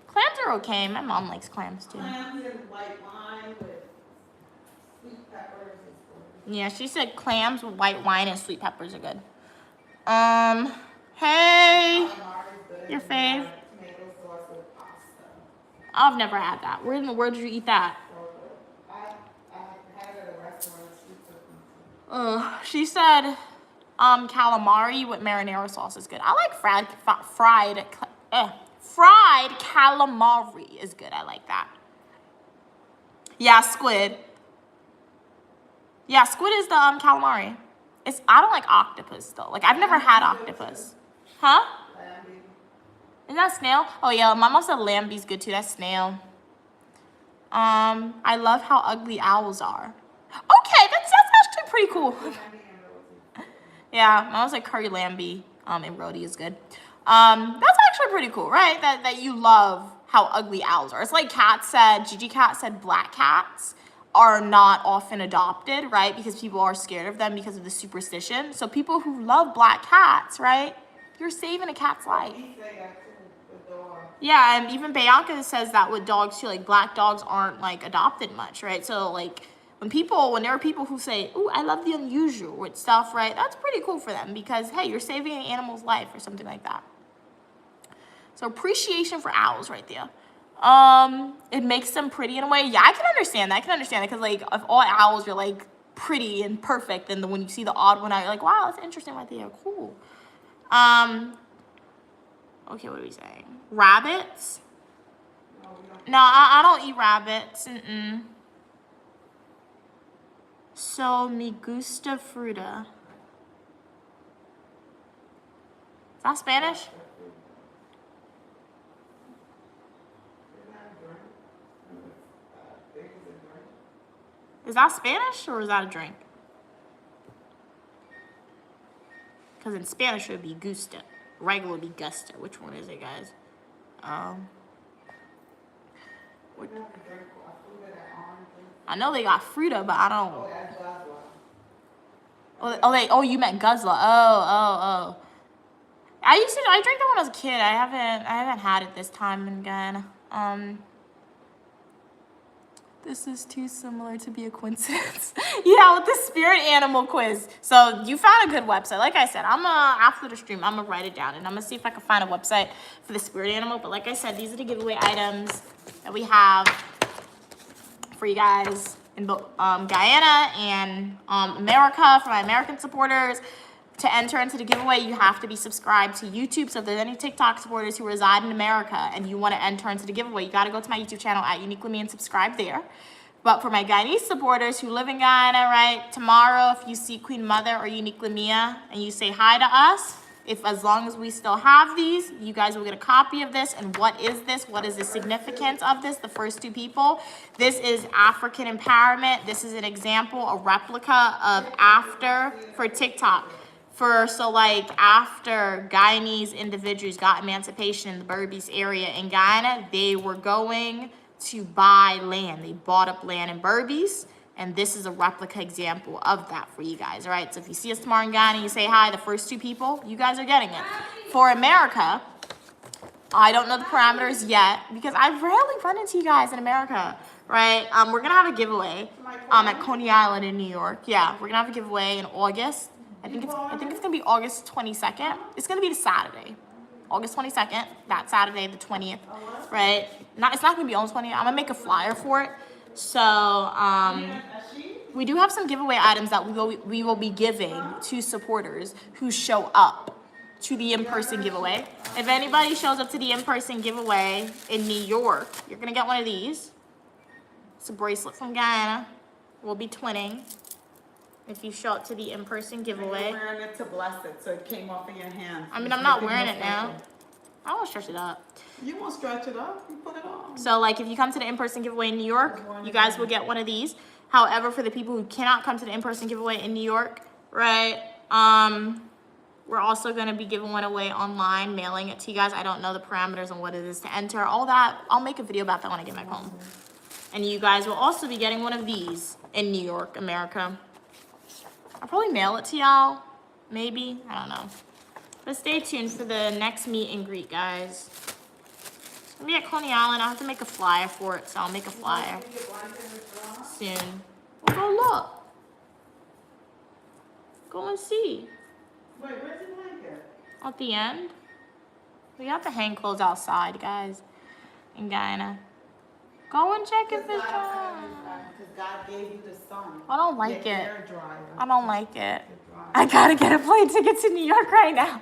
Clams are okay. My mom likes clams too. Clams and white wine with sweet peppers. Yeah, she said clams with white wine and sweet peppers are good. Hey. Your fave. Tomato sauce with pasta. I've never had that. Where in the world did you eat that? She said calamari with marinara sauce is good. I like fried calamari is good. I like that. Yeah, squid. Yeah, squid is the calamari. I don't like octopus though. Like I've never had octopus. Huh? Is that snail? Oh yeah, my mom said lambi's good too. That's snail. I love how ugly owls are. Okay, that's actually pretty cool. Yeah, I was like curry lamby and roti is good. That's actually pretty cool, right? That you love how ugly owls are. It's like Gigi Cat said black cats are not often adopted, right? Because people are scared of them because of the superstition. So people who love black cats, right? You're saving a cat's life. Yeah, and even Bianca says that with dogs too, like black dogs aren't like adopted much, right? So like when there are people who say, "Ooh, I love the unusual" with stuff, right? That's pretty cool for them because hey, you're saving an animal's life or something like that. So appreciation for owls right there. It makes them pretty in a way. Yeah, I can understand that. Because like if all owls are like pretty and perfect, then when you see the odd one out, you're like, wow, that's interesting right there. Cool. Okay, what are we saying? Rabbits? No, I don't eat rabbits. So me gusta fruta. Is that Spanish? Is that Spanish or is that a drink? Because in Spanish it would be gusta. Regular would be gusta. Which one is it, guys? I know they got fruta, but I don't. Oh, you meant guzzler. Oh. I drank that when I was a kid. I haven't had it this time again. This is too similar to be a coincidence. Yeah, with the spirit animal quiz. So you found a good website. Like I said, after the stream, I'm gonna write it down and I'm gonna see if I can find a website for the spirit animal. But like I said, these are the giveaway items that we have for you guys in both Guyana and America for my American supporters. To enter into the giveaway, you have to be subscribed to YouTube. So if there's any TikTok supporters who reside in America and you want to enter into the giveaway, you got to go to my YouTube channel at Uniquely Me and subscribe there. But for my Guyanese supporters who live in Guyana, right, tomorrow if you see Queen Mother or Uniquely Mia and you say hi to us, as long as we still have these, you guys will get a copy of this. And what is this? What is the significance of this? The first two people. This is African empowerment. This is an example, a replica of after for TikTok. After Guyanese individuals got emancipation in the Berbice area in Guyana, they were going to buy land. They bought up land in Berbice, and this is a replica example of that for you guys, all right? So if you see us tomorrow in Guyana, you say hi, the first two people, you guys are getting it. For America, I don't know the parameters yet because I rarely run into you guys in America, right? We're gonna have a giveaway at Coney Island in New York. Yeah, we're gonna have a giveaway in August. I think it's gonna be August 22nd. It's gonna be the Saturday, August 22nd. That Saturday, the 20th, right? It's not gonna be on the 20th. I'm gonna make a flyer for it. So we do have some giveaway items that we will be giving to supporters who show up to the in-person giveaway. If anybody shows up to the in-person giveaway in New York, you're gonna get one of these. It's a bracelet from Guyana. We'll be twinning. If you show up to the in-person giveaway. You're wearing it to bless it, so it came off of your hand. I mean, I'm not wearing it now. I won't stretch it up. You won't stretch it up. You put it on. So, like, if you come to the in-person giveaway in New York, you guys will get one of these. However, for the people who cannot come to the in-person giveaway in New York, right, we're also going to be giving one away online, mailing it to you guys. I don't know the parameters on what it is to enter. All that, I'll make a video about that when I get back home. And you guys will also be getting one of these in New York, America. I'll probably mail it to y'all, maybe, I don't know. But stay tuned for the next meet and greet, guys. It's gonna be at Coney Island. I'll have to make a flyer for it, so I'll make a flyer soon. Well, go look. Go and see. Wait, where's the blanket? At the end. We have to hang clothes outside, guys, in Guyana. Go and check if it's dry. Because God gave you the sun. I don't like Your it. hair dryer. I don't like it. I gotta get a plane ticket to New York right now.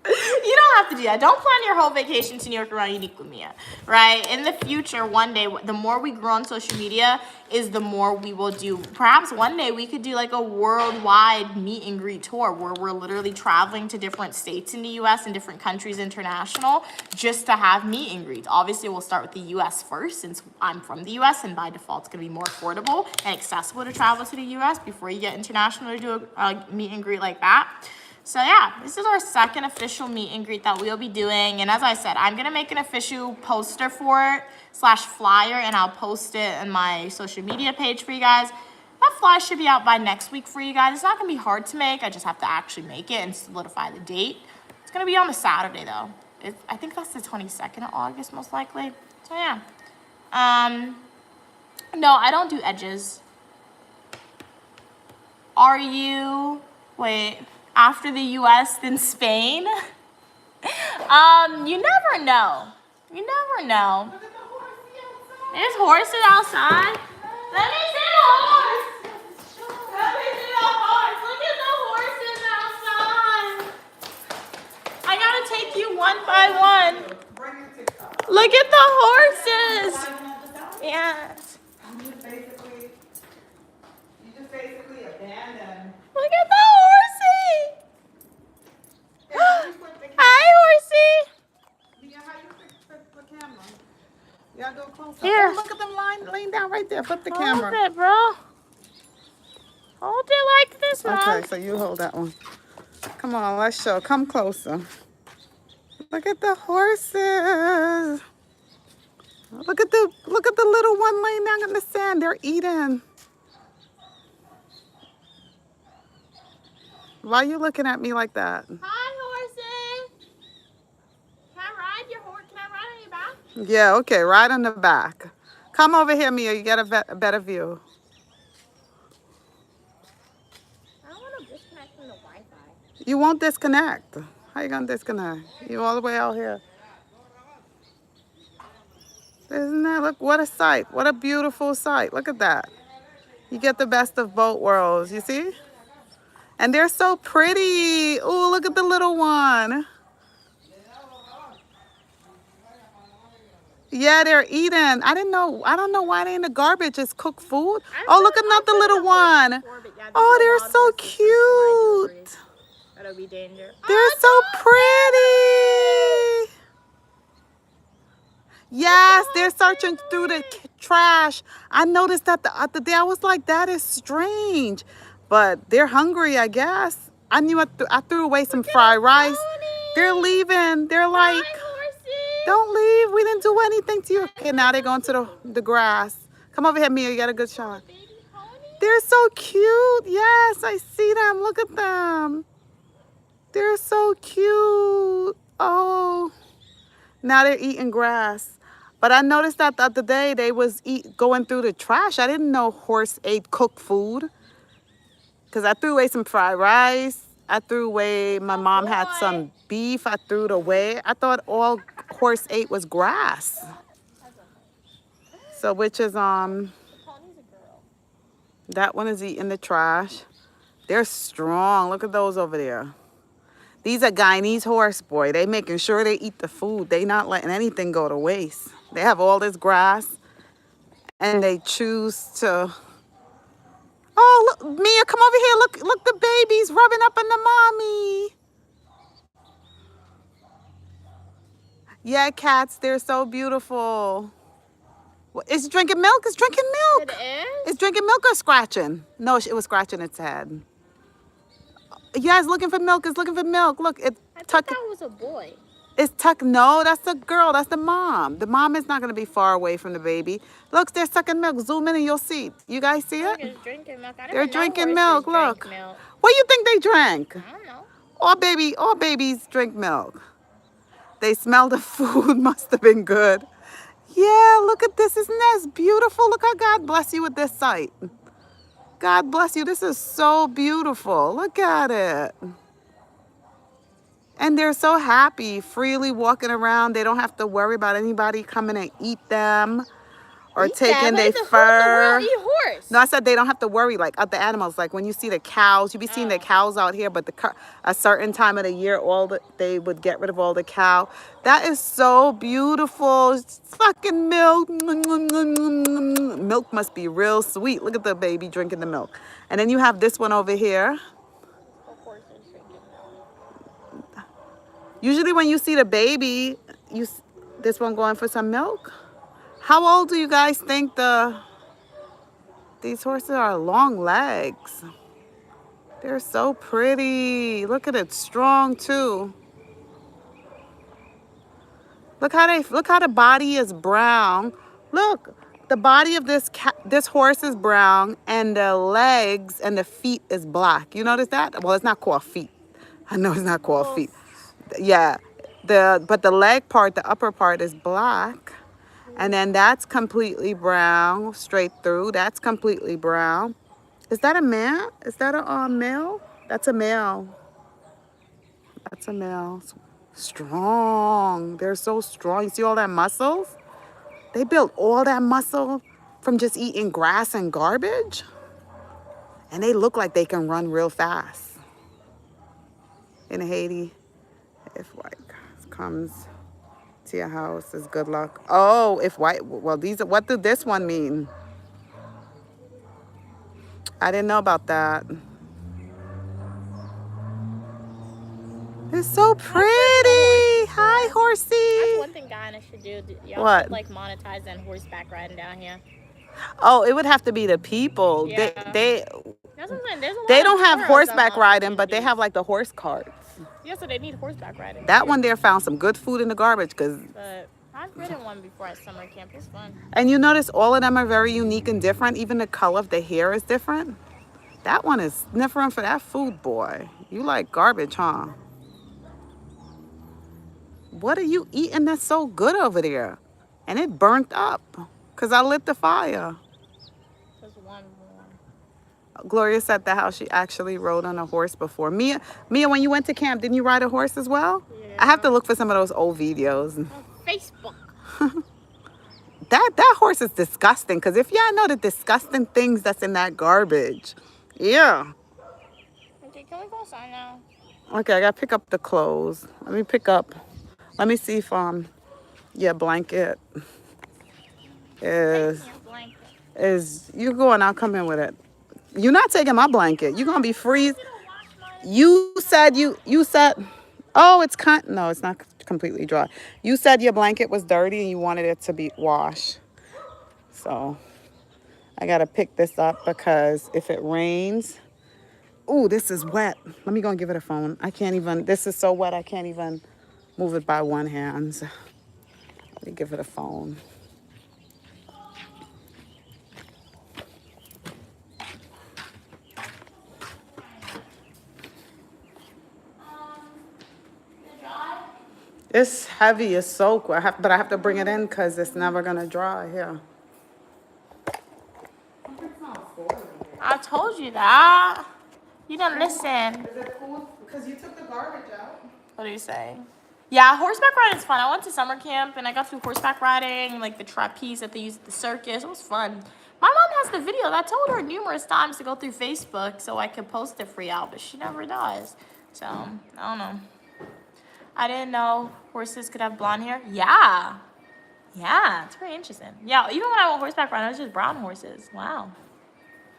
You don't have to do that. Don't plan your whole vacation to New York around Unique with Mia, right? In the future, one day, the more we grow on social media is the more we will do. Perhaps one day we could do like a worldwide meet and greet tour where we're literally traveling to different states in the US and different countries international just to have meet and greets. Obviously, we'll start with the US first since I'm from the US and by default it's gonna be more affordable and accessible to travel to the US before you get international to do a meet and greet like that. So yeah, this is our second official meet and greet that we'll be doing. And as I said, I'm gonna make an official poster for it / flyer, and I'll post it on my social media page for you guys. That flyer should be out by next week for you guys. It's not gonna be hard to make. I just have to actually make it and solidify the date. It's gonna be on a Saturday though. I think that's the 22nd of August most likely. So yeah. No, I don't do edges. Are you? Wait. After the US, then Spain? You never know. You never know. There's horses outside. Let me see the horse. Let me see the horse. Look at the horses outside. I gotta take you one by one. Look at the horses. Yes. You just basically abandoned. Look at the horsey. Hi, horsey. Yeah, how you fix the camera? Y'all go closer. Here. Oh, look at them laying down right there. Flip the Hold camera. it, bro. Hold it like this, Mom. Okay, so you hold that one. Come on, let's show. Come closer. Look at the horses. Look at the little one laying down in the sand. They're eating. Why are you looking at me like that? Hi, horsey. Can I ride your horse? Can I ride on your back? Yeah, okay, right on the back. Come over here, Mia. You get a better view. I don't want to disconnect from the Wi-Fi. You won't disconnect. How you gonna disconnect? You all the way out here. Isn't that, look, what a sight. What a beautiful sight. Look at that. You get the best of both worlds, you see? And they're so pretty. Oh, look at the little one. Yeah, they're eating. I don't know why they in the garbage. It's cooked food. Oh, look at another little one. Oh, they're so cute. That'll be danger. They're so pretty. Yes, they're searching through the trash. I noticed that the other day. I was like, that is strange. But they're hungry, I guess. I knew I threw away some fried rice. They're leaving. They're like, don't leave. We didn't do anything to you. Okay, now they're going to the grass. Come over here, Mia. You got a good shot. They're so cute. Yes, I see them. Look at them. They're so cute. Oh, now they're eating grass. But I noticed that the other day they was going through the trash. I didn't know horse ate cooked food. Because I threw away some fried rice. I threw away, my mom had some beef. I threw it away. I thought all horse ate was grass. So which is, that one is eating the trash. They're strong. Look at those over there. These are Guyanese horse, boy. They making sure they eat the food. They not letting anything go to waste. They have all this grass and they choose to. Oh, look, Mia, come over here. Look, the baby's rubbing up on the mommy. Yeah, cats, they're so beautiful. It's drinking milk. It's drinking milk. It is? It's drinking milk or scratching? No, it was scratching its head. Yeah, it's looking for milk. It's looking for milk. Look, I thought that was a boy. It's tucked. No, that's the girl. That's the mom. The mom is not going to be far away from the baby. Look, they're sucking milk. Zoom in and you'll see. You guys see Look, it? it's drinking milk. I They're didn't know drinking horses milk. Look. drank milk. What do you think they drank? I don't know. All babies drink milk. They smell the food. Must have been good. Yeah, look at this. Isn't that beautiful? Look how God bless you with this sight. God bless you. This is so beautiful. Look at it. And they're so happy, freely walking around. They don't have to worry about anybody coming and eat them or taking their fur. Eat horse. No, I said they don't have to worry like other animals. Like when you see the cows, you be seeing the cows out here, but a certain time of the year, they would get rid of all the cow. That is so beautiful. Sucking milk. Milk must be real sweet. Look at the baby drinking the milk. And then you have this one over here. Usually when you see the baby, this one going for some milk. How old do you guys think these horses are? Long legs. They're so pretty. Look at it, strong too. Look how the body is brown. Look, the body of this horse is brown, and the legs and the feet is black. You notice that? Well, it's not called feet. I know it's not called feet. Yeah, but the leg part, the upper part is black. And then that's completely brown, straight through. That's completely brown. Is that a man? Is that a male? That's a male. That's a male. Strong. They're so strong. You see all that muscles? They built all that muscle from just eating grass and garbage. And they look like they can run real fast. In Haiti, if white comes to your house, is good luck. Oh, if white, well, what did this one mean? I didn't know about that. It's so pretty. Hi, horsey. That's one thing Guyana should do. Y'all What? should like monetize and horseback riding down here. Oh, it would have to be the people. Yeah. They That's what I'm saying. There's a lot they of don't have tours horseback on riding, but they opportunities. have like the horse carts. Yeah, so they need horseback riding. That one there found some good food in the garbage, because. But I've ridden one before at summer camp. It's fun. And you notice all of them are very unique and different. Even the color of the hair is different. That one is sniffing for that food, boy. You like garbage, huh? What are you eating that's so good over there? And it burnt up because I lit the fire. Just one more. Gloria said that how she actually rode on a horse before. Mia, when you went to camp, didn't you ride a horse as well? Yeah. I have to look for some of those old videos. On Facebook. That horse is disgusting, because if y'all know the disgusting things that's in that garbage. Yeah. Okay, can we go outside now? Okay, I gotta pick up the clothes. Let me see if your blanket is you going, I'll come in with it. You're not taking my blanket. You're gonna be freeze. You said oh, no, it's not completely dry. You said your blanket was dirty and you wanted it to be washed. So I gotta pick this up, because if it rains, ooh, this is wet. Let me go and give it a phone. This is so wet I can't even move it by one hand. So let me give it a phone. It's heavy, it's soaked, but I have to bring it in because it's never gonna dry here. I told you that. You don't listen. Is it cool? Because you took the garbage out. What are you saying? Yeah, horseback riding is fun. I went to summer camp and I got to do horseback riding, like the trapeze that they use at the circus. It was fun. My mom has the video. I told her numerous times to go through Facebook so I could post it for y'all, but she never does. So, I don't know. I didn't know horses could have blonde hair. Yeah. Yeah, it's very interesting. Yeah, even when I went horseback riding, it was just brown horses. Wow.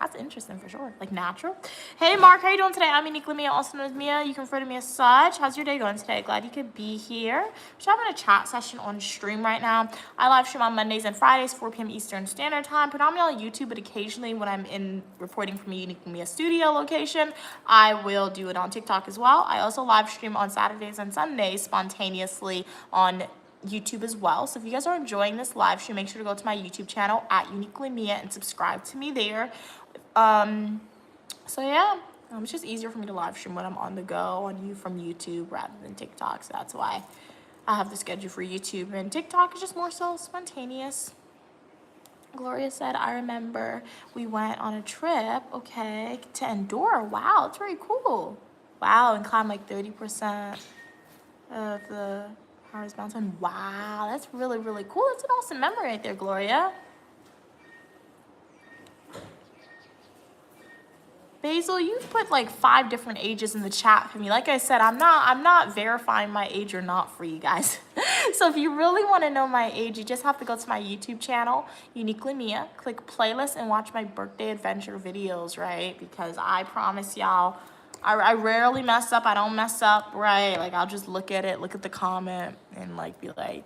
That's interesting for sure. Like natural. Hey, Mark, how you doing today? I'm Uniquely Mia, also known as Mia. You can refer to me as such. How's your day going today? Glad you could be here. We're having a chat session on stream right now. I live stream on Mondays and Fridays, 4 p.m. Eastern Standard Time, predominantly on YouTube, but occasionally when I'm in reporting from a Uniquely Mia studio location, I will do it on TikTok as well. I also live stream on Saturdays and Sundays spontaneously on YouTube as well. So if you guys are enjoying this live stream, make sure to go to my YouTube channel at Uniquely Mia and subscribe to me there. So yeah, it's just easier for me to live stream when I'm on the go from YouTube rather than TikTok. So that's why I have the schedule for YouTube, and TikTok is just more so spontaneous. Gloria said, I remember we went on a trip, okay, to Andorra. Wow, it's very cool. Wow, and climbed like 30% of the Harris Mountain. Wow, that's really, really cool. That's an awesome memory right there, Gloria. Basil, you've put like 5 different ages in the chat for me. Like I said, I'm not verifying my age or not for you guys. So if you really want to know my age, you just have to go to my YouTube channel, Uniquely Mia, click playlist and watch my birthday adventure videos, right? Because I promise y'all, I rarely mess up. I don't mess up, right? Like I'll just look at it, look at the comment and like be like,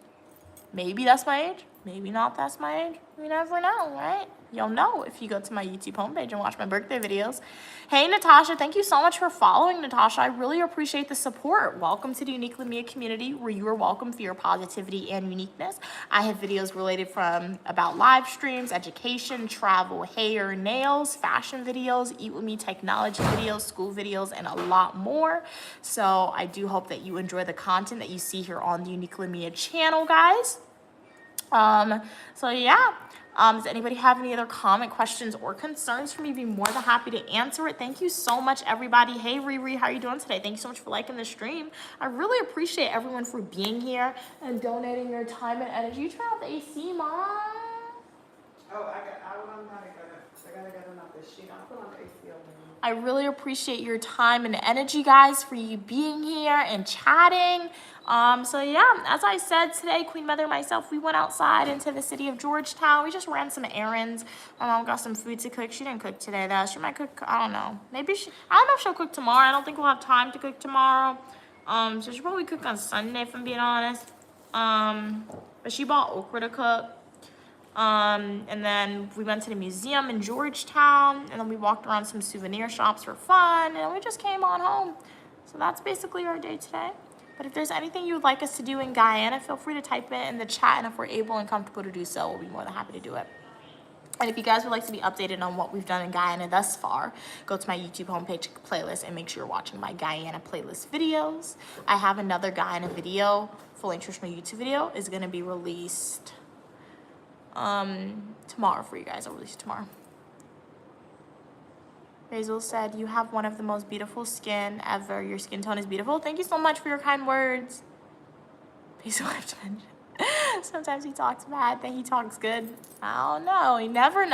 maybe that's my age, maybe not that's my age. We never know, right? You'll know if you go to my YouTube homepage and watch my birthday videos. Hey, Natasha, thank you so much for following, Natasha. I really appreciate the support. Welcome to the Uniquely Mia community where you are welcome for your positivity and uniqueness. I have videos related about live streams, education, travel, hair, nails, fashion videos, Eat With Me technology videos, school videos, and a lot more. So I do hope that you enjoy the content that you see here on the Uniquely Mia channel, guys. So yeah. Does anybody have any other comment, questions, or concerns for me? Be more than happy to answer it. Thank you so much, everybody. Hey, Riri, how are you doing today? Thank you so much for liking the stream. I really appreciate everyone for being here and donating your time and energy. You turn off the AC, Mom. Oh, I gotta get another sheet. I'll put on the AC over here. I really appreciate your time and energy, guys, for you being here and chatting. So yeah, as I said today, Queen Mother and myself, we went outside into the city of Georgetown. We just ran some errands. My mom got some food to cook. She didn't cook today though. She might cook, I don't know. I don't know if she'll cook tomorrow. I don't think we'll have time to cook tomorrow. So she'll probably cook on Sunday if I'm being honest. But she bought okra to cook. And then we went to the museum in Georgetown, and then we walked around some souvenir shops for fun, and we just came on home. So that's basically our day today. But if there's anything you would like us to do in Guyana, feel free to type it in the chat, and if we're able and comfortable to do so, we'll be more than happy to do it. And if you guys would like to be updated on what we've done in Guyana thus far, go to my YouTube homepage playlist and make sure you're watching my Guyana playlist videos. I have another Guyana video, fully traditional YouTube video, is going to be released tomorrow for you guys. I'll release it tomorrow. Basil said, you have one of the most beautiful skin ever. Your skin tone is beautiful. Thank you so much for your kind words. Basil, I have to mention. Sometimes he talks bad, then he talks good. I don't know. You never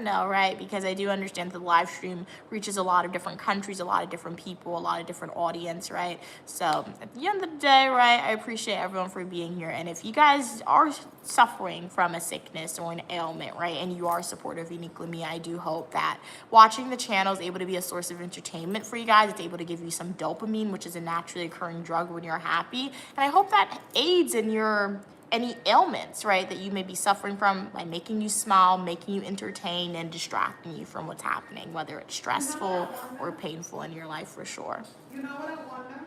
know, right? Because I do understand the live stream reaches a lot of different countries, a lot of different people, a lot of different audience, right? So at the end of the day, right, I appreciate everyone for being here. And if you guys are suffering from a sickness or an ailment, right, and you are supportive of Uniquely Mia, I do hope that watching the channel is able to be a source of entertainment for you guys. It's able to give you some dopamine, which is a naturally occurring drug when you're happy. And I hope that aids in your any ailments, right, that you may be suffering from by making you smile, making you entertain, and distracting you from what's happening, whether it's stressful or painful in your life, for sure. You know what I wonder?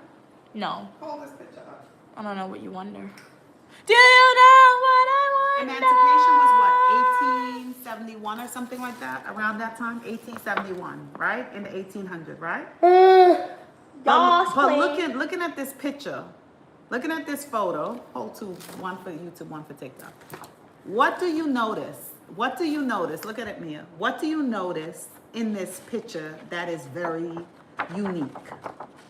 No. Hold this picture up. I don't know what you wonder. Do you know what I wonder? Emancipation was what, 1871 or something like that? Around that time? 1871, right? In the 1800s, right? But looking at this picture, looking at this photo, hold two, one for YouTube, one for TikTok. What do you notice? What do you notice? Look at it, Mia. What do you notice in this picture that is very unique?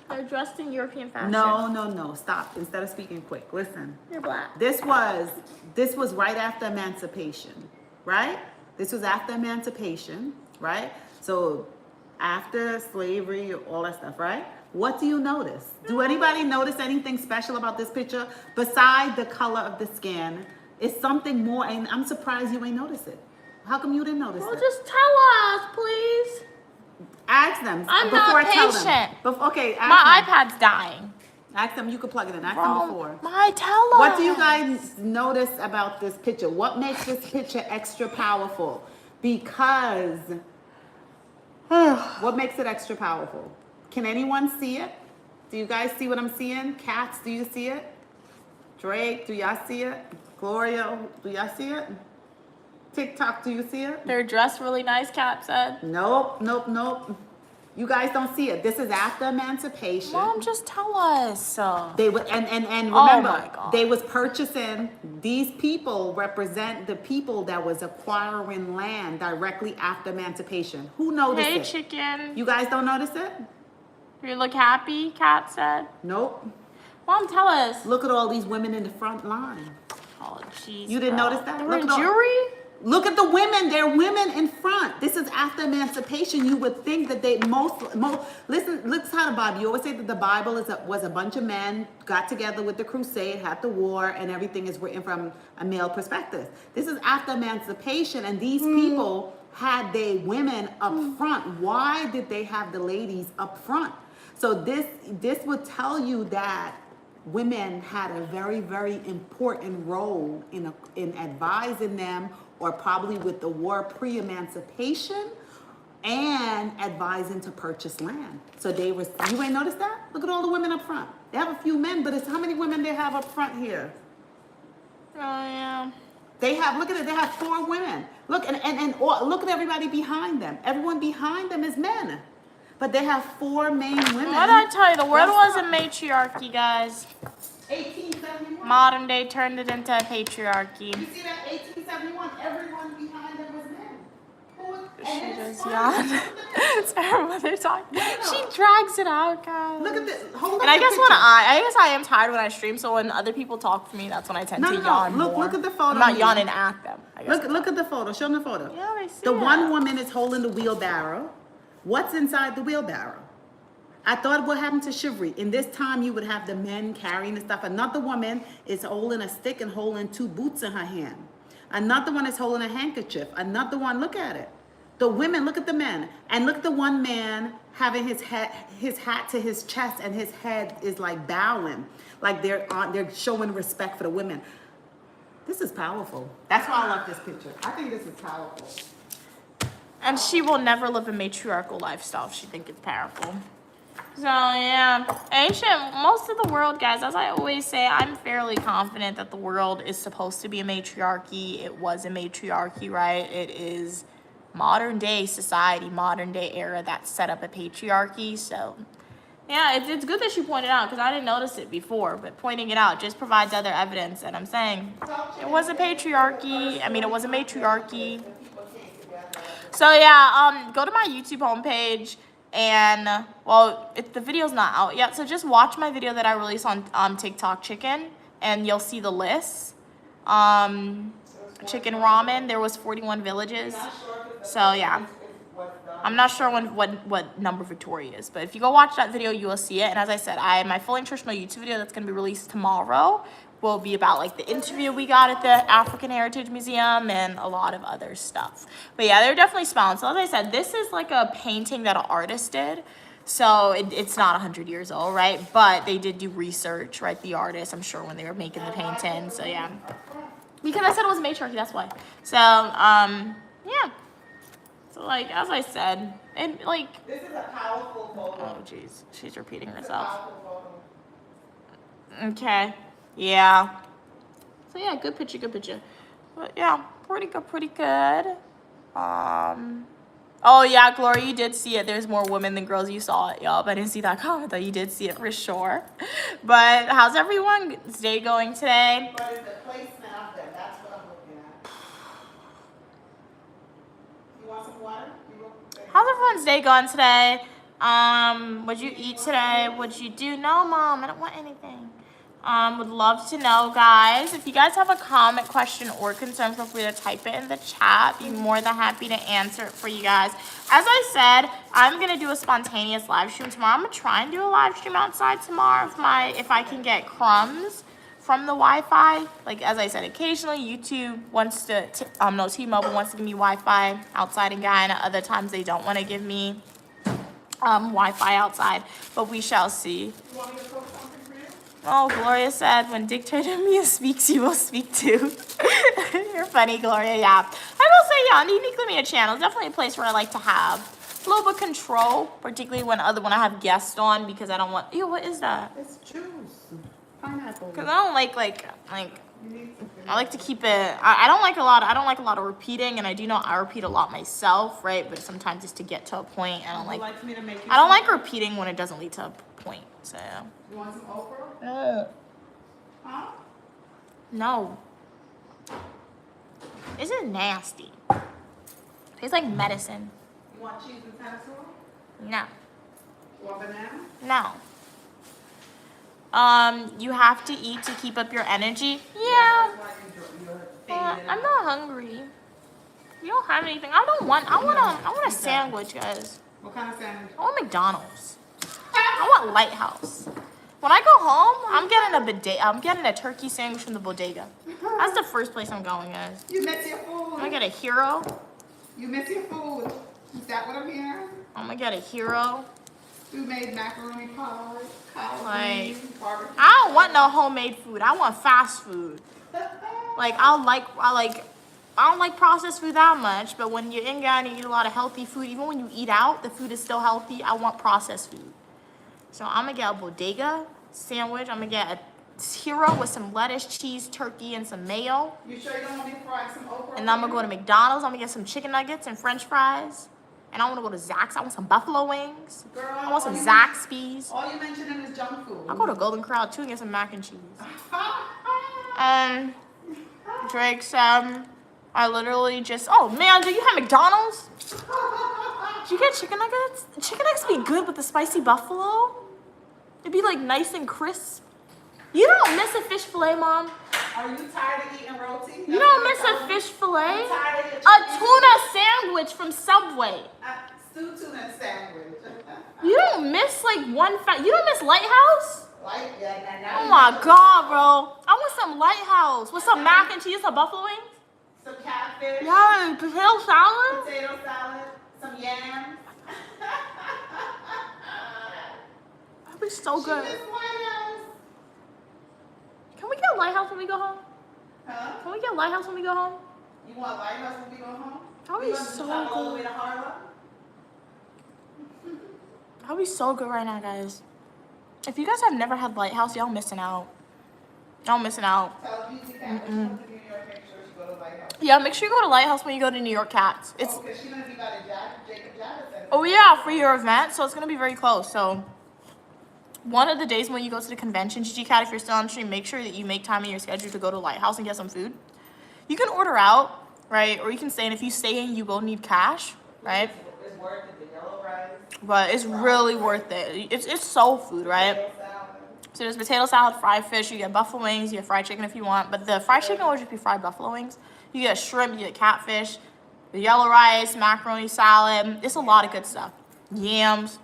They're dressed in European fashion. No, stop. Instead of speaking quick, listen. You're black. This was right after emancipation, right? This was after emancipation, right? So after slavery, all that stuff, right? What do you notice? Do anybody notice anything special about this picture besides the color of the skin? It's something more, and I'm surprised you ain't noticed it. How come you didn't notice it? Well, just tell us, please. Ask them. I'm before not I tell patient. them. Okay, ask My them. iPad's dying. Ask them. You can plug it in. Ask them before. Tell us. What do you guys notice about this picture? What makes this picture extra powerful? Because what makes it extra powerful? Can anyone see it? Do you guys see what I'm seeing? Cats, do you see it? Drake, do y'all see it? Gloria, do y'all see it? TikTok, do you see it? They're dressed really nice, Kat said. Nope. You guys don't see it. This is after emancipation. Mom, just tell us. They would and Oh remember, my God. they was purchasing. These people represent the people that was acquiring land directly after emancipation. Who noticed Hey, it? chicken. You guys don't notice it? You look happy, Kat said. Nope. Mom, tell us. Look at all these women in the front line. Oh, jeez. You didn't notice that? They Look were at all- jewelry? Look at the women. There are women in front. This is after emancipation. You would think that they listen how the Bible. You always say that the Bible was a bunch of men got together with the crusade, had the war, and everything is written from a male perspective. This is after emancipation, and these people had their women up front. Why did they have the ladies up front? So this would tell you that women had a very, very important role in advising them, or probably with the war pre-emancipation, and advising to purchase land. So you ain't noticed that? Look at all the women up front. They have a few men, but it's how many women they have up front here? Oh yeah. Look at it, they have 4 women. Look, and look at everybody behind them. Everyone behind them is men. But they have 4 main women. What did I tell you? The world was a matriarchy, guys. 1871. Modern day turned it into a patriarchy. You see that 1871? Everyone behind them was men. She just yawned. It's her mother talking. She drags it out, guys. Look at this. Hold And I guess I am tired when I stream. So when other people talk for me, that's when I tend to yawn more. Look at the photo. I'm not here. yawning at them. I guess. Look at the photo. Show them the photo. Yeah, I see The it. one woman is holding the wheelbarrow. What's inside the wheelbarrow? I thought what happened to chivalry. In this time, you would have the men carrying the stuff. Another woman is holding a stick and holding 2 boots in her hand. Another one is holding a handkerchief. Another one, look at it. The women, look at the men. And look at the one man having his hat to his chest, and his head is like bowing. Like they're showing respect for the women. This is powerful. That's why I love this picture. I think this is powerful. And she will never live a matriarchal lifestyle if she thinks it's powerful. So yeah, most of the world, guys, as I always say, I'm fairly confident that the world is supposed to be a matriarchy. It was a matriarchy, right? It is modern day society, modern day era that set up a patriarchy. So yeah, it's good that she pointed out, because I didn't notice it before, but pointing it out just provides other evidence. And I'm saying it was a patriarchy. I mean, it was a matriarchy. So yeah, go to my YouTube homepage. And, well, the video's not out yet, so just watch my video that I released on TikTok Chicken, and you'll see the list. Chicken ramen, there was 41 villages. So, yeah. I'm not sure what number Victoria is, but if you go watch that video, you will see it. And as I said, my full nutritional YouTube video that's going to be released tomorrow will be about like the interview we got at the African Heritage Museum and a lot of other stuff. But yeah, they're definitely smiling. So as I said, this is like a painting that an artist did. So it's not 100 years old, right? But they did do research, right? The artist, I'm sure, when they were making the painting. So yeah. Because I said it was matriarchy, that's why. So, yeah. So like, as I said, and like... This is a powerful photo. Oh, jeez. She's repeating herself. Okay. Yeah. So yeah, good picture, good picture. But yeah, pretty good. Oh yeah, Gloria, you did see it. There's more women than girls. You saw it, y'all. But I didn't see that comment though. You did see it for sure. But how's everyone's day going today? But it's the placement of them. That's what I'm looking at. You want some water? How's everyone's day going today? What'd you eat today? What'd you do? No, Mom, I don't want anything. Would love to know, guys. If you guys have a comment, question, or concern, feel free to type it in the chat. Be more than happy to answer it for you guys. As I said, I'm gonna do a spontaneous live stream tomorrow. I'm gonna try and do a live stream outside tomorrow if I can get crumbs from the Wi-Fi. Like as I said, occasionally YouTube wants to, T-Mobile wants to give me Wi-Fi outside in Guyana. Other times they don't want to give me Wi-Fi outside, but we shall see. You want me to cook something for you? Oh, Gloria said, when Dictator Mia speaks, you will speak too. You're funny, Gloria, yeah. I will say, yeah, on the Uniquely Mia channel, it's definitely a place where I like to have a little bit of control, particularly when I have guests on, because I don't want, ew, what is that? It's juice. Pineapple. Because I don't like I like to keep it, I don't like a lot of repeating, and I do know I repeat a lot myself, right? But sometimes just to get to a point, I don't like repeating when it doesn't lead to a point, so. You want some okra? No. Huh? No. This is nasty. Tastes like medicine. You want cheese and pencil? No. You want banana? No. You have to eat to keep up your energy. Yeah. That's why you're fading I'm not hungry. You don't have anything. I want a sandwich, guys. What kind of sandwich? I want McDonald's. I want Lighthouse. When I go home, I'm getting a turkey sandwich from the bodega. That's the first place I'm going, guys. You miss your food. I'm gonna get a hero. You miss your food. Is that what I'm hearing? I'm gonna get a hero. We made macaroni pie, collard Like, greens, barbecue. I don't want no homemade food. I want fast food. Like I don't like processed food that much, but when you're in Ghana, you eat a lot of healthy food. Even when you eat out, the food is still healthy. I want processed food. So I'm gonna get a bodega sandwich. I'm gonna get a hero with some lettuce, cheese, turkey, and some mayo. You sure you don't want me to fry some okra? And then I'm gonna go to McDonald's. I'm gonna get some chicken nuggets and French fries. And I wanna go to Zaxby's. I want some buffalo wings. Girl, I want some all Zaxby's. All you mentioning is junk food. I'll go to Golden Corral too and get some mac and cheese. Drake said, I literally just, oh man, do you have McDonald's? Did you get chicken nuggets? Chicken nuggets be good with the spicy buffalo. It'd be like nice and crisp. You don't miss a fish fillet, Mom? Are you tired of eating roti? You don't miss a fish fillet? I'm tired of your A chicken tuna sandwich from Subway. Stew tuna sandwich. You don't miss like you don't miss Lighthouse? Like, yeah, now Oh you my know. God, bro. I want some Lighthouse with some mac and cheese, some buffalo wings. Some catfish. Yeah, potato salad. Potato salad. Some yams. That'd be so She good. miss White House. Can we get Lighthouse when we go home? Huh? Can we get Lighthouse when we go home? You want White House when we go home? That'd We be gonna so travel all the good. way to Harlem? That'd be so good right now, guys. If you guys have never had Lighthouse, y'all missing out. Y'all missing out. Tell Beauty Cat when she comes to New York, make sure she go to White House. Yeah, make sure you go to Lighthouse when you go to New York Cats. It's Because she's gonna be by the Jacob Javits. oh yeah, for your event, so it's gonna be very close. So one of the days when you go to the convention, GG Cat, if you're still on stream, make sure that you make time in your schedule to go to Lighthouse and get some food. You can order out, right? Or you can stay in. If you stay in, you will need cash, right? It's worth it. The yellow rice. But it's really worth it. It's soul food, right? Potato salad. So there's potato salad, fried fish, you get buffalo wings, you get fried chicken if you want. But the fried chicken will just be fried buffalo wings. You get shrimp, you get catfish, the yellow rice, macaroni salad. It's a lot of good stuff. Yams.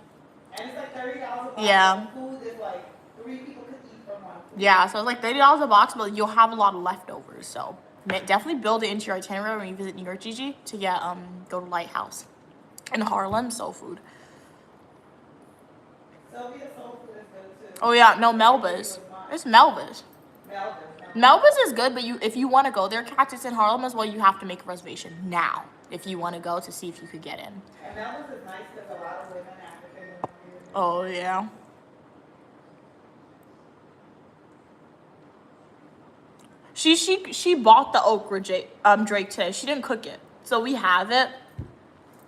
And it's like $30 a box. Yeah. Food is like 3 people could eat from one. Yeah, so it's like $30 a box, but you'll have a lot of leftovers. So definitely build it into your itinerary when you visit New York, Gigi, to get go to Lighthouse. In Harlem, soul food. Sylvia soul food is good too. Oh yeah, no, Melba's. It's Melba's. Melvin. Melba's is good, but if you want to go there, Cactus in Harlem as well, you have to make a reservation now if you want to go to see if you could get in. And Melvin's is nice because a lot of women, African women. Oh yeah. She bought the okra Drake today. She didn't cook it, so we have it.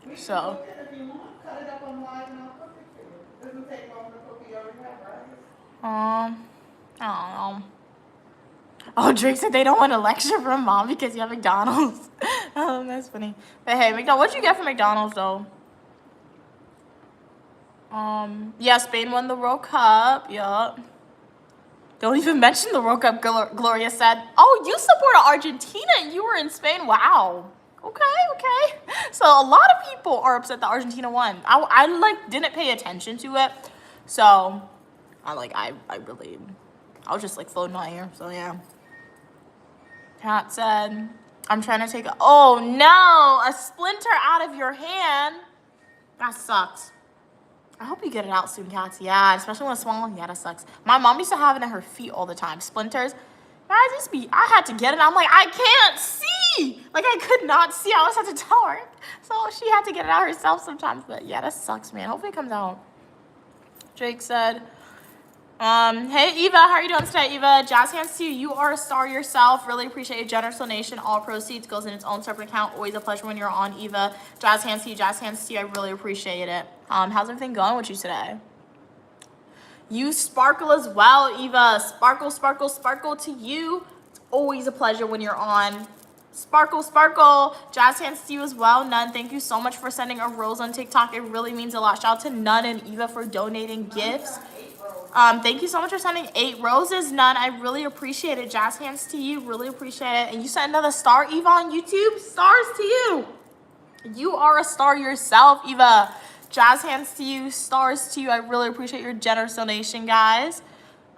We can So. cook it if you want. Cut it up on live and I'll cook it for you. Doesn't take long to cook. You already have, right? I don't know. Oh, Drake said they don't want a lecture from Mom because you have McDonald's. Oh, that's funny. But hey, McDonald's, what'd you get from McDonald's though? Yeah, Spain won the World Cup. Yup. Don't even mention the World Cup, Gloria said. Oh, you supported Argentina and you were in Spain. Wow. Okay. So a lot of people are upset that Argentina won. I like didn't pay attention to it. So I was just like floating on here. So yeah. Kat said, I'm trying to take oh no, a splinter out of your hand. That sucks. I hope you get it out soon, Cats. Yeah, especially when it's small. Yeah, that sucks. My mom used to have it in her feet all the time. Splinters. Guys, I had to get it. I'm like, I can't see. Like, I could not see. I always had to tell her. So she had to get it out herself sometimes. But yeah, that sucks, man. Hopefully it comes out. Drake said, hey, Eva, how are you doing today, Eva? Jazz hands to you. You are a star yourself. Really appreciate your generous donation. All proceeds goes in its own separate account. Always a pleasure when you're on, Eva. Jazz hands to you. Jazz hands to you. I really appreciate it. How's everything going with you today? You sparkle as well, Eva. Sparkle, sparkle, sparkle to you. It's always a pleasure when you're on. Sparkle, sparkle. Jazz hands to you as well. Nun, thank you so much for sending a rose on TikTok. It really means a lot. Shout out to Nun and Eva for donating gifts. Thank you so much for sending 8 roses, Nun. I really appreciate it. Jazz hands to you. Really appreciate it. And you sent another star, Eva, on YouTube. Stars to you. You are a star yourself, Eva. Jazz hands to you, stars to you. I really appreciate your generous donation, guys.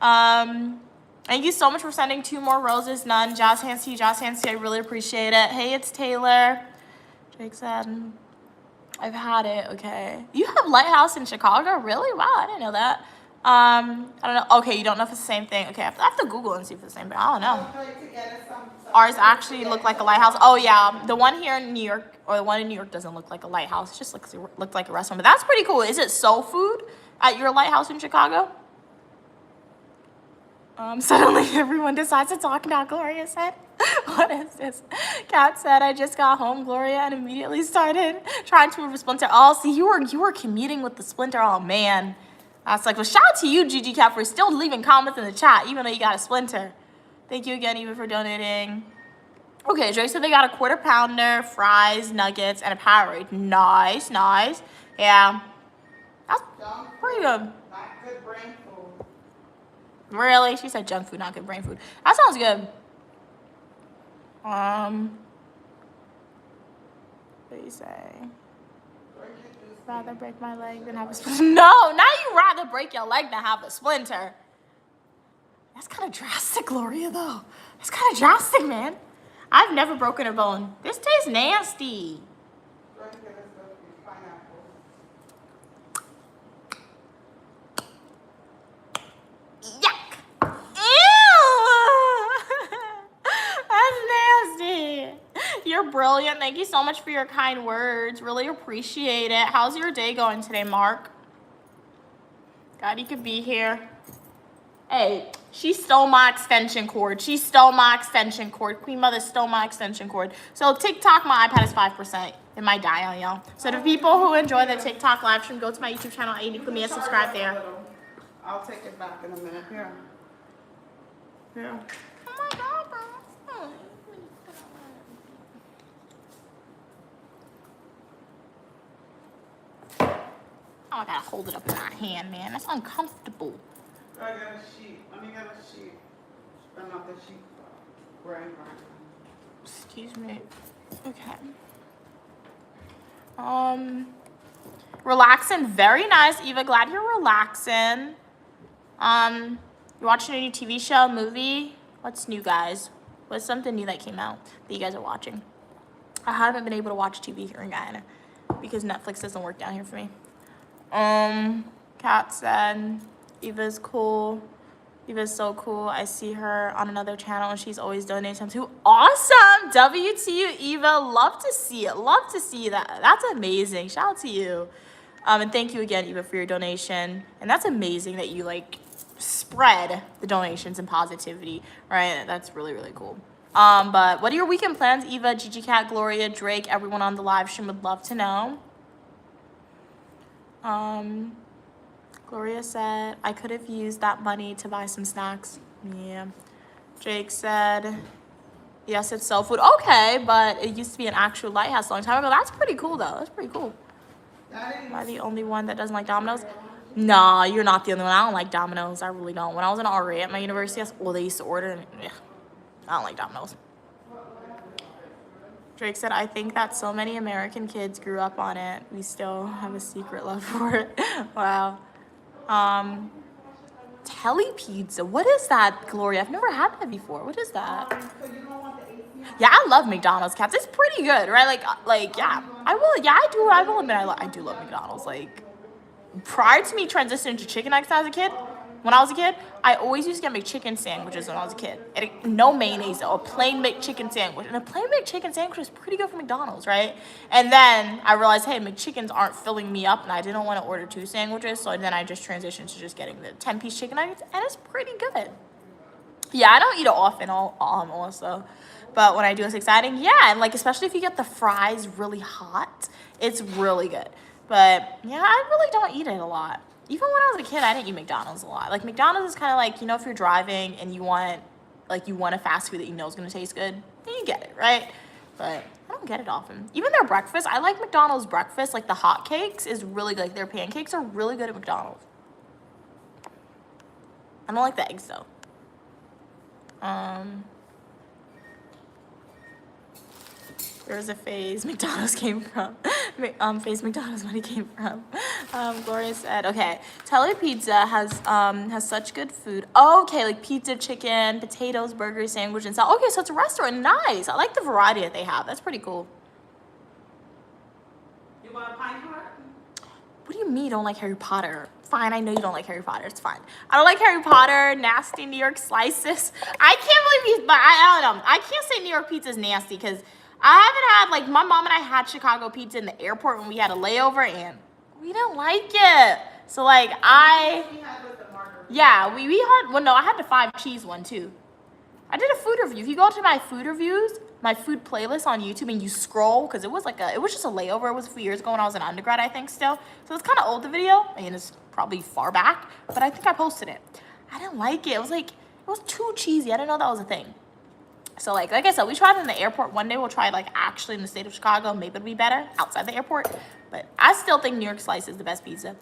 Thank you so much for sending 2 more roses. None. Jazz hands to you, jazz hands to you. I really appreciate it. Hey, it's Taylor. Jake said, I've had it. Okay. You have Lighthouse in Chicago? Really? Wow, I didn't know that. I don't know. Okay, you don't know if it's the same thing. Okay, I have to Google and see if it's the same thing. I don't know. Ours actually look like a lighthouse. Oh yeah, the one here in New York, or the one in New York doesn't look like a lighthouse. It just looked like a restaurant. But that's pretty cool. Is it soul food at your lighthouse in Chicago? Suddenly everyone decides to talk now, Gloria said. What is this? Kat said, I just got home, Gloria, and immediately started trying to move a splinter. Oh, see, you were commuting with the splinter. Oh, man. That's like, well, shout out to you, Gigi Cat, for still leaving comments in the chat, even though you got a splinter. Thank you again, Eva, for donating. Okay, Dre said they got a quarter pounder, fries, nuggets, and a Powerade. Nice, nice. Yeah. That's pretty good. Not good brain food. Really? She said junk food, not good brain food. That sounds good. What do you say? Rather break my leg than have a splinter. No, now you rather break your leg than have a splinter. That's kind of drastic, Gloria, though. That's kind of drastic, man. I've never broken a bone. This tastes nasty. Yuck. Ew. That's nasty. You're brilliant. Thank you so much for your kind words. Really appreciate it. How's your day going today, Mark? God, you could be here. Hey, she stole my extension cord. She stole my extension cord. Queen Mother stole my extension cord. So TikTok, my iPad is 5%. It might die on y'all. So the people who enjoy the TikTok live stream, go to my YouTube channel, Amy Clemia, subscribe there. I'll take it back in a minute. Here. Yeah. Oh my God, bro. Oh, I gotta hold it up in my hand, man. That's uncomfortable. I got a sheet. Let me get a sheet. Not the sheet. Right. Excuse me. Okay. Relaxing. Very nice, Eva. Glad you're relaxing. You watching a new TV show, movie? What's new, guys? What's something new that came out that you guys are watching? I haven't been able to watch TV here in Guyana because Netflix doesn't work down here for me. Kat said, Eva's cool. Eva's so cool. I see her on another channel and she's always donating something too. Awesome! W to you, Eva. Love to see it. Love to see that. That's amazing. Shout out to you. And thank you again, Eva, for your donation. And that's amazing that you like spread the donations and positivity, right? That's really, really cool. But what are your weekend plans, Eva, Gigi Cat, Gloria, Drake, everyone on the live stream would love to know. Gloria said, I could have used that money to buy some snacks. Yeah. Jake said, yes, it's soul food. Okay, but it used to be an actual lighthouse a long time ago. That's pretty cool, though. That's pretty cool. Am I the only one that doesn't like Domino's? No, you're not the only one. I don't like Domino's. I really don't. When I was an RA at my university, they used to order, and I don't like Domino's. Drake said, I think that so many American kids grew up on it. We still have a secret love for it. Wow. Telepizza. What is that, Gloria? I've never had that before. What is that? Yeah, I love McDonald's, Cats. It's pretty good, right? Like, yeah. I will admit I do love McDonald's. Like, prior to me transitioning to chicken nuggets when I was a kid, I always used to get McChicken sandwiches when I was a kid. No mayonnaise, though, a plain McChicken sandwich. And a plain McChicken sandwich is pretty good for McDonald's, right? And then I realized, hey, McChickens aren't filling me up, and I didn't want to order 2 sandwiches, so then I just transitioned to just getting the 10-piece chicken nuggets, and it's pretty good. Yeah, I don't eat it often, also. But when I do, it's exciting. Yeah, and, like, especially if you get the fries really hot, it's really good. But, yeah, I really don't eat it a lot. Even when I was a kid, I didn't eat McDonald's a lot. Like, McDonald's is kind of like, if you're driving and you want a fast food that you know is going to taste good, then you get it, right? But I don't get it often. Even their breakfast, I like McDonald's breakfast. Like, the hot cakes is really good. Like, their pancakes are really good at McDonald's. I don't like the eggs, though. There was a phase McDonald's came from. Phase McDonald's money came from. Gloria said, okay, Telly Pizza has such good food. Oh, okay, like pizza, chicken, potatoes, burgers, sandwich, and salad. Okay, so it's a restaurant. Nice. I like the variety that they have. That's pretty cool. You want a pine cart? What do you mean you don't like Harry Potter? Fine, I know you don't like Harry Potter. It's fine. I don't like Harry Potter. Nasty New York slices. I can't believe he's, but I don't know. I can't say New York pizza is nasty because I haven't had, like, my mom and I had Chicago pizza in the airport when we had a layover and we didn't like it. So, like, yeah, we had, well, no, I had the 5 cheese one too. I did a food review. If you go to my food reviews, my food playlist on YouTube, and you scroll, because it was just a layover. It was a few years ago when I was an undergrad, I think, still. So it's kind of old, the video. I mean, it's probably far back, but I think I posted it. I didn't like it. It was like, it was too cheesy. I didn't know that was a thing. So like I said, we tried it in the airport. One day we'll try it like actually in the state of Chicago. Maybe it'll be better outside the airport. But I still think New York Slice is the best pizza.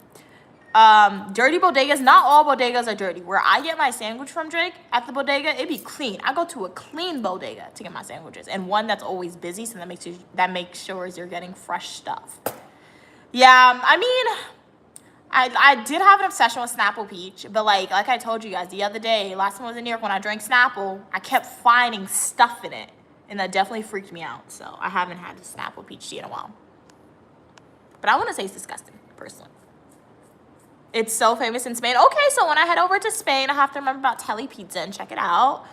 Dirty bodegas. Not all bodegas are dirty. Where I get my sandwich from, Drake, at the bodega, it be clean. I go to a clean bodega to get my sandwiches, and one that's always busy, so that makes sure you're getting fresh stuff. Yeah, I mean, I did have an obsession with Snapple Peach, but like I told you guys the other day, last time I was in New York when I drank Snapple, I kept finding stuff in it, and that definitely freaked me out. So I haven't had the Snapple Peach tea in a while. But I want to say it's disgusting, personally. It's so famous in Spain. Okay, so when I head over to Spain, I have to remember about Telly Pizza and check it out.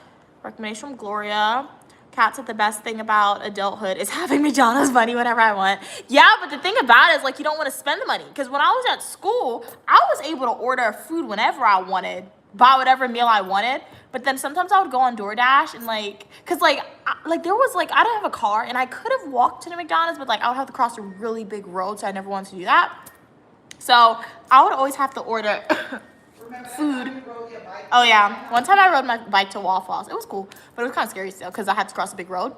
Recommendation from Gloria. Kat said the best thing about adulthood is having McDonald's money whenever I want. Yeah, but the thing about it is, like, you don't want to spend the money. Because when I was at school, I was able to order food whenever I wanted, buy whatever meal I wanted. But then sometimes I would go on DoorDash and, like, because, like there was, like, I didn't have a car, and I could have walked to the McDonald's, but, like, I would have to cross a really big road, so I never wanted to do that. So I would always have to order food. Oh yeah, one time I rode my bike to Waffle House. It was cool, but it was kind of scary still because I had to cross a big road.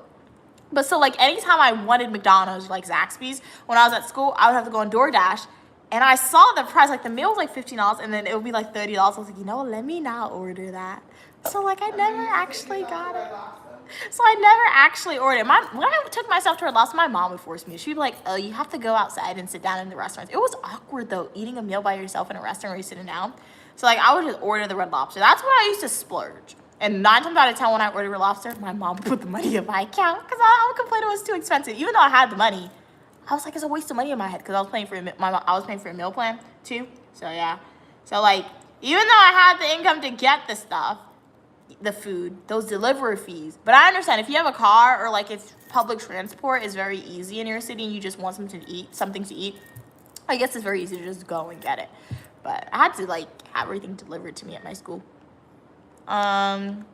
But so like anytime I wanted McDonald's, like Zaxby's, when I was at school, I would have to go on DoorDash, and I saw the price, like the meal was like $15, and then it would be like $30. I was like, you know what, let me not order that. So like I never actually got it. So I never actually ordered. When I took myself to Red Lobster, my mom would force me. She'd be like, oh, you have to go outside and sit down in the restaurants. It was awkward, though, eating a meal by yourself in a restaurant where you're sitting down. So, like, I would just order the Red Lobster. That's when I used to splurge. And 9 times out of 10, when I ordered Red Lobster, my mom would put the money in my account because I would complain it was too expensive. Even though I had the money, I was like, it's a waste of money in my head because I was paying for a meal plan, too. So, yeah. So, like, even though I had the income to get the stuff, the food, those delivery fees. But I understand if you have a car or like if public transport is very easy in your city and you just want something to eat, I guess it's very easy to just go and get it. But I had to like have everything delivered to me at my school. Wow,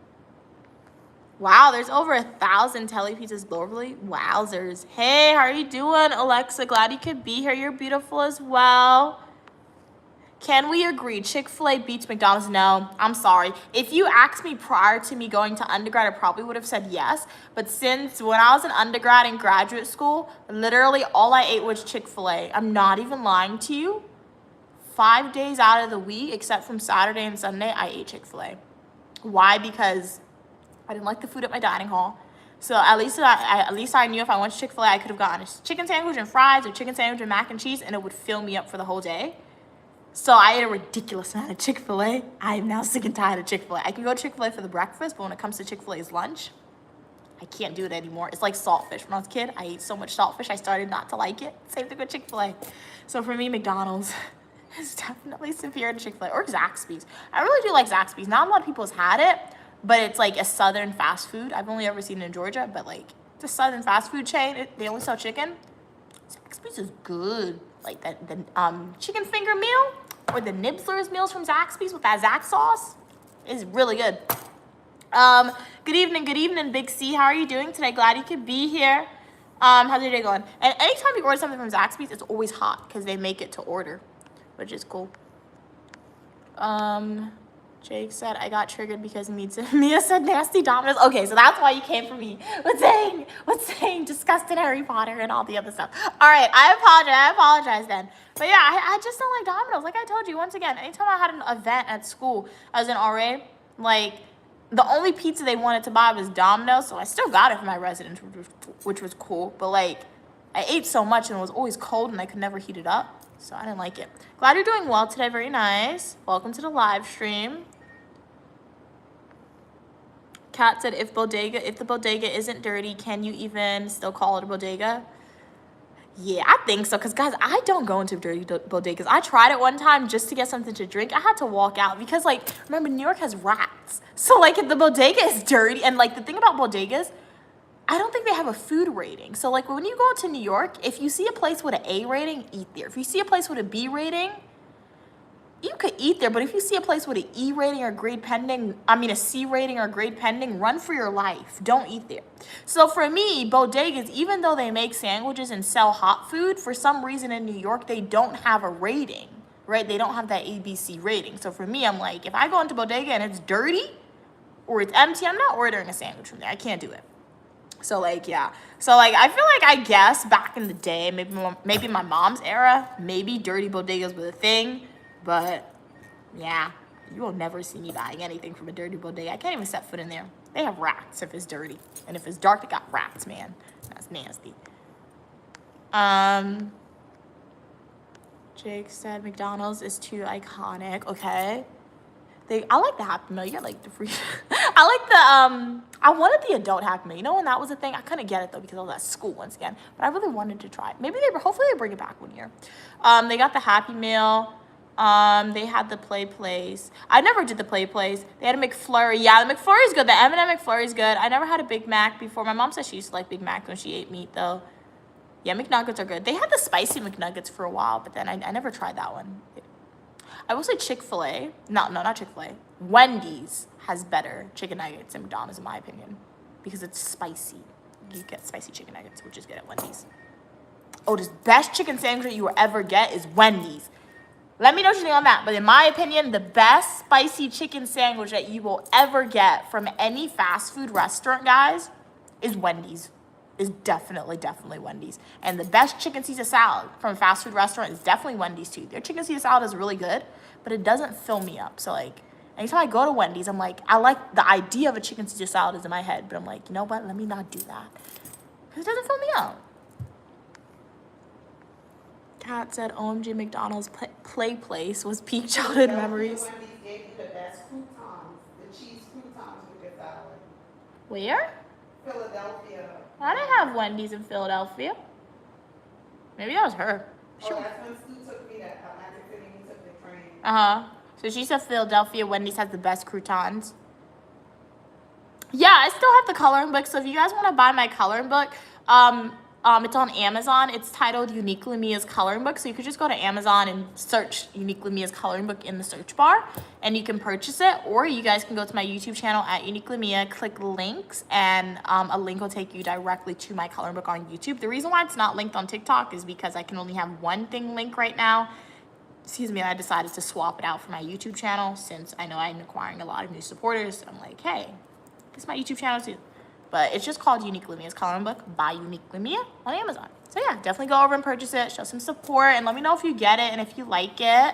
there's over 1,000 Telly Pizzas globally. Wowzers. Hey, how are you doing, Alexa? Glad you could be here. You're beautiful as well. Can we agree Chick-fil-A beats McDonald's? No, I'm sorry. If you asked me prior to me going to undergrad, I probably would have said yes. But since when I was an undergrad in graduate school, literally all I ate was Chick-fil-A. I'm not even lying to you. 5 days out of the week, except from Saturday and Sunday, I ate Chick-fil-A. Why? Because I didn't like the food at my dining hall. So at least I knew if I went to Chick-fil-A, I could have gotten a chicken sandwich and fries or chicken sandwich and mac and cheese, and it would fill me up for the whole day. So I ate a ridiculous amount of Chick-fil-A. I am now sick and tired of Chick-fil-A. I can go to Chick-fil-A for the breakfast, but when it comes to Chick-fil-A's lunch, I can't do it anymore. It's like saltfish. When I was a kid, I ate so much saltfish, I started not to like it. Same thing with Chick-fil-A. So for me, McDonald's is definitely superior to Chick-fil-A or Zaxby's. I really do like Zaxby's. Not a lot of people has had it, but it's like a southern fast food. I've only ever seen it in Georgia, but like it's a southern fast food chain. They only sell chicken. Zaxby's is good. Like the chicken finger meal or the Nibblers meals from Zaxby's with that Zax sauce is really good. Good evening, Big C. How are you doing today? Glad you could be here. How's your day going? And anytime you order something from Zaxby's, it's always hot because they make it to order, which is cool. Jake said, I got triggered because Mia said nasty Domino's. Okay, so that's why you came for me. What's saying disgusting Harry Potter and all the other stuff. All right, I apologize then. But yeah, I just don't like Domino's. Like I told you, once again, anytime I had an event at school, I was in RA, like, the only pizza they wanted to buy was Domino's, so I still got it for my residence, which was cool. But like, I ate so much and it was always cold and I could never heat it up, so I didn't like it. Glad you're doing well today. Very nice. Welcome to the live stream. Kat said, if the bodega isn't dirty, can you even still call it a bodega? Yeah, I think so. Because, guys, I don't go into dirty bodegas. I tried it one time just to get something to drink. I had to walk out because, like, remember, New York has rats. So, like, if the bodega is dirty, and, like, the thing about bodegas, I don't think they have a food rating. So, like, when you go to New York, if you see a place with an A rating, eat there. If you see a place with a B rating, you could eat there, but if you see a place with an E rating or grade pending, a C rating or grade pending, run for your life. Don't eat there. So for me, bodegas, even though they make sandwiches and sell hot food, for some reason in New York, they don't have a rating, right? They don't have that ABC rating. So for me, I'm like, if I go into bodega and it's dirty or it's empty, I'm not ordering a sandwich from there. I can't do it. So like, yeah. So like, I feel like, I guess back in the day, maybe my mom's era, maybe dirty bodegas was a thing. But, yeah, you will never see me buying anything from a dirty bodega. I can't even set foot in there. They have rats if it's dirty. And if it's dark, they got rats, man. That's nasty. Jake said McDonald's is too iconic. Okay. I like the Happy Meal. You get, like, the free... I wanted the adult Happy Meal. You know when that was a thing? I couldn't get it, though, because I was at school once again. But I really wanted to try it. Hopefully they bring it back one year. They got the Happy Meal. They had the Play Place. I never did the Play Place. They had a McFlurry. Yeah, the McFlurry is good. The M&M McFlurry is good. I never had a Big Mac before. My mom said she used to like Big Mac when she ate meat, though. Yeah, McNuggets are good. They had the spicy McNuggets for a while, but then I never tried that one. I will say Chick-fil-A. No, not Chick-fil-A. Wendy's has better chicken nuggets than McDonald's, in my opinion, because it's spicy. You get spicy chicken nuggets, which is good at Wendy's. Oh, the best chicken sandwich that you will ever get is Wendy's. Let me know what you think on that. But in my opinion, the best spicy chicken sandwich that you will ever get from any fast food restaurant, guys, is Wendy's. Is definitely Wendy's. And the best chicken Caesar salad from a fast food restaurant is definitely Wendy's too. Their chicken Caesar salad is really good, but it doesn't fill me up. So like, anytime I go to Wendy's, I'm like, I like the idea of a chicken Caesar salad is in my head, but I'm like, you know what? Let me not do that. Because it doesn't fill me up. Kat said, OMG, McDonald's Play Place was peak childhood memories. Wendy's gave you the best croutons, the cheese croutons with your salad. Where? Philadelphia. I didn't have Wendy's in Philadelphia. Maybe that was her. Oh, that's when Stu took me to Atlantic City. He took the train. So she said Philadelphia, Wendy's has the best croutons. Yeah, I still have the coloring book. So if you guys want to buy my coloring book, it's on Amazon. It's titled Uniquely Mia's Coloring Book. So you could just go to Amazon and search Uniquely Mia's Coloring Book in the search bar, and you can purchase it. Or you guys can go to my YouTube channel at Uniquely Mia, click links, and a link will take you directly to my coloring book on YouTube. The reason why it's not linked on TikTok is because I can only have one thing linked right now. Excuse me, I decided to swap it out for my YouTube channel since I know I'm acquiring a lot of new supporters. I'm like, hey, this is my YouTube channel too. But it's just called Uniquely Mia's Coloring Book by Uniquely Mia on Amazon. So yeah, definitely go over and purchase it. Show some support and let me know if you get it and if you like it.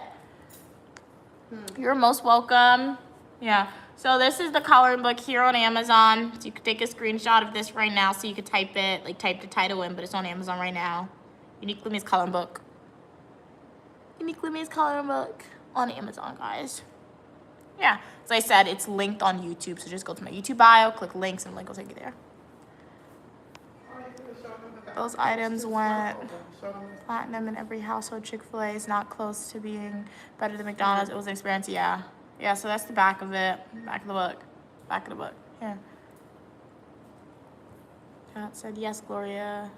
You're most welcome. Yeah. So this is the coloring book here on Amazon. So you could take a screenshot of this right now so you could type it, like type the title in, but it's on Amazon right now. Uniquely Mia's Coloring Book. Uniquely Mia's Coloring Book on Amazon, guys. Yeah, as I said, it's linked on YouTube, so just go to my YouTube bio, click links, and the link will take you there. Those items went platinum in every household. Chick-fil-A is not close to being better than McDonald's. It was an experience, yeah. Yeah, so that's the back of it. Back of the book. Back of the book. Yeah. Kat said, yes, Gloria.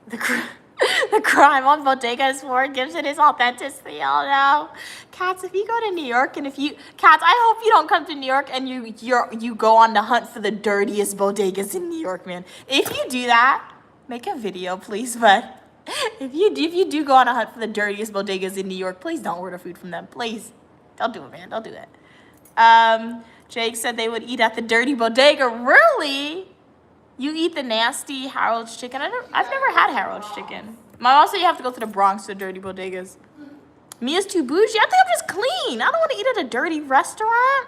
The crime on Bodega is more gives it its authenticity. Oh no, Cats, if you go to New York and Cats, I hope you don't come to New York and you go on the hunt for the dirtiest bodegas in New York, man. If you do that, make a video, please. But if you do go on a hunt for the dirtiest bodegas in New York, please don't order food from them. Please, don't do it, man. Don't do it. Jake said they would eat at the dirty bodega. Really? You eat the nasty Harold's chicken? I've never had Harold's chicken. My mom said you have to go to the Bronx to dirty bodegas. Mia's too bougie? I think I'm just clean. I don't want to eat at a dirty restaurant.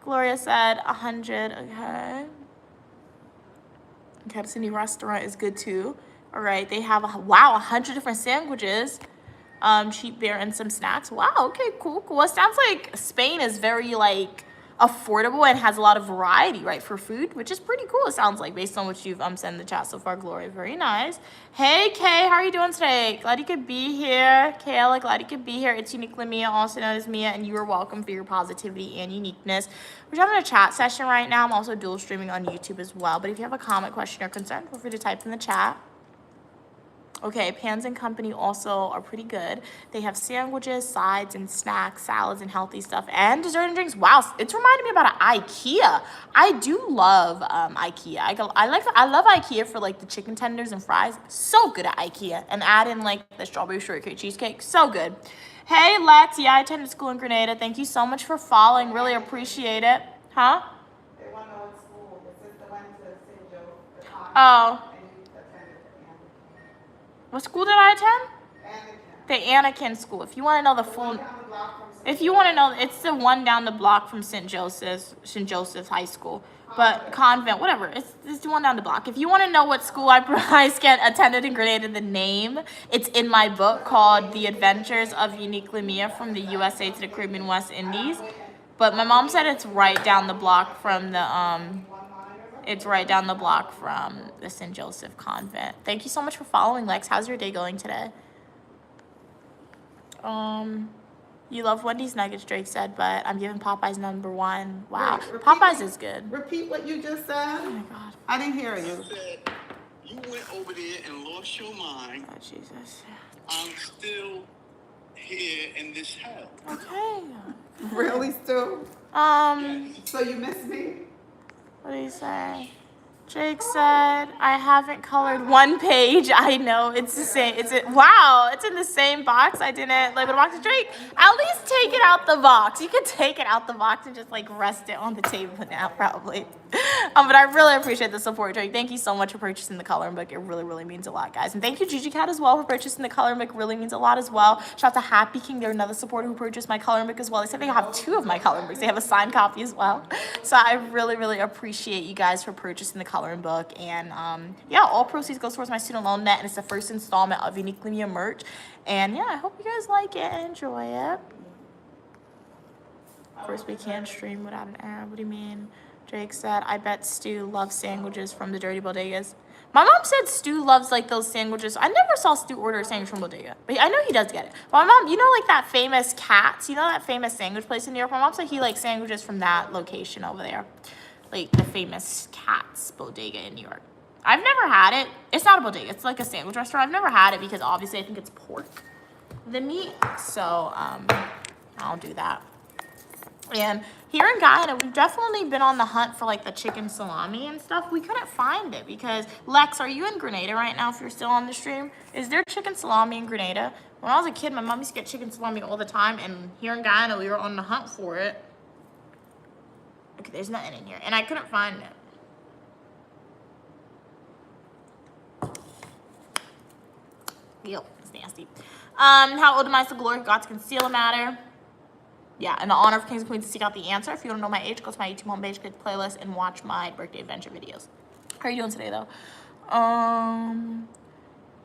Gloria said 100. Okay. Kansas City restaurant is good too. All right, they have 100 different sandwiches, cheap beer and some snacks. Wow, okay, cool. It sounds like Spain is very like affordable and has a lot of variety, right, for food, which is pretty cool. It sounds like based on what you've said in the chat so far, Gloria. Very nice. Hey, Kay, how are you doing today? Glad you could be here. Kayla, glad you could be here. It's Uniquely Mia, also known as Mia, and you are welcome for your positivity and uniqueness. We're having a chat session right now. I'm also dual streaming on YouTube as well. But if you have a comment, question, or concern, feel free to type in the chat. Okay, Pans and Company also are pretty good. They have sandwiches, sides, and snacks, salads, and healthy stuff, and dessert and drinks. Wow, it's reminding me about IKEA. I do love IKEA. I love IKEA for like the chicken tenders and fries. So good at IKEA. And add in like the strawberry shortcake cheesecake. So good. Hey, Lex. Yeah, I attended school in Grenada. Thank you so much for following. Really appreciate it. Huh? They want to know what school. The sister went to St. Joe. Oh. What school did I attend? The Anakin School. If you want to know the full, if you want to know, it's the one down the block from St. Joseph's High School, but convent, whatever. It's the one down the block. If you want to know what school I attended in Grenada, the name, it's in my book called The Adventures of Uniquely Mia from the USA to the Caribbean West Indies. But my mom said it's right down the block from the It's right down the block from the St. Joseph Convent. Thank you so much for following, Lex. How's your day going today? You love Wendy's nuggets, Drake said, but I'm giving Popeyes #1. Wow. Popeyes is good. Repeat what you just said. Oh my God. I didn't hear you. Said you went over there and lost your mind. Oh, Jesus. I'm still here in this hell. Okay. Really, Stu? Yes. So you miss me? What did he say? Jake said, I haven't colored one page. I know, it's the same. Wow, it's in the same box. I didn't label the box. Drake, at least take it out the box. You could take it out the box and just like rest it on the table now, probably. But I really appreciate the support, Drake. Thank you so much for purchasing the coloring book. It really, really means a lot, guys. And thank you, Gigi Cat, as well, for purchasing the coloring book. Really means a lot as well. Shout out to Happy King. They're another supporter who purchased my coloring book as well. They said they have 2 of my coloring books. They have a signed copy as well. So I really, really appreciate you guys for purchasing the coloring book. And yeah, all proceeds go towards my student loan net, and it's the first installment of Uniquely Mia merch. And yeah, I hope you guys like it and enjoy it. Of course, we can't stream without an ad. What do you mean? Jake said, I bet Stu loves sandwiches from the Dirty Bodegas. My mom said Stu loves like those sandwiches. I never saw Stu order a sandwich from Bodega, but I know he does get it. But my mom, you know, like that famous Katz, you know that famous sandwich place in New York? My mom said he likes sandwiches from that location over there, like the famous Katz Bodega in New York. I've never had it. It's not a bodega. It's like a sandwich restaurant. I've never had it because obviously I think it's pork, the meat. So I'll do that. And here in Guyana, we've definitely been on the hunt for like the chicken salami and stuff. We couldn't find it because, Lex, are you in Grenada right now if you're still on the stream? Is there chicken salami in Grenada? When I was a kid, my mom used to get chicken salami all the time, and here in Guyana, we were on the hunt for it. Okay, there's nothing in here, and I couldn't find it. Ew, it's nasty. How old am I? So glory of God to conceal a matter. Yeah, in the honor of kings and queens to seek out the answer. If you want to know my age, go to my YouTube homepage, click the playlist, and watch my birthday adventure videos. How are you doing today, though?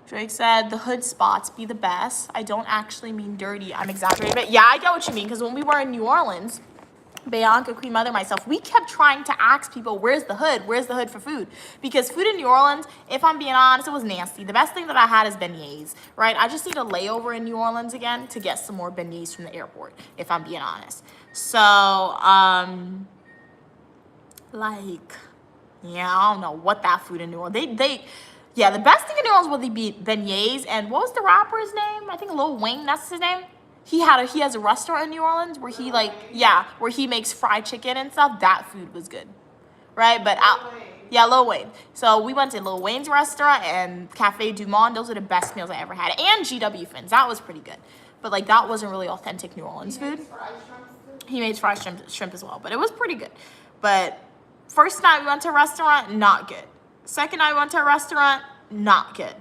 Drake said, the hood spots be the best. I don't actually mean dirty. I'm exaggerating, but yeah, I get what you mean. Because when we were in New Orleans, Bianca, Queen Mother, myself, we kept trying to ask people, where's the hood? Where's the hood for food? Because food in New Orleans, if I'm being honest, it was nasty. The best thing that I had is beignets, right? I just need a layover in New Orleans again to get some more beignets from the airport, if I'm being honest. So, like, yeah, I don't know what that food in New Orleans, yeah, the best thing in New Orleans would be beignets. And what was the rapper's name? I think Lil Wayne, that's his name. He has a restaurant in New Orleans where he where he makes fried chicken and stuff. That food was good, right? But Lil Wayne. So we went to Lil Wayne's restaurant and Cafe Du Monde. Those are the best meals I ever had. And GW Fins, that was pretty good. But like that wasn't really authentic New Orleans food. He made fried shrimp as well, but it was pretty good. But first night we went to a restaurant, not good. Second night we went to a restaurant, not good.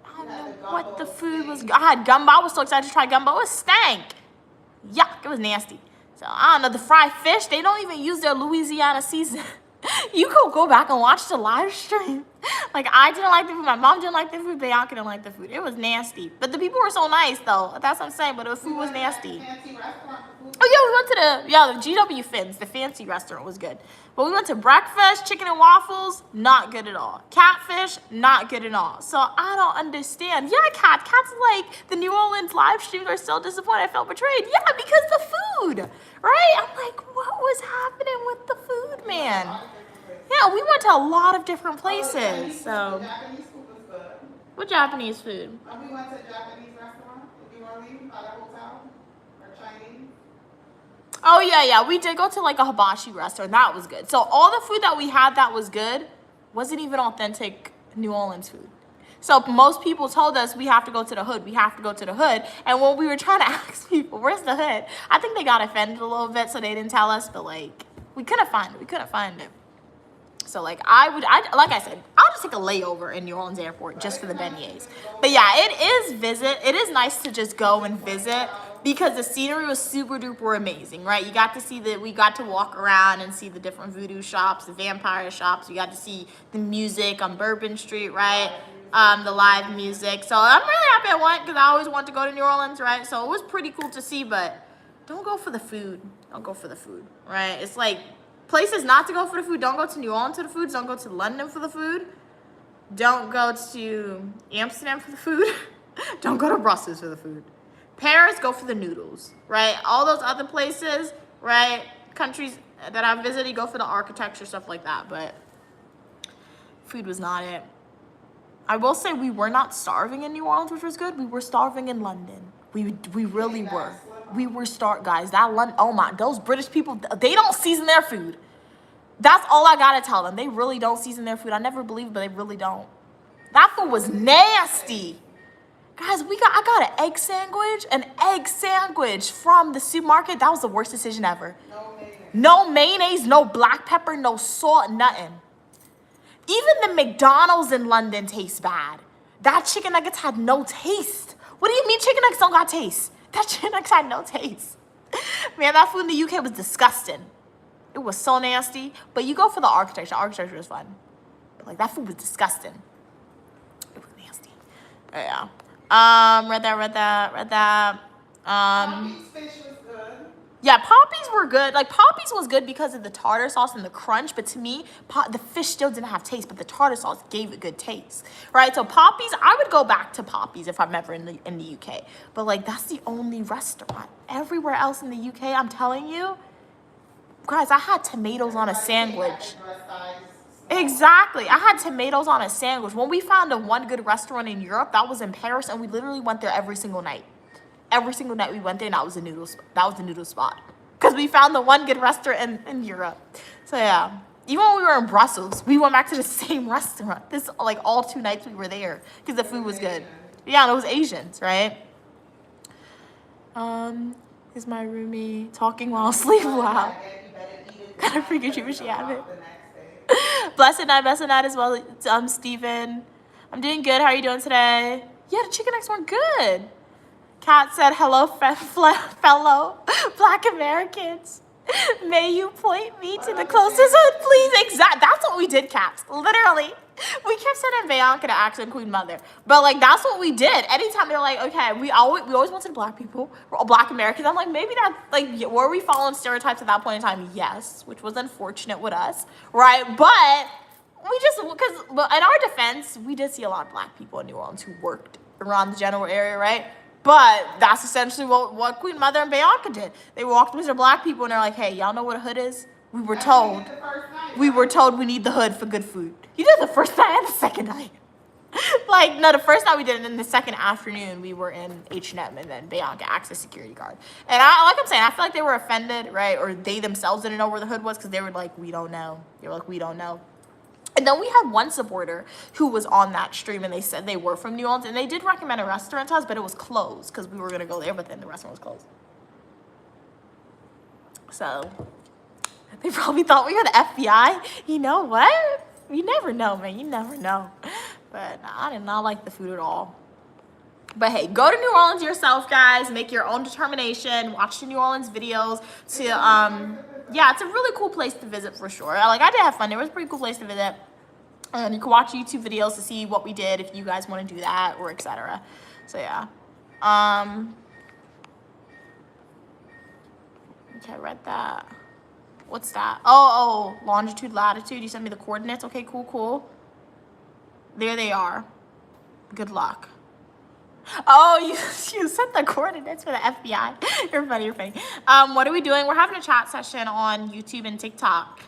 I don't know what the food was. I had gumbo. I was so excited to try gumbo. It stank. Yuck. It was nasty. So I don't know, the fried fish, they don't even use their Louisiana season. You could go back and watch the live stream. Like, I didn't like the food, my mom didn't like the food, Bianca didn't like the food. It was nasty. But the people were so nice, though. That's what I'm saying, but the food was nasty. Oh, yeah, we went to the GW Fins, the fancy restaurant was good. But we went to breakfast, chicken and waffles, not good at all. Catfish, not good at all. So I don't understand. Yeah, Cats like, the New Orleans live streams are so disappointed. I felt betrayed. Yeah, because the food, right? I'm like, what was happening with the food, man? Yeah, we went to a lot of different places, so. Japanese food was good. What Japanese food? We went to a Japanese restaurant in New Orleans by the hotel, or Chinese. Oh, yeah, we did go to like a hibachi restaurant. That was good. So all the food that we had that was good wasn't even authentic New Orleans food. So most people told us we have to go to the hood. We have to go to the hood. And when we were trying to ask people, where's the hood? I think they got offended a little bit, so they didn't tell us. But like, we couldn't find it. We couldn't find it. So like like I said, I'll just take a layover in New Orleans airport just for the beignets. But yeah, it is nice to just go and visit because the scenery was super duper amazing, right? We got to walk around and see the different voodoo shops, the vampire shops. We got to see the music on Bourbon Street, right? The live music. So I'm really happy I went because I always want to go to New Orleans, right? So it was pretty cool to see, but don't go for the food. Don't go for the food, right? It's like, places not to go for the food. Don't go to New Orleans for the food. Don't go to London for the food. Don't go to Amsterdam for the food. Don't go to Brussels for the food. Paris, go for the noodles, right? All those other places, right? Countries that I've visited, go for the architecture, stuff like that. But food was not it. I will say we were not starving in New Orleans, which was good. We were starving in London. We really were. We were guys. That London, oh my, those British people, they don't season their food. That's all I gotta tell them. They really don't season their food. I never believed, but they really don't. That food was nasty. Guys, I got an egg sandwich from the supermarket. That was the worst decision ever. No mayonnaise, no black pepper, no salt, nothing. Even the McDonald's in London tastes bad. That chicken nuggets had no taste. What do you mean chicken nuggets don't got taste? That chicken nuggets had no taste. Man, that food in the UK was disgusting. It was so nasty. But you go for the architecture. Architecture was fun. But like, that food was disgusting. It was nasty. Yeah. Read that. Poppy's fish was good. Yeah, Poppy's were good. Like, Poppy's was good because of the tartar sauce and the crunch. But to me, the fish still didn't have taste, but the tartar sauce gave it good taste, right? So Poppy's, I would go back to Poppy's if I'm ever in the UK. But like, that's the only restaurant. Everywhere else in the UK, I'm telling you, guys, I had tomatoes on a sandwich. Exactly. I had tomatoes on a sandwich. When we found the one good restaurant in Europe, that was in Paris, and we literally went there every single night. Every single night we went there, and that was the noodle spot. Because we found the one good restaurant in Europe. So yeah. Even when we were in Brussels, we went back to the same restaurant. Like all 2 nights we were there. Because the food was good. Yeah, and it was Asians, right? Is my roomie talking while asleep? Wow. Kind of figured you wish you had it. Blessed night as well, Steven. I'm doing good. How are you doing today? Yeah, the chicken eggs weren't good. Kat said, hello, fellow Black Americans. May you point me to the closest hood, please? Exactly. That's what we did, Kat. Literally. We kept sending Bianca to ask Queen Mother. But, like, that's what we did. Anytime they're like, okay, we always wanted Black people, or Black Americans. I'm like, maybe that's, like, were we following stereotypes at that point in time? Yes, which was unfortunate with us, right? But we just, because in our defense, we did see a lot of Black people in New Orleans who worked around the general area, right? But that's essentially what Queen Mother and Bianca did. They walked with their Black people and they're like, hey, y'all know what a hood is? We were told we need the hood for good food. You did the first night and the second night. Like, no, the first night we did it, and then the second afternoon we were in H&M, and then Bianca asked the security guard. And like I'm saying, I feel like they were offended, right? Or they themselves didn't know where the hood was because they were like, we don't know. They were like, we don't know. And then we had one supporter who was on that stream, and they said they were from New Orleans, and they did recommend a restaurant to us, but it was closed because we were going to go there, but then the restaurant was closed. So they probably thought we were the FBI. You know what? You never know, man. You never know. But I did not like the food at all. But hey, go to New Orleans yourself, guys. Make your own determination. Watch the New Orleans videos to, yeah, it's a really cool place to visit for sure. Like, I did have fun. It was a pretty cool place to visit. And you can watch YouTube videos to see what we did if you guys want to do that or etc. So, yeah. Okay, I read that. What's that? Oh, longitude, latitude. You sent me the coordinates. Okay, cool. There they are. Good luck. Oh, you sent the coordinates for the FBI. You're funny. What are we doing? We're having a chat session on YouTube and TikTok.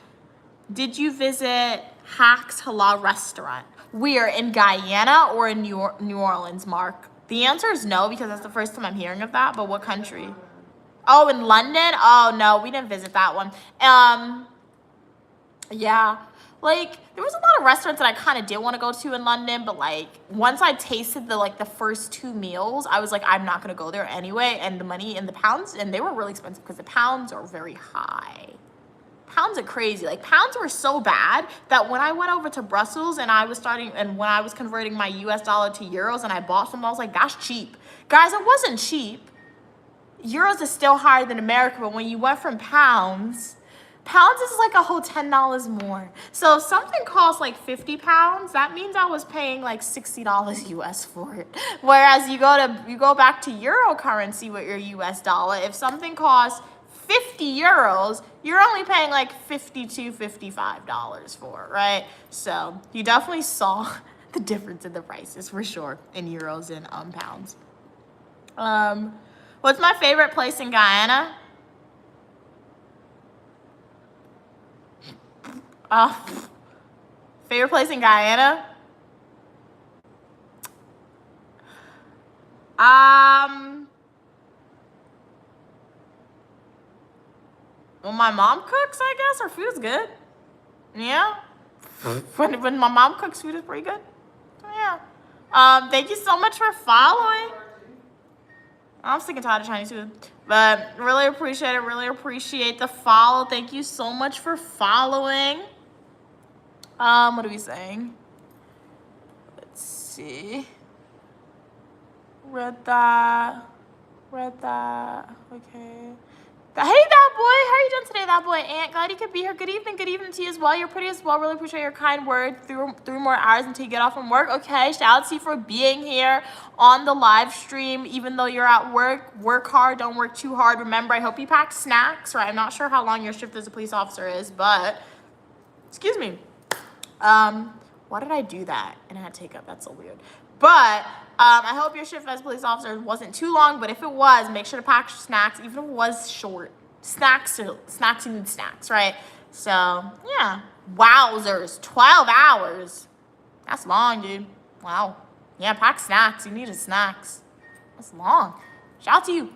Did you visit Hack's Halal restaurant? We're in Guyana or in New Orleans, Mark? The answer is no, because that's the first time I'm hearing of that. But what country? Oh, in London? Oh, no, we didn't visit that one. Yeah. Like, there was a lot of restaurants that I kind of did want to go to in London, but, like, once I tasted the first 2 meals, I was like, I'm not going to go there anyway, and the money and the pounds, and they were really expensive because the pounds are very high. Pounds are crazy. Like, pounds were so bad that when I went over to Brussels and when I was converting my US dollar to euros and I bought some, I was like, that's cheap. Guys, it wasn't cheap. Euros is still higher than America, but when you went from pounds is like a whole $10 more. So if something costs like 50 pounds, that means I was paying like $60 US for it. Whereas you go back to euro currency with your US dollar, if something costs 50 euros, you're only paying like $52, $55 for it, right? So you definitely saw the difference in the prices for sure in euros and pounds. What's my favorite place in Guyana? Favorite place in Guyana? When my mom cooks, I guess her food's good. Yeah. When my mom cooks, food is pretty good. Yeah. Thank you so much for following. I'm sick and tired of Chinese food, but really appreciate it. Really appreciate the follow. Thank you so much for following. What are we saying? Let's see. Read that. Okay. Hey, that boy. How are you doing today, that boy? Aunt, glad you could be here. Good evening to you as well. You're pretty as well. Really appreciate your kind words. 3 more hours until you get off from work. Okay, shout out to you for being here on the live stream. Even though you're at work, work hard. Don't work too hard. Remember, I hope you pack snacks, right? I'm not sure how long your shift as a police officer is, but, excuse me. Why did I do that? And I had to take up. That's so weird. But I hope your shift as a police officer wasn't too long, but if it was, make sure to pack snacks, even if it was short. Snacks, you need snacks, right? So, yeah. Wowzers, 12 hours. That's long, dude. Wow. Yeah, pack snacks. You needed snacks. That's long. Shout out to you.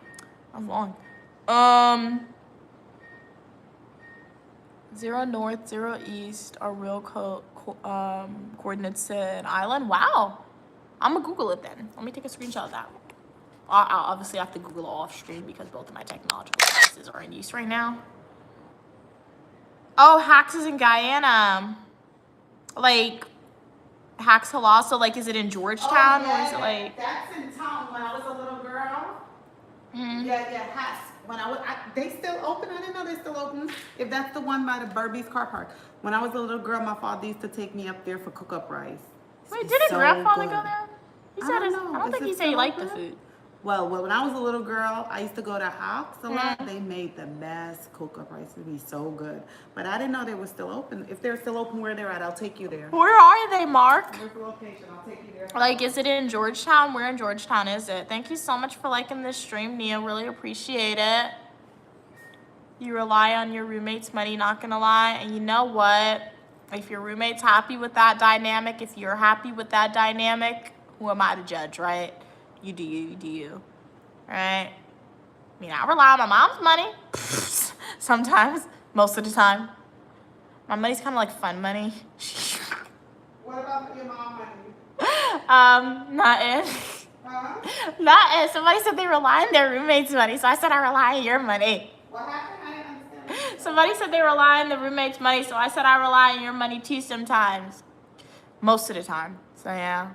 That's long. 0 north, 0 east are real coordinates to an island. Wow. I'm gonna Google it then. Let me take a screenshot of that. I'll obviously have to Google it off stream because both of my technological devices are in use right now. Oh, Hacks is in Guyana. Like, Hacks Halal. So, like, is it in Georgetown or is it like? That's in town. When I was a little girl. Mm-hmm. Yeah, Hacks. When they still open. I didn't know they still open. If that's the one by the Burbies car park. When I was a little girl, my father used to take me up there for cook-up rice. Wait, didn't so grandfather good. go there? He said I don't think he said he liked the food. Well, when I was a little girl, I used to go to Hawks a lot. They made the best cook-up rice. It would be so good. But I didn't know they were still open. If they're still open where they're at, I'll take you there. Where are they, Mark? Where's the location? I'll take you there. Like, is it in Georgetown? Where in Georgetown is it? Thank you so much for liking this stream, Nia. Really appreciate it. You rely on your roommate's money, not gonna lie. And you know what? If your roommate's happy with that dynamic, if you're happy with that dynamic, who am I to judge, right? You do you. Right? I mean, I rely on my mom's money. Sometimes. Most of the time. My money's kind of like fun money. What about your mom money? Not it. Huh? Not it. Somebody said they rely on their roommate's money, so I said I rely on your money. What happened? I didn't understand. Somebody said they rely on the roommate's money, so I said I rely on your money too sometimes. Most of the time. So, yeah.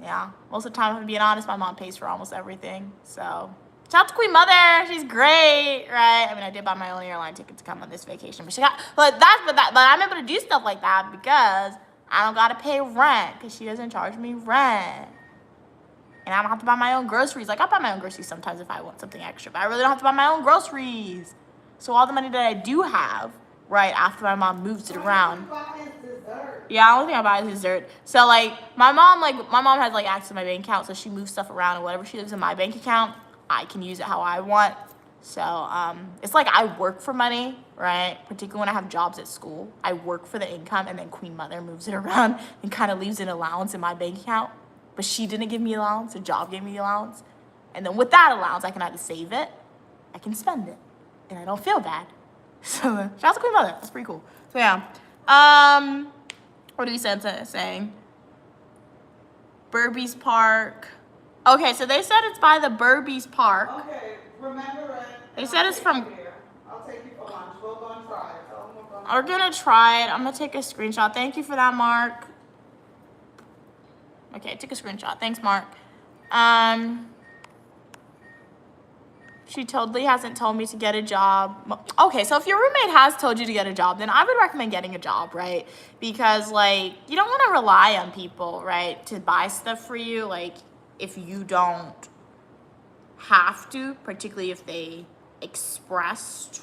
Yeah, most of the time, if I'm being honest, my mom pays for almost everything. So shout out to Queen Mother, she's great, right? I mean, I did buy my own airline ticket to come on this vacation, but but I'm able to do stuff like that because I don't gotta pay rent because she doesn't charge me rent. And I don't have to buy my own groceries. Like, I buy my own groceries sometimes if I want something extra, but I really don't have to buy my own groceries. So all the money that I do have, right, after my mom moves it around. Yeah, the only thing I buy is dessert. So, like, my mom has, like, access to my bank account, so she moves stuff around, and whatever she leaves in my bank account, I can use it how I want. So, it's like I work for money, right? Particularly when I have jobs at school. I work for the income, and then Queen Mother moves it around and kind of leaves an allowance in my bank account. But she didn't give me allowance, a job gave me the allowance. And then with that allowance, I can either save it, I can spend it, and I don't feel bad. So, shout out to Queen Mother, that's pretty cool. So, yeah. What are we saying? Burbies Park. Okay, so they said it's by the Burbies Park. Okay, remember it. They said it's from... I'll take you for lunch. We're going to try it. We're gonna try it. I'm gonna take a screenshot. Thank you for that, Mark. Okay, I took a screenshot. Thanks, Mark. She totally hasn't told me to get a job. Okay, so if your roommate has told you to get a job, then I would recommend getting a job, right? Because, like, you don't want to rely on people, right, to buy stuff for you, like, if you don't have to, particularly if they expressed,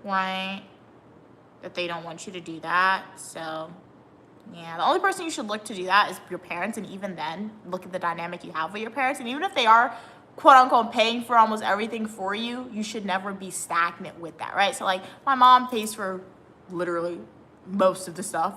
right, that they don't want you to do that. So, yeah, the only person you should look to do that is your parents, and even then, look at the dynamic you have with your parents, and even if they are quote unquote paying for almost everything for you, you should never be stagnant with that, right? So, like, my mom pays for literally most of the stuff,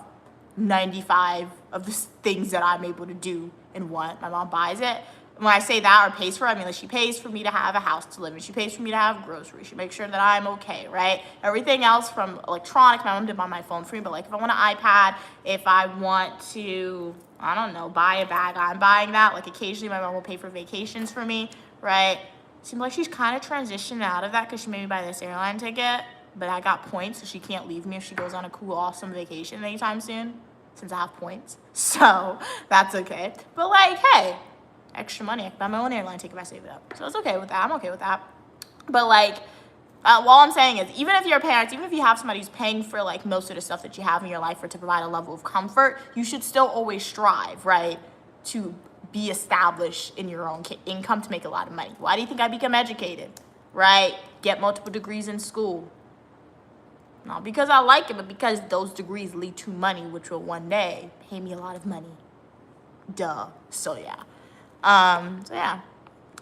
95 of the things that I'm able to do and want. My mom buys it. When I say that or pays for it, I mean, like, she pays for me to have a house to live in. She pays for me to have groceries. She makes sure that I'm okay, right? Everything else from electronics, my mom did buy my phone for me, but, like, if I want an iPad, if I want to, I don't know, buy a bag, I'm buying that. Like, occasionally my mom will pay for vacations for me, right? Seems like she's kind of transitioning out of that because she made me buy this airline ticket, but I got points, so she can't leave me if she goes on a cool, awesome vacation anytime soon, since I have points. So that's okay. But, like, hey, extra money. I can buy my own airline ticket if I save it up. So it's okay with that. I'm okay with that. But, like, all I'm saying is, even if your parents, even if you have somebody who's paying for, like, most of the stuff that you have in your life or to provide a level of comfort, you should still always strive, right, to be established in your own income to make a lot of money. Why do you think I become educated, right? Get multiple degrees in school. Not because I like it, but because those degrees lead to money, which will one day pay me a lot of money. Duh. So, yeah.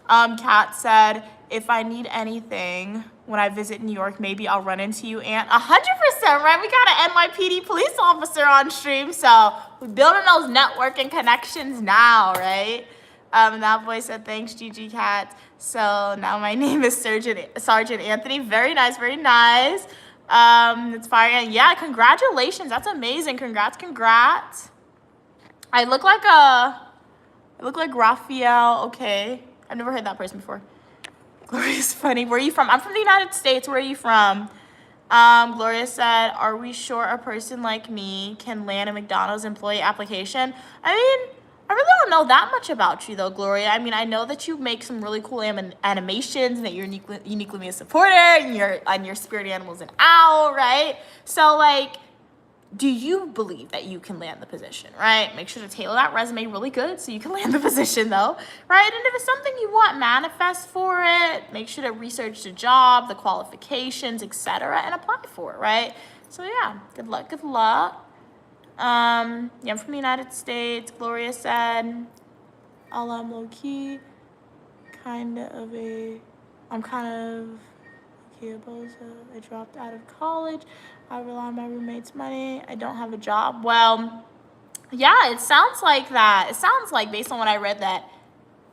Kat said, if I need anything when I visit New York, maybe I'll run into you, Aunt. 100%, right? We got an NYPD police officer on stream, so we're building those networking connections now, right? That boy said, thanks, Gigi Kat. So now my name is Sergeant Anthony. Very nice, very nice. It's fire. Yeah, congratulations. That's amazing. Congrats. I look like Raphael. Okay. I've never heard that person before. Gloria's funny. Where are you from? I'm from the United States. Where are you from? Gloria said, are we sure a person like me can land a McDonald's employee application? I mean, I really don't know that much about you, though, Gloria. I mean, I know that you make some really cool animations and that you're uniquely me a supporter and your spirit animal's an owl, right? So, like, do you believe that you can land the position, right? Make sure to tailor that resume really good so you can land the position, though, right? And if it's something you want, manifest for it. Make sure to research the job, the qualifications, etc., and apply for it, right? So, yeah, good luck. Yeah, I'm from the United States. Gloria said, I'm low-key, I'm kind of a bozo. I dropped out of college. I rely on my roommate's money. I don't have a job. Well, yeah, it sounds like that. It sounds like, based on what I read, that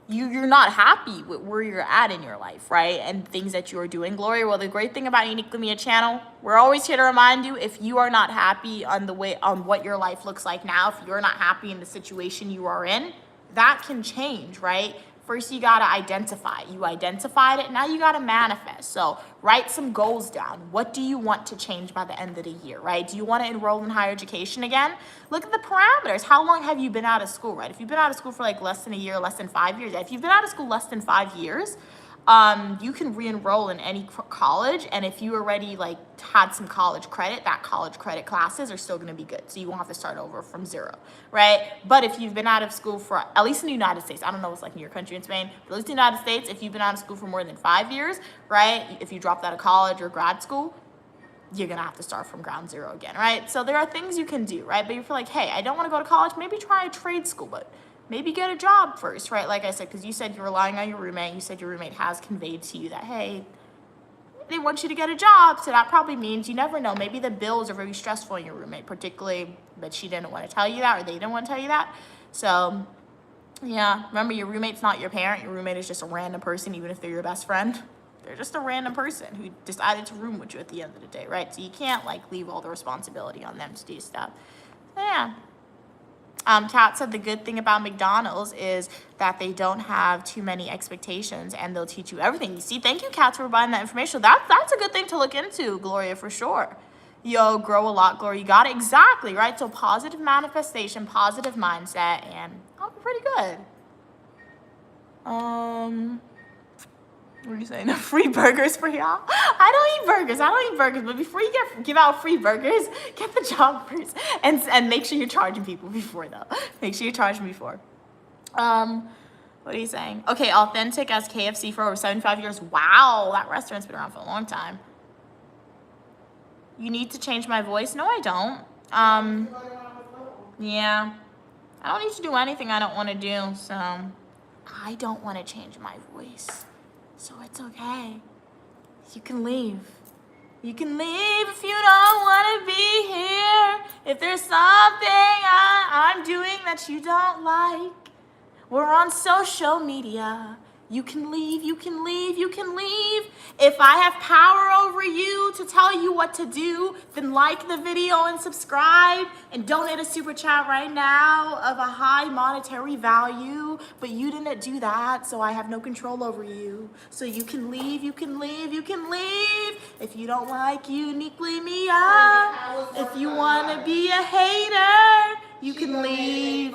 you're not happy with where you're at in your life, right? And things that you're doing, Gloria. Well, the great thing about Uniquely Mia channel, we're always here to remind you, if you are not happy on what your life looks like now, if you're not happy in the situation you are in, that can change, right? First, you gotta identify it. You identified it, now you gotta manifest. So write some goals down. What do you want to change by the end of the year, right? Do you wanna enroll in higher education again? Look at the parameters. How long have you been out of school, right? If you've been out of school for like less than a year, less than 5 years, if you've been out of school less than 5 years, you can re-enroll in any college, and if you already like had some college credit, that college credit classes are still going to be good, so you won't have to start over from zero, right? But if you've been out of school for, at least in the United States, I don't know what's like in your country in Spain, but at least in the United States, if you've been out of school for more than 5 years, right, if you dropped out of college or grad school, you're gonna have to start from ground zero again, right? So there are things you can do, right? But if you're like, hey, I don't want to go to college, maybe try a trade school, but maybe get a job first, right? Like I said, because you said you're relying on your roommate. You said your roommate has conveyed to you that, hey, they want you to get a job. So that probably means, you never know, maybe the bills are very stressful on your roommate, particularly, but she didn't want to tell you that, or they didn't want to tell you that. So yeah, remember, your roommate's not your parent. Your roommate is just a random person, even if they're your best friend. They're just a random person who decided to room with you at the end of the day, right? So you can't like leave all the responsibility on them to do stuff. So yeah. Kat said the good thing about McDonald's is that they don't have too many expectations and they'll teach you everything. You see, thank you, Kat, for providing that information. That's a good thing to look into, Gloria, for sure. Yo, grow a lot, Gloria. You got it exactly, right? So positive manifestation, positive mindset, and pretty good. What are you saying? Free burgers for y'all? I don't eat burgers, but before you give out free burgers, get the job first. And make sure you're charging people before, though. Make sure you're charging before. What are you saying? Okay, authentic as KFC for over 75 years. Wow, that restaurant's been around for a long time. You need to change my voice? No, I don't. Yeah. I don't need to do anything I don't want to do, so I don't want to change my voice. So it's okay. You can leave. You can leave if you don't want to be here. If there's something I'm doing that you don't like. We're on social media. You can leave, you can leave, you can leave. If I have power over you to tell you what to do, then like the video and subscribe and donate a super chat right now of a high monetary value. But you didn't do that, so I have no control over you. So you can leave, you can leave, you can leave. If you don't like uniquely me up, if you want to be a hater, you can leave.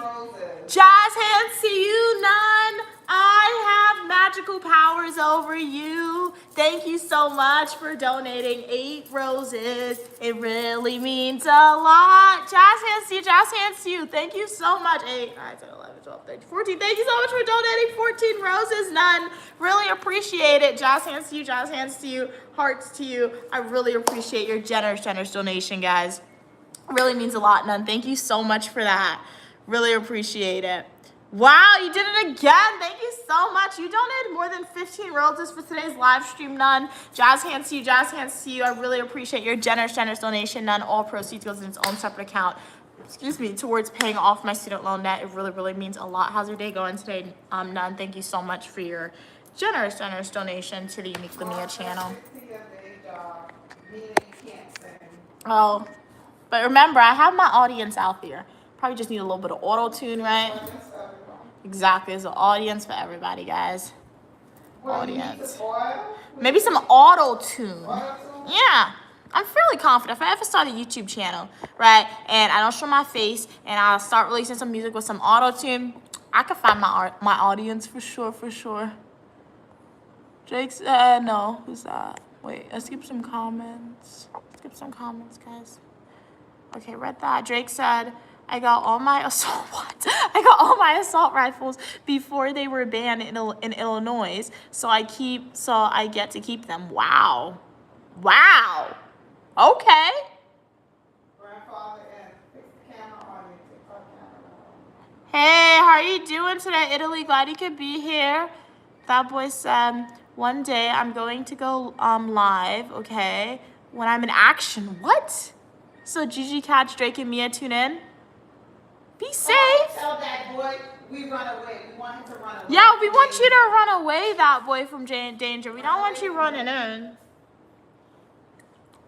Jazz hands see you none. I have magical powers over you. Thank you so much for donating 8 roses. It really means a lot. Jazz hands to you, jazz hands to you. Thank you so much. 8, 9, 10, 11, 12, 13, 14. Thank you so much for donating 14 roses, none. Really appreciate it. Jazz hands to you, jazz hands to you, hearts to you. I really appreciate your generous donation, guys. Really means a lot, none. Thank you so much for that. Really appreciate it. Wow, you did it again. Thank you so much. You donated more than 15 roses for today's live stream, none. Jazz hands to you, jazz hands to you. I really appreciate your generous donation, none. All proceeds goes in its own separate account, towards paying off my student loan debt. It really, really means a lot. How's your day going today? None. Thank you so much for your generous donation to the Unique Lamia channel. Oh, but remember, I have my audience out there. Probably just need a little bit of auto-tune, right? Exactly, it's an audience for everybody, guys. Audience. Maybe some auto-tune. Yeah, I'm fairly confident. If I ever start a YouTube channel, right, and I don't show my face, and I'll start releasing some music with some auto-tune, I can find my audience for sure. Jake said, no, who's that? Wait, let's skip some comments. Guys. Okay, read that. Drake said, I got all my assault rifles before they were banned in Illinois, so I get to keep them. Wow. Okay. Hey, how are you doing today, Italy? Glad you could be here. That boy said, one day I'm going to go live, okay, when I'm in action. What? So Gigi, Catch, Drake, and Mia tune in. Be safe. Tell that boy we run away. We want him to run away. Yeah, we want you to run away, that boy, from danger. We don't want you running in.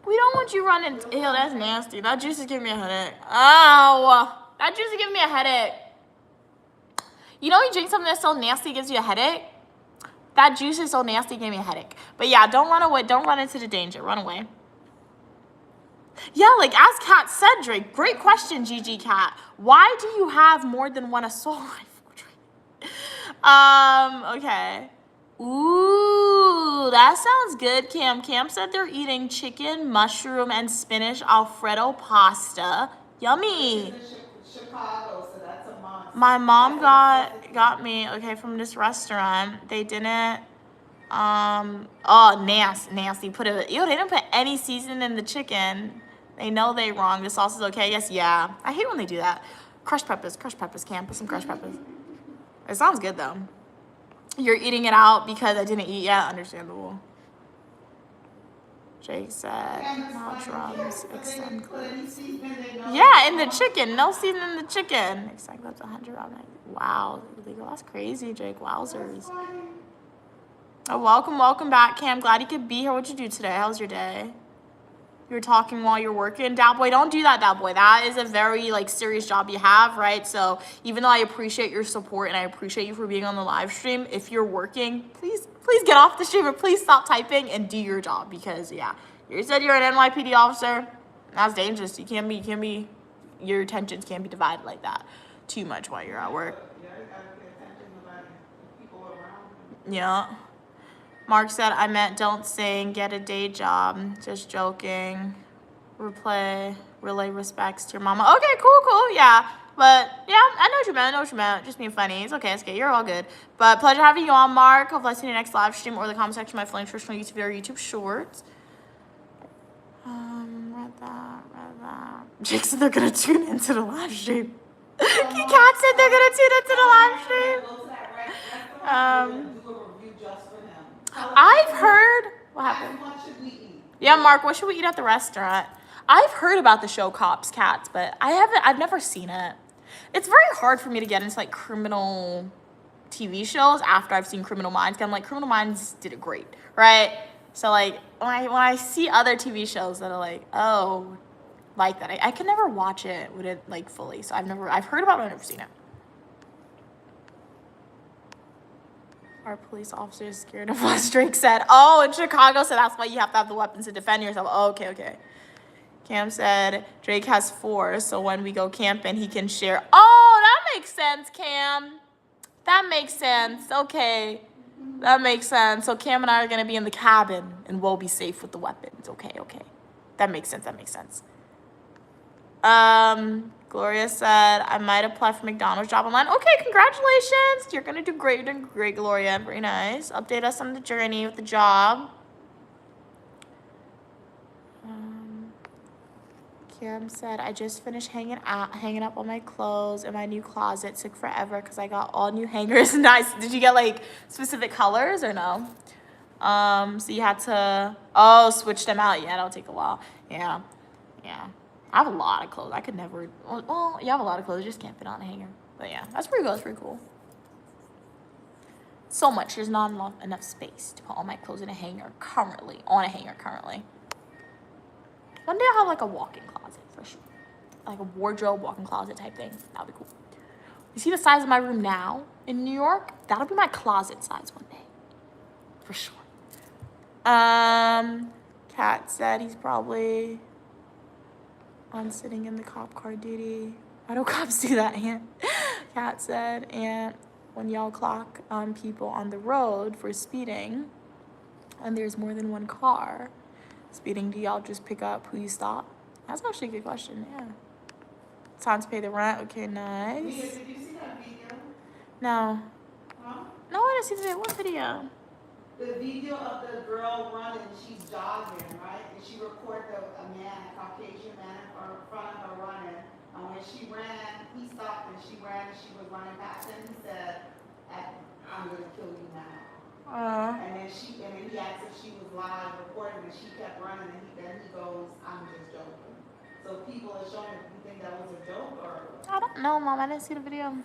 We don't want you running. Ew, that's nasty. That juice is giving me a headache. Ow. That juice is giving me a headache. You know, you drink something that's so nasty, it gives you a headache. That juice is so nasty, it gave me a headache. But yeah, don't run away. Don't run into the danger. Run away. Yeah, like as Kat said, Drake. Great question, GG Kat. Why do you have more than one assault rifle? Okay. Ooh, that sounds good, Cam. Cam said they're eating chicken, mushroom, and spinach Alfredo pasta. Yummy. Chicago, so that's a month. My mom got me, okay, from this restaurant. They didn't, oh, nasty. They didn't put any seasoning in the chicken. They know they wrong. The sauce is okay. Yes, yeah. I hate when they do that. Crushed peppers, Cam. Put some crushed peppers. It sounds good, though. You're eating it out because I didn't eat yet. Understandable. Jake said, not drums, extend clips. Yeah, in the chicken. No seasoning in the chicken. Extend clips 100 on it. Wow. That's crazy, Jake. Wowzers. Oh, welcome back, Cam. Glad you could be here. What'd you do today? How was your day? You were talking while you're working. Dowboy, don't do that, Dowboy. That is a very, serious job you have, right? So even though I appreciate your support and I appreciate you for being on the live stream, if you're working, please get off the stream or please stop typing and do your job because, yeah, you said you're an NYPD officer. That's dangerous. Your attentions can't be divided like that too much while you're at work. Yeah, you gotta pay attention to people around you. Yeah. Mark said, I meant don't sing, get a day job. Just joking. Relay respects to your mama. Okay, cool, yeah. But, yeah, I know what you meant. Just being funny. It's okay, you're all good. But pleasure having you on, Mark. Hope I see you next live stream or the comment section of my Flames traditional YouTube or YouTube shorts. Read that. Jake said they're going to tune into the live stream. Kat said they're going to tune into the live stream. I've heard. What happened? What should we eat? Yeah, Mark, what should we eat at the restaurant? I've heard about the show Cops Cats, but I've never seen it. It's very hard for me to get into criminal TV shows after I've seen Criminal Minds. 'Cause I'm Criminal Minds did it great, right? So when I see other TV shows that are like that, I can never watch it with it fully. So I've heard about it, I've never seen it. Our police officers scared of us, Drake said. Oh, in Chicago, so that's why you have to have the weapons to defend yourself. Oh, okay. Cam said Drake has 4, so when we go camping, he can share. Oh, that makes sense, Cam. That makes sense. Okay. That makes sense. So Cam and I are going to be in the cabin, and we'll be safe with the weapons. Okay. That makes sense. Gloria said, I might apply for McDonald's job online. Okay, congratulations. You're going to do great. You're doing great, Gloria. Very nice. Update us on the journey with the job. Cam said, I just finished hanging up all my clothes in my new closet. Took forever because I got all new hangers. Nice. Did you get specific colors or no? So you had to, switch them out. Yeah, that'll take a while. Yeah. I have a lot of clothes. I could never, well, you have a lot of clothes. You just can't fit on a hanger. But yeah, that's pretty cool. That's pretty cool. So much. There's not enough space to put all my clothes in a hanger currently. One day I'll have a walk-in closet for sure. A wardrobe, walk-in closet type thing. That'll be cool. You see the size of my room now in New York? That'll be my closet size one day. For sure. Kat said he's probably on sitting in the cop car duty. Why do cops do that, Aunt? Kat said, and when y'all clock people on the road for speeding and there's more than one car speeding, do y'all just pick up who you stop? That's actually a good question, yeah. Time to pay the rent. Okay, nice. Did you see that video? No. Huh? No, I didn't see the video. What video? The video of the girl running, she's jogging, right? And she recorded a Caucasian man in front of her running. And when she ran, he stopped and she ran and she was running past him. He said, I'm gonna kill you now. And then he asked if she was live recording and she kept running and then he goes, I'm just joking. So people are showing if you think that was a joke or? I don't know, Mom. I didn't see the video.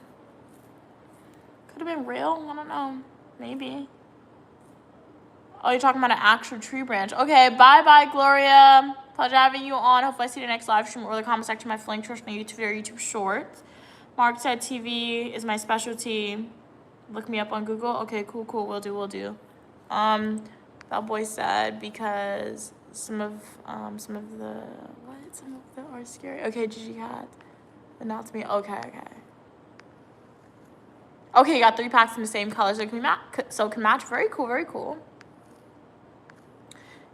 Could have been real. I don't know. Maybe. Oh, you're talking about an actual tree branch. Okay, bye, Gloria. Pleasure having you on. Hopefully I see you next live stream or the comment section of my Flank Church on YouTube or YouTube Shorts. Mark said TV is my specialty. Look me up on Google. Okay, cool. Will do. That boy said because some of the are scary. Okay, Gigi Cat. But not to me. Okay. Okay, you got 3 packs in the same color, so can match. Very cool.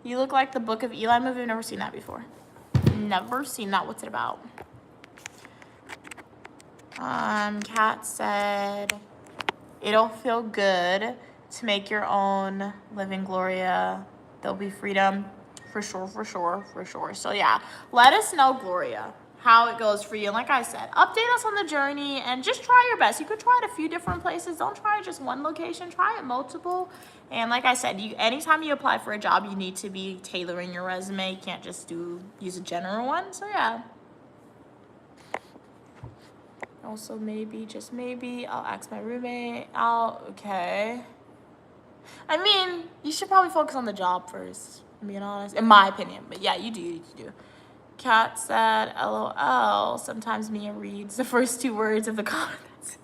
You look like the Book of Eli movie. I've never seen that before. Never seen that. What's it about? Kat said, it'll feel good to make your own living, Gloria. There'll be freedom. For sure. So yeah, let us know, Gloria, how it goes for you. And like I said, update us on the journey and just try your best. You could try it a few different places. Don't try just one location. Try it multiple. And like I said, anytime you apply for a job, you need to be tailoring your resume. You can't just use a general one. So yeah. Also, just maybe, I'll ask my roommate out. Okay. I mean, you should probably focus on the job first, I'm being honest, in my opinion. But yeah, you do. Kat said, LOL. Sometimes Mia reads the first 2 words of the comments.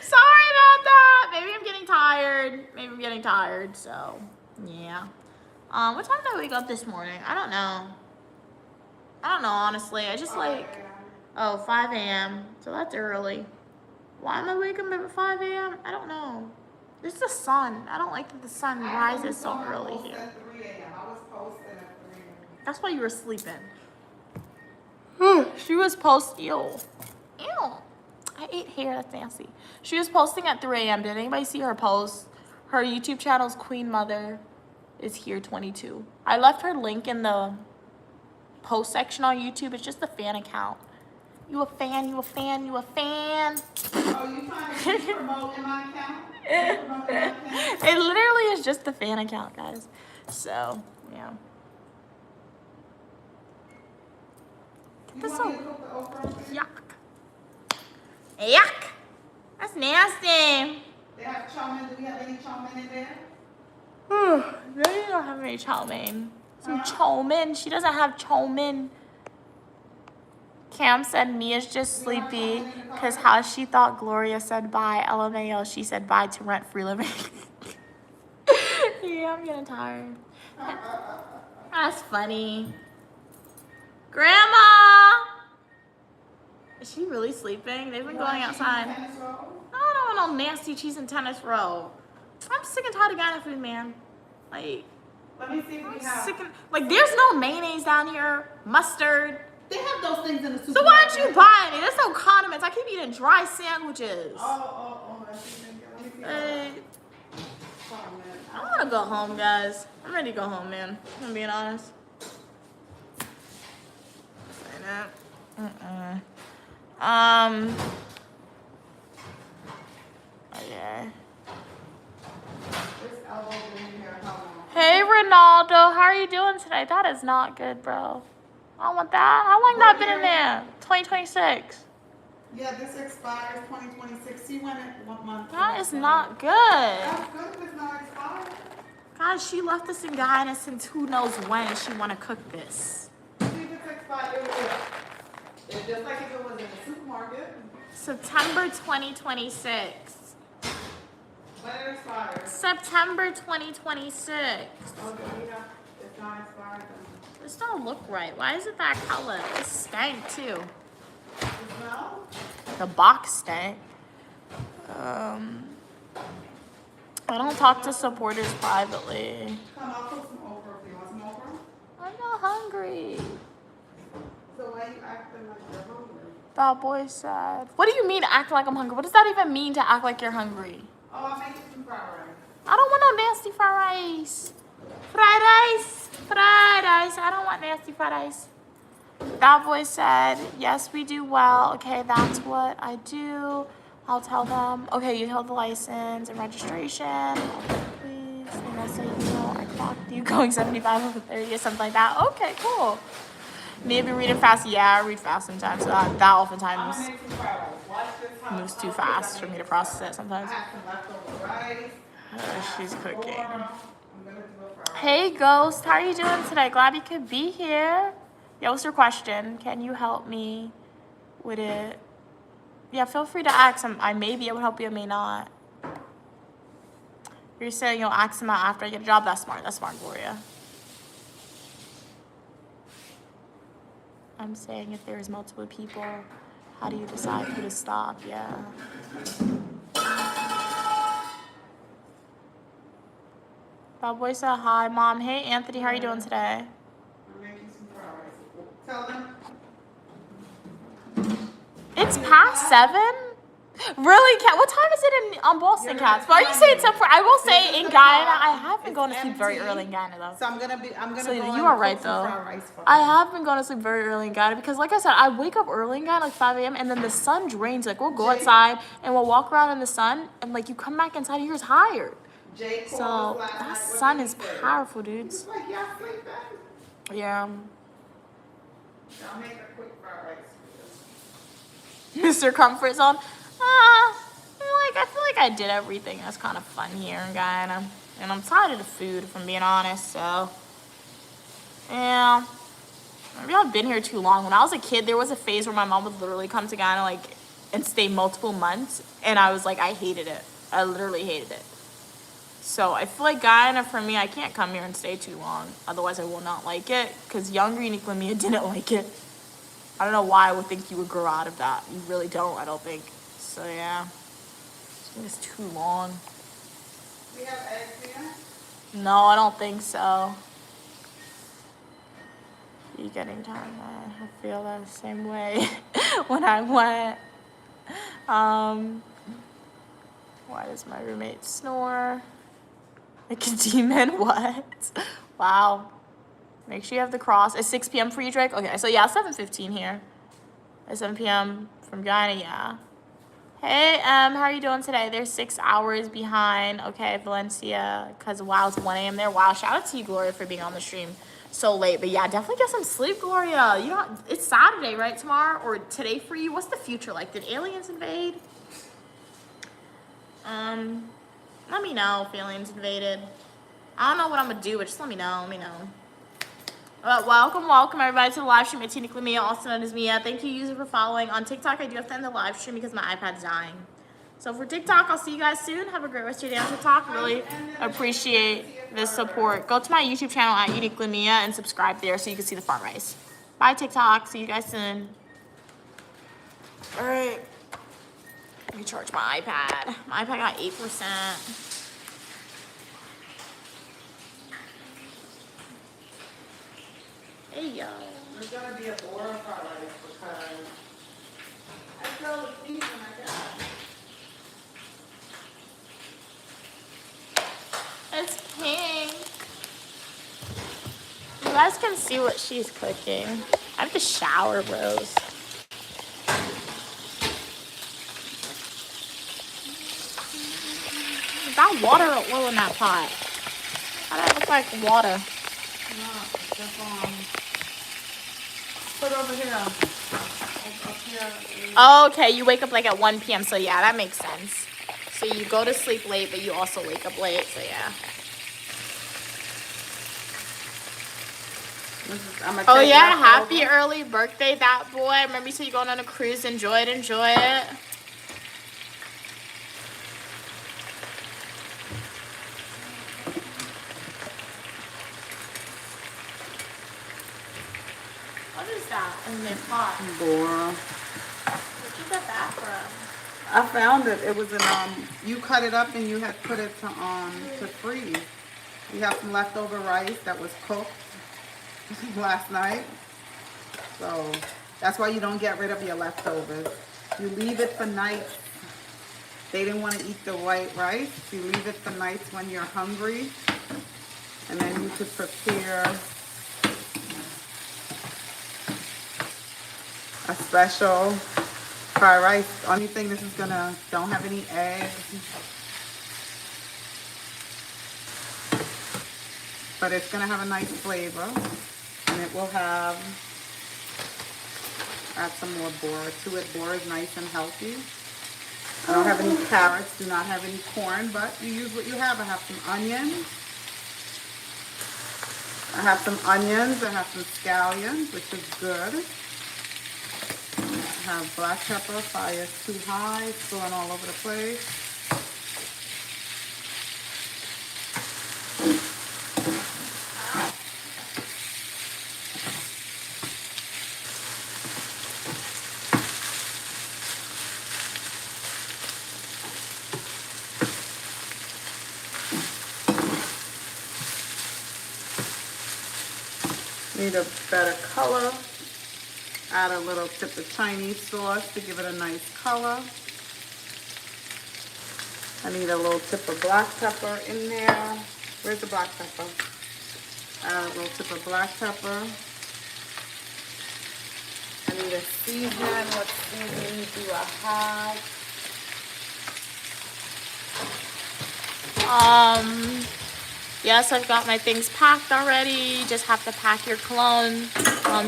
Sorry about that. Maybe I'm getting tired. So, yeah. What time did I wake up this morning? I don't know, honestly. I just 5 a.m. So that's early. Why am I waking up at 5 a.m.? I don't know. It's the sun. I don't like that the sun rises so early here. That's why you were sleeping. She was Ew. I ate hair. That's nasty. She was posting at 3 a.m. Did anybody see her post? Her YouTube channel's Queen Mother is here 22. I left her link in the post section on YouTube. It's just a fan account. You a fan? Oh, you trying to promote in my account? It literally is just the fan account, guys. So, yeah. Yuck. That's nasty. They have chow mein. Do we have any chow mein in there? They don't have any chow mein. Some chow mein. She doesn't have chow mein. Cam said Mia's just sleepy because how she thought Gloria said bye. LMAO, she said bye to rent-free living. Yeah, I'm getting tired. That's funny. Grandma! Is she really sleeping? They've been going outside. I don't want no nasty cheese and tennis roll. I'm sick and tired of Ghana food, man. Let me see if we have. There's no mayonnaise down here. Mustard. They have those things in the supermarket. So why don't you buy any? There's no condiments. I keep eating dry sandwiches. I want to go home, guys. I'm ready to go home, man. I'm being honest. Say that. Okay. Hey, Ronaldo. How are you doing today? That is not good, bro. I don't want that. How long that been in there? 2026. Yeah, this expires 2026. See when it, what month? That is not good. That's good if it's not expired. Guys, she left us in Guyana since who knows when she want to cook this. See if it's expired. It's just like if it was in the supermarket. September 2026. When it expires. September 2026. Okay, it's not expired. This don't look right. Why is it that color? It stank too. The smell? The box stank. I don't talk to supporters privately. Come, I'll cook some okra if you want some okra. I'm not hungry. So why you acting like you're hungry? That boy said. What do you mean act like I'm hungry? What does that even mean to act like you're hungry? Oh, I'll make you some fried rice. I don't want no nasty fried rice. Fried rice. I don't want nasty fried rice. That boy said, yes, we do well. Okay, that's what I do. I'll tell them. Okay, you held the license and registration. Okay, please. And I said, I clocked you going 75 over 30 or something like that. Okay, cool. Maybe reading fast. Yeah, I read fast sometimes. So that oftentimes moves too fast for me to process it sometimes. She's cooking. Hey, Ghost. How are you doing today? Glad you could be here. Yo, what's your question? Can you help me with it? Yeah, feel free to ask him. I may be able to help you, I may not. You're saying you'll ask him out after I get a job? That's smart, Gloria. I'm saying if there's multiple people, how do you decide who to stop? Yeah. That boy said hi, Mom. Hey, Anthony, how are you doing today? I'm making some fries. Tell them. It's past 7? Really, Kat? What time is it on Boston, Cats? But are you saying something? I will say in Guyana, I have been going to sleep very early in Guyana, though. So I'm gonna So go you and are right, cook some though. fried rice for I you. have been going to sleep very early in Guyana because, like I said, I wake up early in Guyana, like 5 a.m., and then the sun drains. Like, we'll go outside and we'll walk around in the sun, and, like, you come back inside and you're tired. Jay called So us last that night. What sun did is he say? powerful, He dudes. was like, y'all sleep in? Yeah. I'll make a quick fried rice for Mr. Comfort Zone. I feel like I did everything that's kind of fun here in Guyana. And I'm tired of the food, if I'm being honest, so. Yeah. Maybe I've been here too long. When I was a kid, there was a phase where my mom would literally come to Guyana, like, and stay multiple months. And I was like, I hated it. I literally hated it. So I feel like Guyana, for me, I can't come here and stay too long. Otherwise, I will not like it. Because young Unique Lamia didn't like it. I don't know why I would think you would grow out of that. You really don't, I don't think. So, yeah. I think it's too long. We have eggs here? No, I don't think so. You getting time? I feel the same way when I went. Why does my roommate snore? Like a demon? What? Wow. Make sure you have the cross. It's 6 p.m. for you, Drake? Okay, so yeah, 7:15 here. It's 7 p.m. from Guyana, yeah. Hey, how are you doing today? They're 6 hours behind. Okay, Valencia, because wow, it's 1 a.m. there. Wow, shout out to you, Gloria, for being on the stream so late. But yeah, definitely get some sleep, Gloria. You know, it's Saturday, right, tomorrow? Or today for you? What's the future like? Did aliens invade? Let me know if aliens invaded. I don't know what I'm gonna do, but just let me know. Welcome everybody to the live stream. It's Unique Lamia, also known as Mia. Thank you, user, for following. On TikTok, I do have to end the live stream because my iPad's dying. So for TikTok, I'll see you guys soon. Have a great rest of your day on TikTok. Really appreciate the support. Go to my YouTube channel at Unique Lamia and subscribe there so you can see the farm rice. Bye, TikTok. See you guys soon. All right. Let me charge my iPad. My iPad got 8%. Hey, yo. There's gonna be a board of fried rice because I fell asleep when I got It's pink. You guys can see what she's cooking. I have to shower, bros. Got water or oil in that pot? How does that look like water? just put over here. Up here. Okay, you wake up like at 1 p.m. So yeah, that makes sense. So you go to sleep late, but you also wake up late. So yeah. Oh yeah, happy early birthday, that boy. Remember you said you're going on a cruise. Enjoy it. What is that in the pot? Bora. Where'd you get that from? I found it. It was in you cut it up and you had put it to freeze. We have some leftover rice that was cooked last night. So that's why you don't get rid of your leftovers. You leave it for nights. They didn't want to eat the white rice. You leave it for nights when you're hungry. And then you could prepare a special fried rice. Only thing this is don't have any eggs. But it's gonna have a nice flavor. And it will add some more bora to it. Bora is nice and healthy. I don't have any carrots, do not have any corn, but you use what you have. I have some onions. I have some scallions, which is good. have black pepper, fire too high, spilling all over the place. Need a better color. Add a little tip of Chinese sauce to give it a nice color. I need a little tip of black pepper in there. Where's the black pepper? Add a little tip of black pepper. I need a season. What seasoning do I have? Yes, I've got my things packed already. Just have to pack your cologne,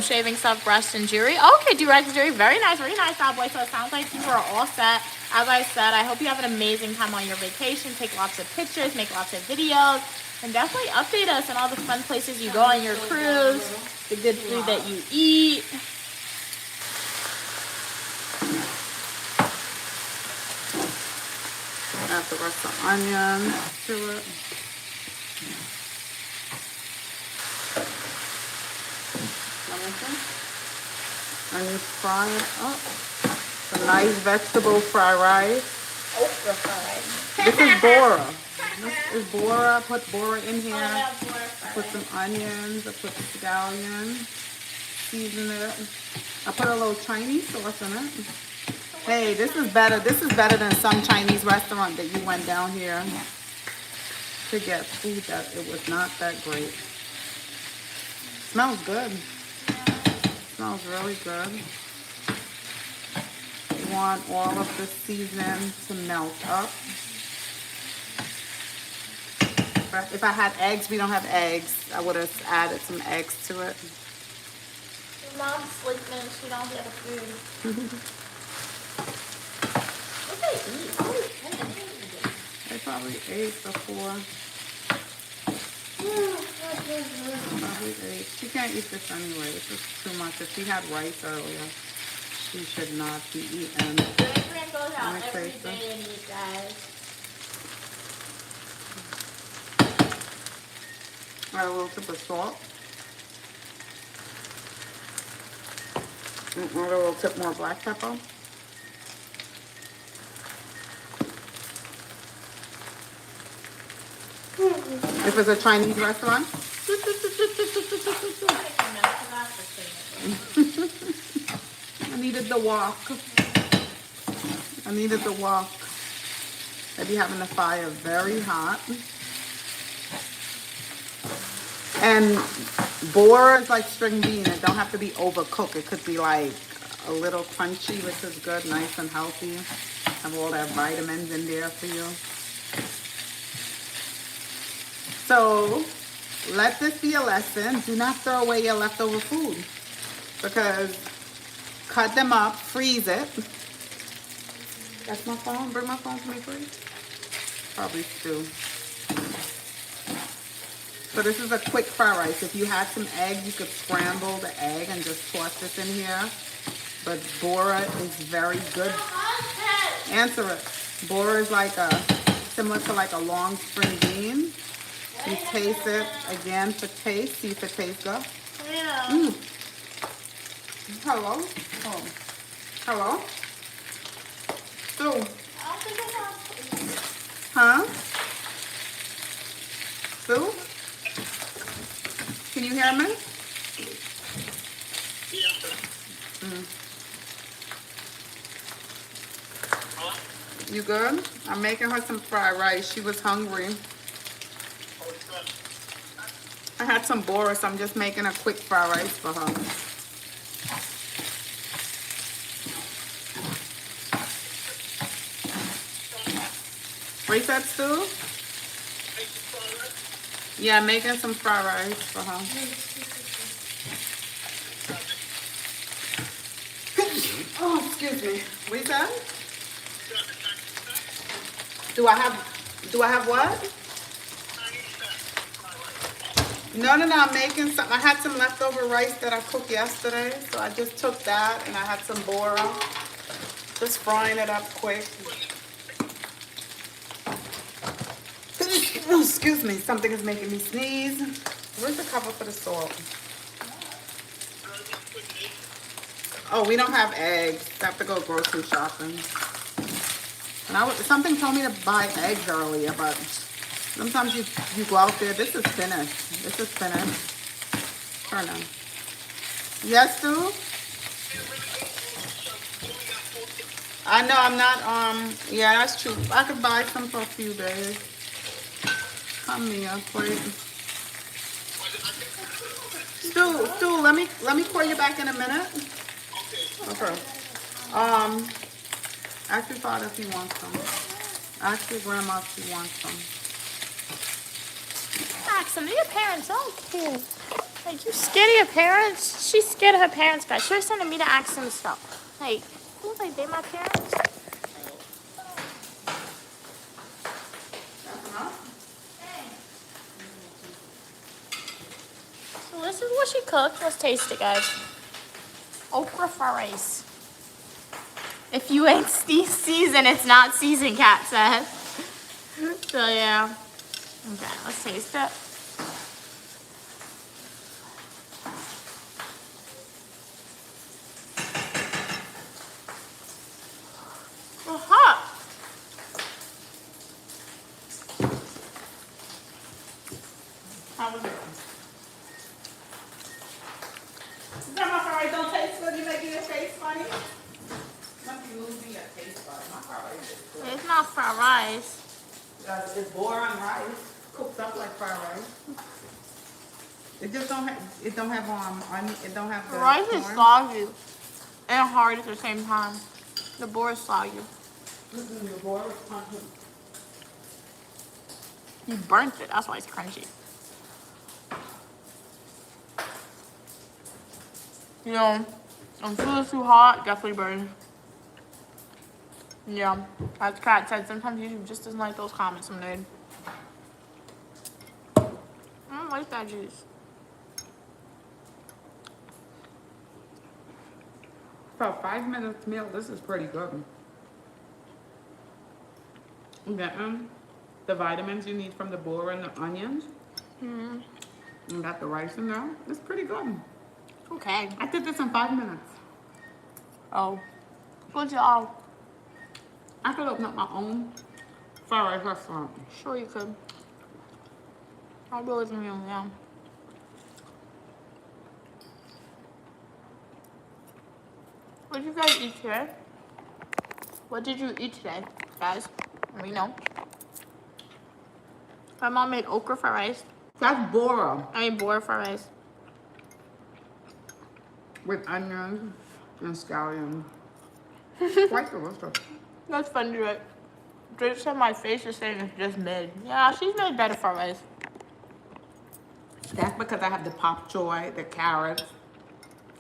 shaving stuff, brush, and jewelry. Okay, do-rags and jewelry. Very nice, bad boy. So it sounds like you are all set. As I said, I hope you have an amazing time on your vacation. Take lots of pictures, make lots of videos, and definitely update us on all the fun places you go on your cruise, the good food that you eat. Add the rest of the onion to it. And you fry it up. A nice vegetable fried rice. Okra fried. This is Bora. This is Bora. Put Bora in here. Oh, Put some onions. I put the scallion. Season it. I put a little Chinese sauce in it. Hey, this is better. This is better than some Chinese restaurant that you went down here to get food that it was not that great. Smells good. Smells really good. You want all of the season to melt up. If I had eggs, we don't have eggs. I would have added some eggs to it. Your mom's sleeping. She don't get a food. What they eat? Oh, They probably ate before. Probably ate. She can't eat this anyway. This is too much. If she had rice earlier, she should not be eating. Grandma goes out Let me every taste day it. and eat, guys. Add a little tip of salt. Add a little tip more black pepper. If it's a Chinese restaurant, I needed the wok. I needed the wok. I'd be having the fire very hot. And Bora is like string bean. It don't have to be overcooked. It could be like a little crunchy, which is good, nice and healthy. Have all that vitamins in there for you. So let this be a lesson. Do not throw away your leftover food, because cut them up, freeze it. That's my phone. Bring my phone to me, please. Probably stew. So this is a quick fried rice. If you had some eggs, you could scramble the egg and just toss this in here. But Bora is very good. Answer it. Bora is like similar to like a long spring bean. You taste it again for taste. See if it tastes good. Yeah. Mm. Hello. Oh. Hello. Stu. Huh? Stu? Can you hear me? You good? I'm making her some fried rice. She was hungry. I had some Bora, so I'm just making a quick fried rice for her. What you said, Stu? Yeah, making some fried rice for her. Oh, excuse me. What you said? Do I have what? No, I'm making some. I had some leftover rice that I cooked yesterday, so I just took that and I had some bora. Just frying it up quick. Oh, excuse me, something is making me sneeze. Where's the cover for the salt? Oh, we don't have eggs. I have to go grocery shopping. And something told me to buy eggs earlier, but sometimes you go out there. This is finished. This is finished. Turn on. Yes, Sue? I know I'm not, yeah, that's true. I could buy some for a few days. Come here, please. Stu, let me call you back in a minute. Okay. Ask your father if he wants some. Ask your grandma if she wants some. Ask them. They're your parents. I don't care. Like, you scared of your parents? She's scared of her parents, guys. She was sending me to ask them stuff. Like, who's like, they my parents? So this is what she cooked. Let's taste it, guys. Okra fried rice. If you ain't seasoned, it's not seasoned, Kat says. So, yeah. Okay, let's taste it. Oh, hot. How was it? Grandma fried don't taste good. You making your face funny? Must be losing your taste bud. My fried rice is good. It's not fried rice. It's boron rice, cooked up like fried rice. It just don't have. It don't have onion. It don't have the Rice is corn. soggy and hard at the same time. The board is soggy. The boron is crunchy. You burnt it. That's why it's crunchy. You know, when food is too hot, definitely burns. Yeah, as Kat said, sometimes YouTube just doesn't like those comments I'm made. I don't like that juice. For a 5-minute meal, this is pretty good. You get the vitamins you need from the boron and the onions. You got the rice in there. It's pretty good. Okay. I did this in 5 minutes. Oh. Good job. I could open up my own fried rice restaurant. Sure you could. I'll go with you, yeah. What did you guys eat today? What did you eat today, guys? Let me know. My mom made okra fried rice. That's boron I mean, boar fried rice. with onions and scallions. Quite delicious. That's funny, right? Drake said my face is saying it's just mid. Yeah, she's made better fried rice. That's because I have the pop choy, the carrots,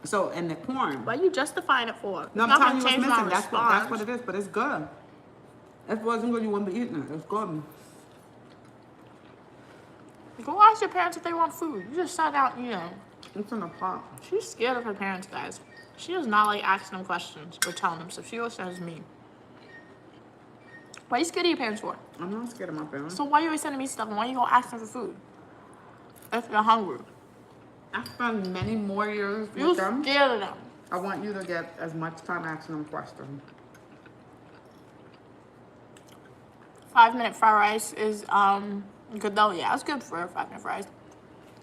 so and the corn. What are you justifying it for? No, I'm Not telling you gonna what's change my missing. That's what response. it is, but it's good. If it wasn't good, you wouldn't be eating it. It's good. Go ask your parents if they want food. You just sat out, you know. It's in a pot. She's scared of her parents, guys. She does not like asking them questions or telling them stuff. She always says me. Why are you scared of your parents for? I'm not scared of my parents. So why are you always sending me stuff and why you go ask them for food? If you're hungry. I spent many more years You're with them. scared of them. I want you to get as much time asking them questions. 5-minute fried rice is good though. Yeah, it's good for 5-minute fries.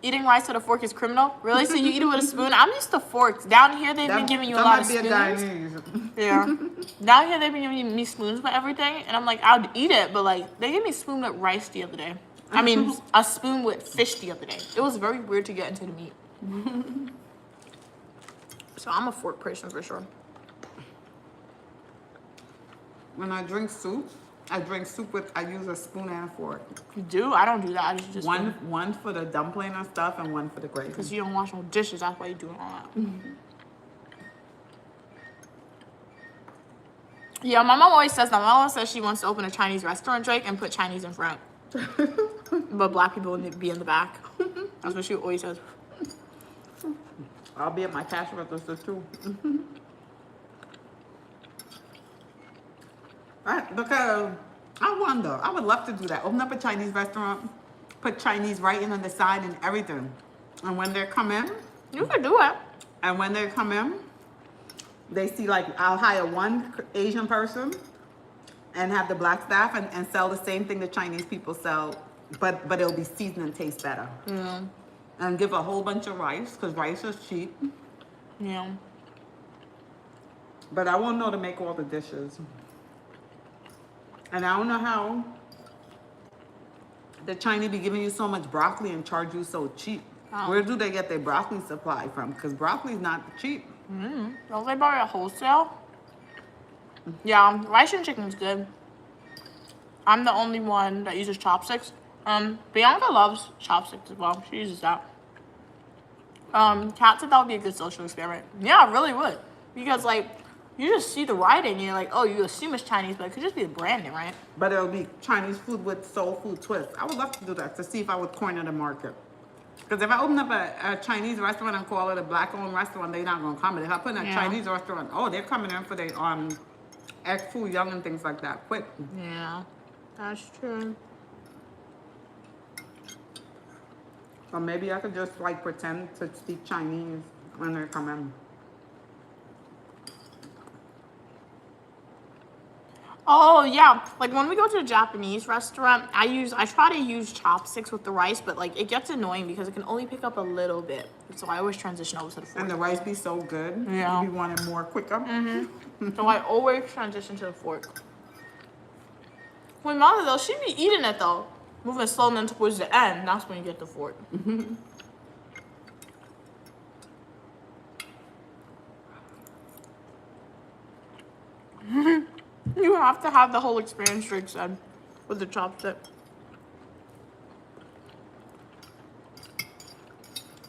Eating rice with a fork is criminal? Really? So you eat it with a spoon? I'm used to forks. Down here they've been giving you a lot of spoons. Yeah. Down here they've been giving me spoons with everything, and I'm like, I'd eat it, but like they gave me a spoon with rice the other day. I mean, a spoon with fish the other day. It was very weird to get into the meat. So I'm a fork person for sure. When I drink soup with, I use a spoon and a fork. You do? I don't do that. I just One for the dumpling and stuff, and one for the gravy. because you don't wash no dishes. That's why you do all that. Yeah, my mom always says that. My mom says she wants to open a Chinese restaurant, Drake, and put Chinese in front. But black people would be in the back. That's what she always says. I'll be at my cash register too. Because I wonder, I would love to do that. Open up a Chinese restaurant, put Chinese writing on the side and everything. And when they come in, You could do it. and when they come in, they see like I'll hire one Asian person and have the black staff and sell the same thing the Chinese people sell, but it'll be seasoned and taste better. Yeah. And give a whole bunch of rice, because rice is cheap. Yeah. But I won't know to make all the dishes. And I don't know how the Chinese be giving you so much broccoli and charge you so cheap. Oh. Where do they get their broccoli supply from? Because broccoli's not cheap. Don't they buy it wholesale? Yeah, rice and chicken's good. I'm the only one that uses chopsticks. Bianca loves chopsticks as well. She uses that. Kat said that would be a good social experiment. Yeah, it really would. Because, like, you just see the writing and you're like, oh, you assume it's Chinese, but it could just be the branding, right? But it'll be Chinese food with soul food twist. I would love to do that to see if I would corner the market. Because if I open up a Chinese restaurant and call it a black-owned restaurant, they're not going to come. But if I put in a Yeah. Chinese restaurant, oh, they're coming in for their egg foo young and things like that. Quick. Yeah, that's true. Or maybe I could just like pretend to speak Chinese when they come in. Oh yeah, like when we go to a Japanese restaurant, I try to use chopsticks with the rice, but like it gets annoying because it can only pick up a little bit. So I always transition over to the fork. And the rice be so good. Yeah. You be wanting more quicker. So I always transition to the fork. With mother though, she be eating it though, moving slow and then towards the end. That's when you get the fork. You have to have the whole experience, Drake said, with the chopstick.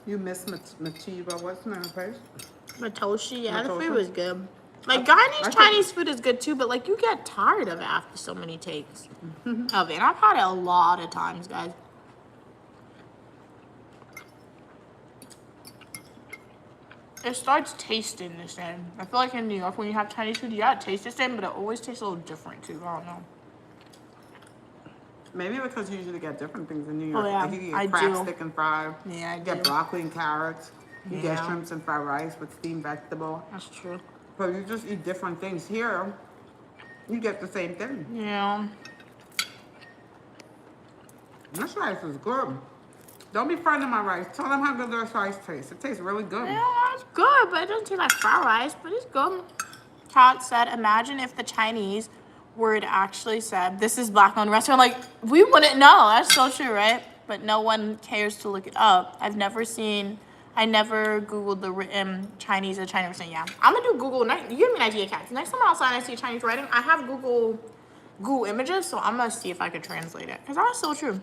You miss Machiba, what's the name of the place? Matoshi, yeah, the food Matoshi? was good. Like I Guyanese think- Chinese food is good too, but like you get tired of it after so many takes of it. And I've had it a lot of times, guys. It starts tasting the same. I feel like in New York when you have Chinese food, yeah, it tastes the same, but it always tastes a little different too. I don't know. Maybe because you usually get different things in New York. Oh, yeah, Like you I get crab do. stick and fry. Yeah, I You get do. broccoli and carrots. You get Yeah. shrimps and fried rice with steamed vegetable. That's true. But you just eat different things. Here, you get the same thing. Yeah. This rice is good. Don't be frightened of my rice. Tell them how good this rice tastes. It tastes really good. Yeah, it's good, but it doesn't taste like fried rice, but it's good. Kat said, imagine if the Chinese word actually said, this is black-owned restaurant. Like, we wouldn't know. That's so true, right? But no one cares to look it up. I never Googled the written Chinese or Chinese restaurant. Yeah, I'm gonna do Google. You give me an idea, Kat. Next time outside I see a Chinese writing, I have Google Images, so I'm gonna see if I could translate it. Because that's so true.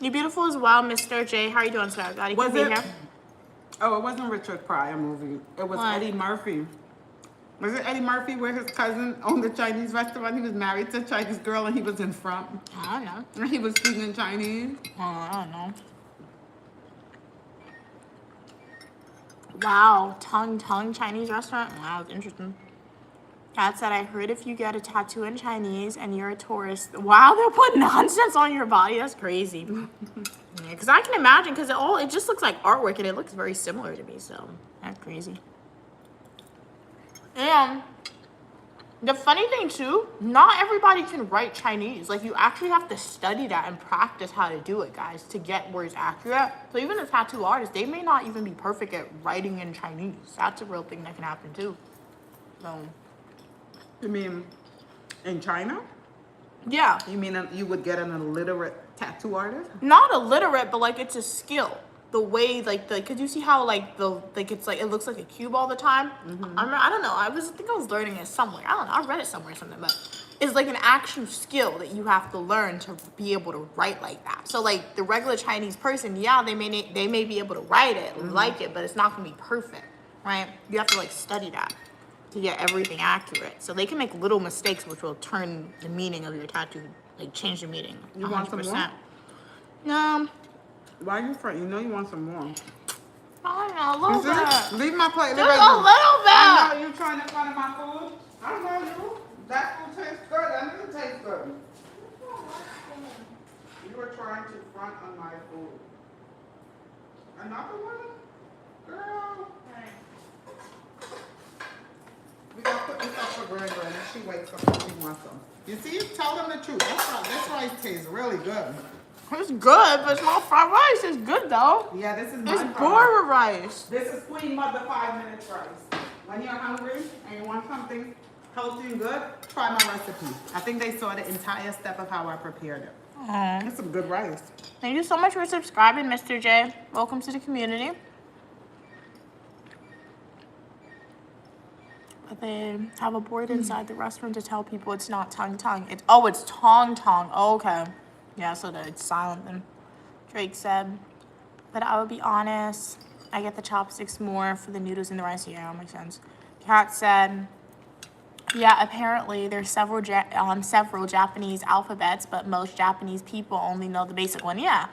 You're beautiful as well, Mr. J. How are you doing today? Glad you Was could be it? here. Oh, it wasn't Richard Pryor movie. It was What? Eddie Murphy. Was it Eddie Murphy where his cousin owned a Chinese restaurant? He was married to a Chinese girl and he was in front. I don't know. And he was speaking Chinese. I don't know. Wow, tongue Chinese restaurant. Wow, that's interesting. Kat said, I heard if you get a tattoo in Chinese and you're a tourist, wow, they'll put nonsense on your body. That's crazy. Yeah, because I can imagine, because it just looks like artwork and it looks very similar to me, so that's crazy. And the funny thing too, not everybody can write Chinese. Like you actually have to study that and practice how to do it, guys, to get words accurate. So even a tattoo artist, they may not even be perfect at writing in Chinese. That's a real thing that can happen too. So You mean in China? yeah, You mean you would get an illiterate tattoo artist? not illiterate, but like it's a skill. The way could you see how it looks like a cube all the time? I don't know. I think I was learning it somewhere. I don't know. I read it somewhere or something, but it's like an actual skill that you have to learn to be able to write like that. So like the regular Chinese person, yeah, they may be able to write it, like it, but it's not gonna be perfect, right? You have to like study that to get everything accurate. So they can make little mistakes which will turn the meaning of your tattoo, like change the meaning. You want some more? 100%. No. Why you friend? You know you want some more. I don't know, a little You see? bit. Leave my plate. Just Leave a little bit. I know you trying to front of my food. I know you. That food tastes good. I know it tastes good. You were trying to front on my food. Another one? Girl. We gotta put this up for Brenda and she wakes up and she wants some. You see? Tell them the truth. This rice tastes really good. It's good, but it's not fried rice. It's good though. Yeah, this is my It's fried boiled rice. This is Queen Mother 5 minute rice. When you're hungry and you want something healthy and good, try my recipe. I think they saw the entire step of how I prepared it. It's some good rice. Thank you so much for subscribing, Mr. J. Welcome to the community. But they have a board inside the restaurant to tell people it's not tongue. It's tongue. Okay. Yeah, so that it's silent then. Drake said, but I would be honest, I get the chopsticks more for the noodles and the rice. Yeah, that makes sense. Kat said, yeah, apparently there's several Japanese alphabets, but most Japanese people only know the basic one. Yeah.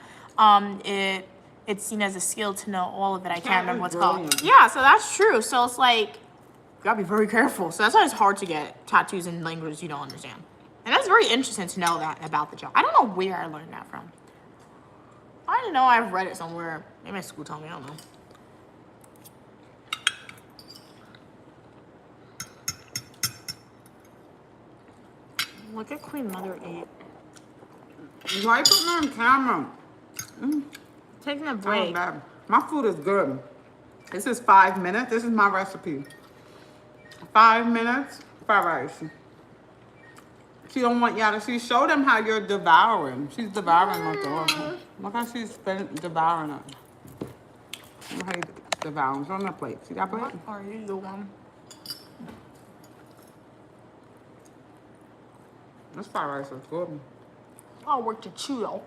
It's seen as a skill to know all of it. I can't remember what's called. Yeah, so that's true. So it's like, you gotta be very careful. So that's why it's hard to get tattoos in languages you don't understand. And that's very interesting to know that about the job. I don't know where I learned that from. I didn't know I've read it somewhere. Maybe my school told me, I don't know. Look at Queen Mother eat. Why put me on camera? Taking a Oh, break. bad. My food is good. This is 5 minutes. This is my recipe. 5 minutes, fried rice. She don't want y'all to see. Show them how you're devouring. She's devouring my dog. Look how she's devouring it. Look how you devouring. It's on the plate. See that plate? What are you doing? This fried rice is good. I'll work to chew though.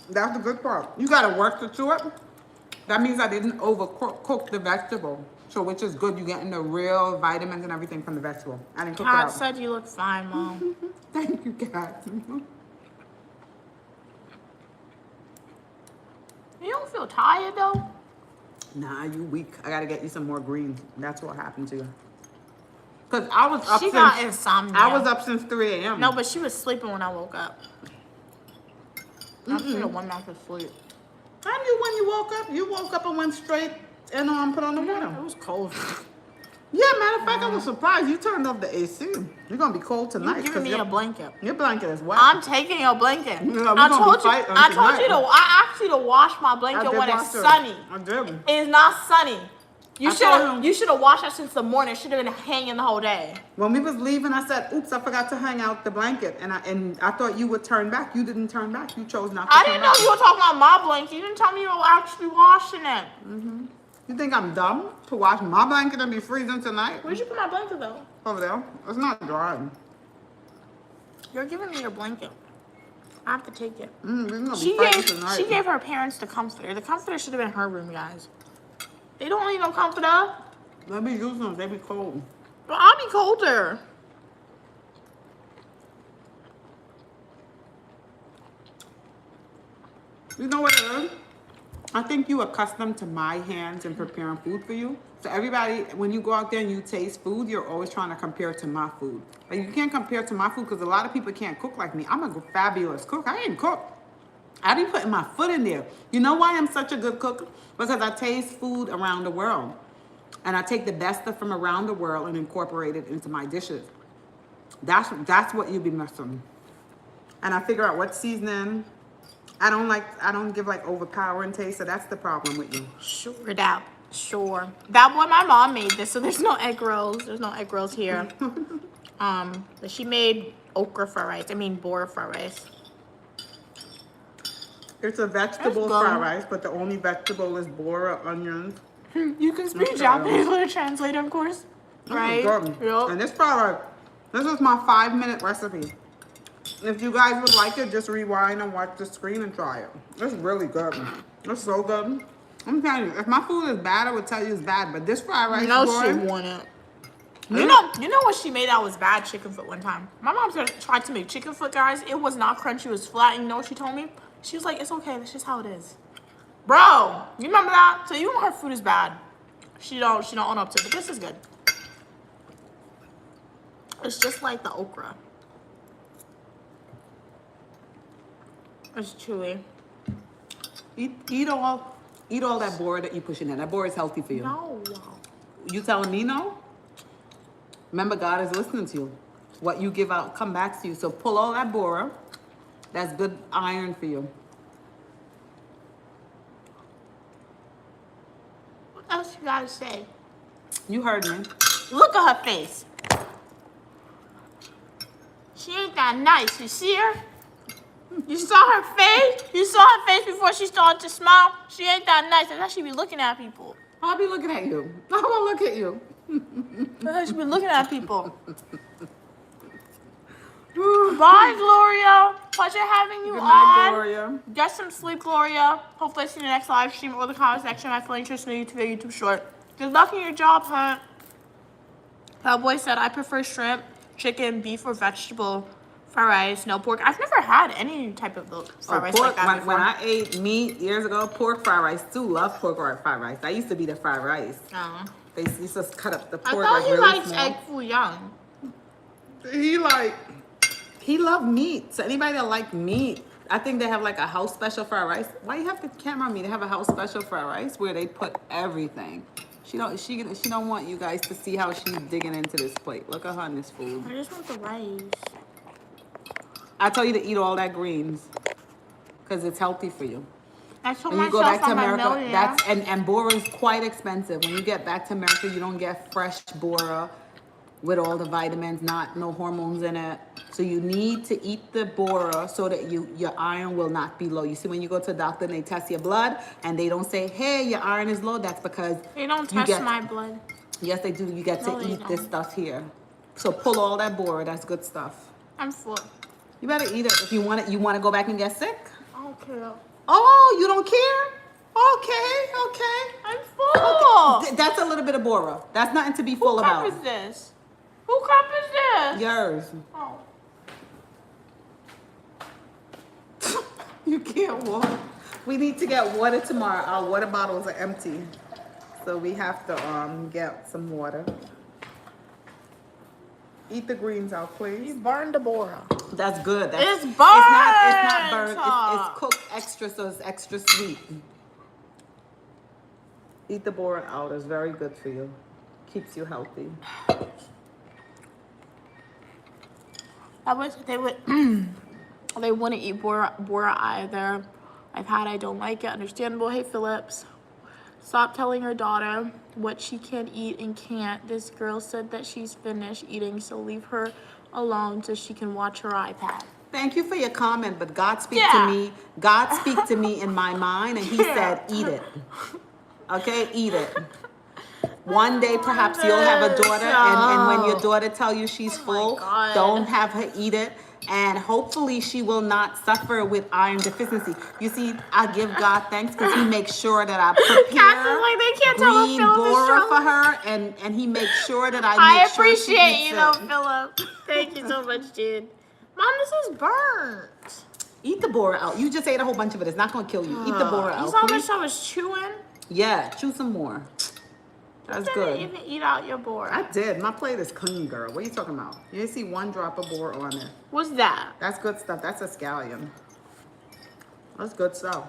That's the good part. You gotta work to chew it. That means I didn't overcook the vegetable. So which is good. You're getting the real vitamins and everything from the vegetable. I didn't cook it Kat out. said you look fine, Mom. Thank you, Kat. You don't feel tired though? Nah, you weak. I gotta get you some more greens. That's what happened to you. Cause I was up She got since insomnia. I was up since 3 a.m. No, but she was sleeping when I woke up. I should have went back to sleep. I knew when you woke up. You woke up and went straight and put on the water. It was cold. Yeah, matter of fact, I was surprised you turned off the AC. You're gonna be cold tonight. You're giving me your, a blanket. Your blanket is wet. I'm taking your blanket. Yeah, we I gonna told be you. fighting I told tonight. you to. I asked you to wash my I blanket did when wash it's it. sunny. I did. It is not sunny. You I should told have. him. You should have washed it since the morning. It should have been hanging the whole day. When we was leaving, I said, "Oops, I forgot to hang out the blanket," and I thought you would turn back. You didn't turn back. You chose not to. I turn didn't know back. you were talking about my blanket. You didn't tell me you were actually washing it. You think I'm dumb to wash my blanket and be freezing tonight? Where'd you put my blanket though? Over there. It's not dry. You're giving me your blanket. I have to take it. We're gonna be fighting tonight. She gave her parents the comforter. The comforter should have been in her room, guys. They don't need no comforter. Let me use them. They be cold. Well, I'll be colder. You know what it is? I think you accustomed to my hands in preparing food for you. So everybody, when you go out there and you taste food, you're always trying to compare to my food. Like you can't compare to my food because a lot of people can't cook like me. I'm a fabulous cook. I ain't cook. I be putting my foot in there. You know why I'm such a good cook? Because I taste food around the world. And I take the best stuff from around the world and incorporate it into my dishes. That's what you be missing. And I figure out what seasoning. I don't give like overpowering taste, so that's the problem with you. Sure, that. Sure. That boy, my mom made this, so there's no egg rolls. There's no egg rolls here. But she made okra fried rice. I mean, boar fried rice. It's a vegetable Let's go. fried rice, but the only vegetable is bora, onions. You can speak Okay. Japanese with a translator, of course. Right? Good. Yup. And this fried rice, this is my 5-minute recipe. If you guys would like it, just rewind and watch the screen and try it. It's really good. It's so good. I'm telling you, if my food is bad, I would tell you it's bad. But this fried rice, No, boy, she wouldn't. You know what she made that was bad? Chicken foot one time. My mom tried to make chicken foot, guys. It was not crunchy. It was flat. And you know what she told me? She was like, it's okay. That's just how it is. Bro, you remember that? So you know her food is bad. She don't own up to it, but this is good. It's just like the okra. It's chewy. Eat all that boar that you pushing in. That boar is healthy for you. No. You telling me no? Remember, God is listening to you. What you give out come back to you. So pull all that bora. That's good iron for you. What else you gotta say? You heard me. Look at her face. She ain't that nice. You see her? You saw her face? You saw her face before she started to smile? She ain't that nice. That's how she be looking at people. I'll be looking at you. I won't look at you. That's how she be looking at people. Bye, Gloria. Pleasure having you Good night, on. Gloria. Get some sleep, Gloria. Hopefully I see you in the next live stream or the comment section. My feeling interest in the YouTube short. Good luck in your job hunt. Cowboy said, I prefer shrimp, chicken, beef, or vegetable fried rice, no pork. I've never had any type of fried rice Pork, like that before. when I ate meat years ago, pork fried rice too. Love pork fried rice. That used to be the fried rice. Oh. They used to cut up the I pork thought like he really liked small. egg foo young. He loved meat. So anybody that like meat, I think they have like a house special fried rice. Why you have to camera me? They have a house special fried rice where they put everything. She don't want you guys to see how she's digging into this plate. Look at her on this food. I just want the rice. I tell you to eat all that greens because it's healthy for you. I told When you go myself back to I'm a America, millionaire. and bora is quite expensive. When you get back to America, you don't get fresh bora with all the vitamins, no hormones in it. So you need to eat the bora so that your iron will not be low. You see, when you go to a doctor and they test your blood and they don't say, hey, your iron is low, that's because They don't you test my blood. Yes, they do. You get No, to they eat this don't. stuff here. So pull all that bora. That's good stuff. I'm full. You better eat it if you want it. You want to go back and get sick? I don't care. Oh, you don't care? Okay. I'm full. That's a little bit of bora. That's nothing to be Who full cup about. is this? Who cup is this? Yours. Oh. You can't walk. We need to get water tomorrow. Our water bottles are empty. So we have to get some water. Eat the greens out, You please. burned the bora. That's good. It's It's not burnt. burnt. It's cooked extra, so it's extra sweet. Eat the bora out. It's very good for you. Keeps you healthy. I wish they would. They wouldn't eat bora either. I don't like it. Understandable. Hey, Phillips. Stop telling her daughter what she can eat and can't. This girl said that she's finished eating, so leave her alone so she can watch her iPad. Thank you for your comment, but God speak Yeah. to me. God speak to me in my mind, and He said, "Eat it." Okay, eat it. One day, perhaps you'll have a daughter, and when your daughter tell you she's Oh my full, God. don't have her eat it, and hopefully she will not suffer with iron deficiency. You see, I give God thanks because He makes sure that I Cats are prepare like, they can't tell green if Philip is bora strong. for her, and He makes sure that I I make sure she appreciate eats you though, it. Philip. Thank you so much, dude. Mom, this is burnt. Eat the bora out. You just ate a whole bunch of it. It's not gonna kill you. Eat the bora You out. saw how please. much I was chewing? Yeah, chew some more. That's Didn't good. even eat out your bora. I did. My plate is clean, girl. What are you talking about? You didn't see one drop of bora on it. What's that? That's good stuff. That's a scallion. That's good stuff.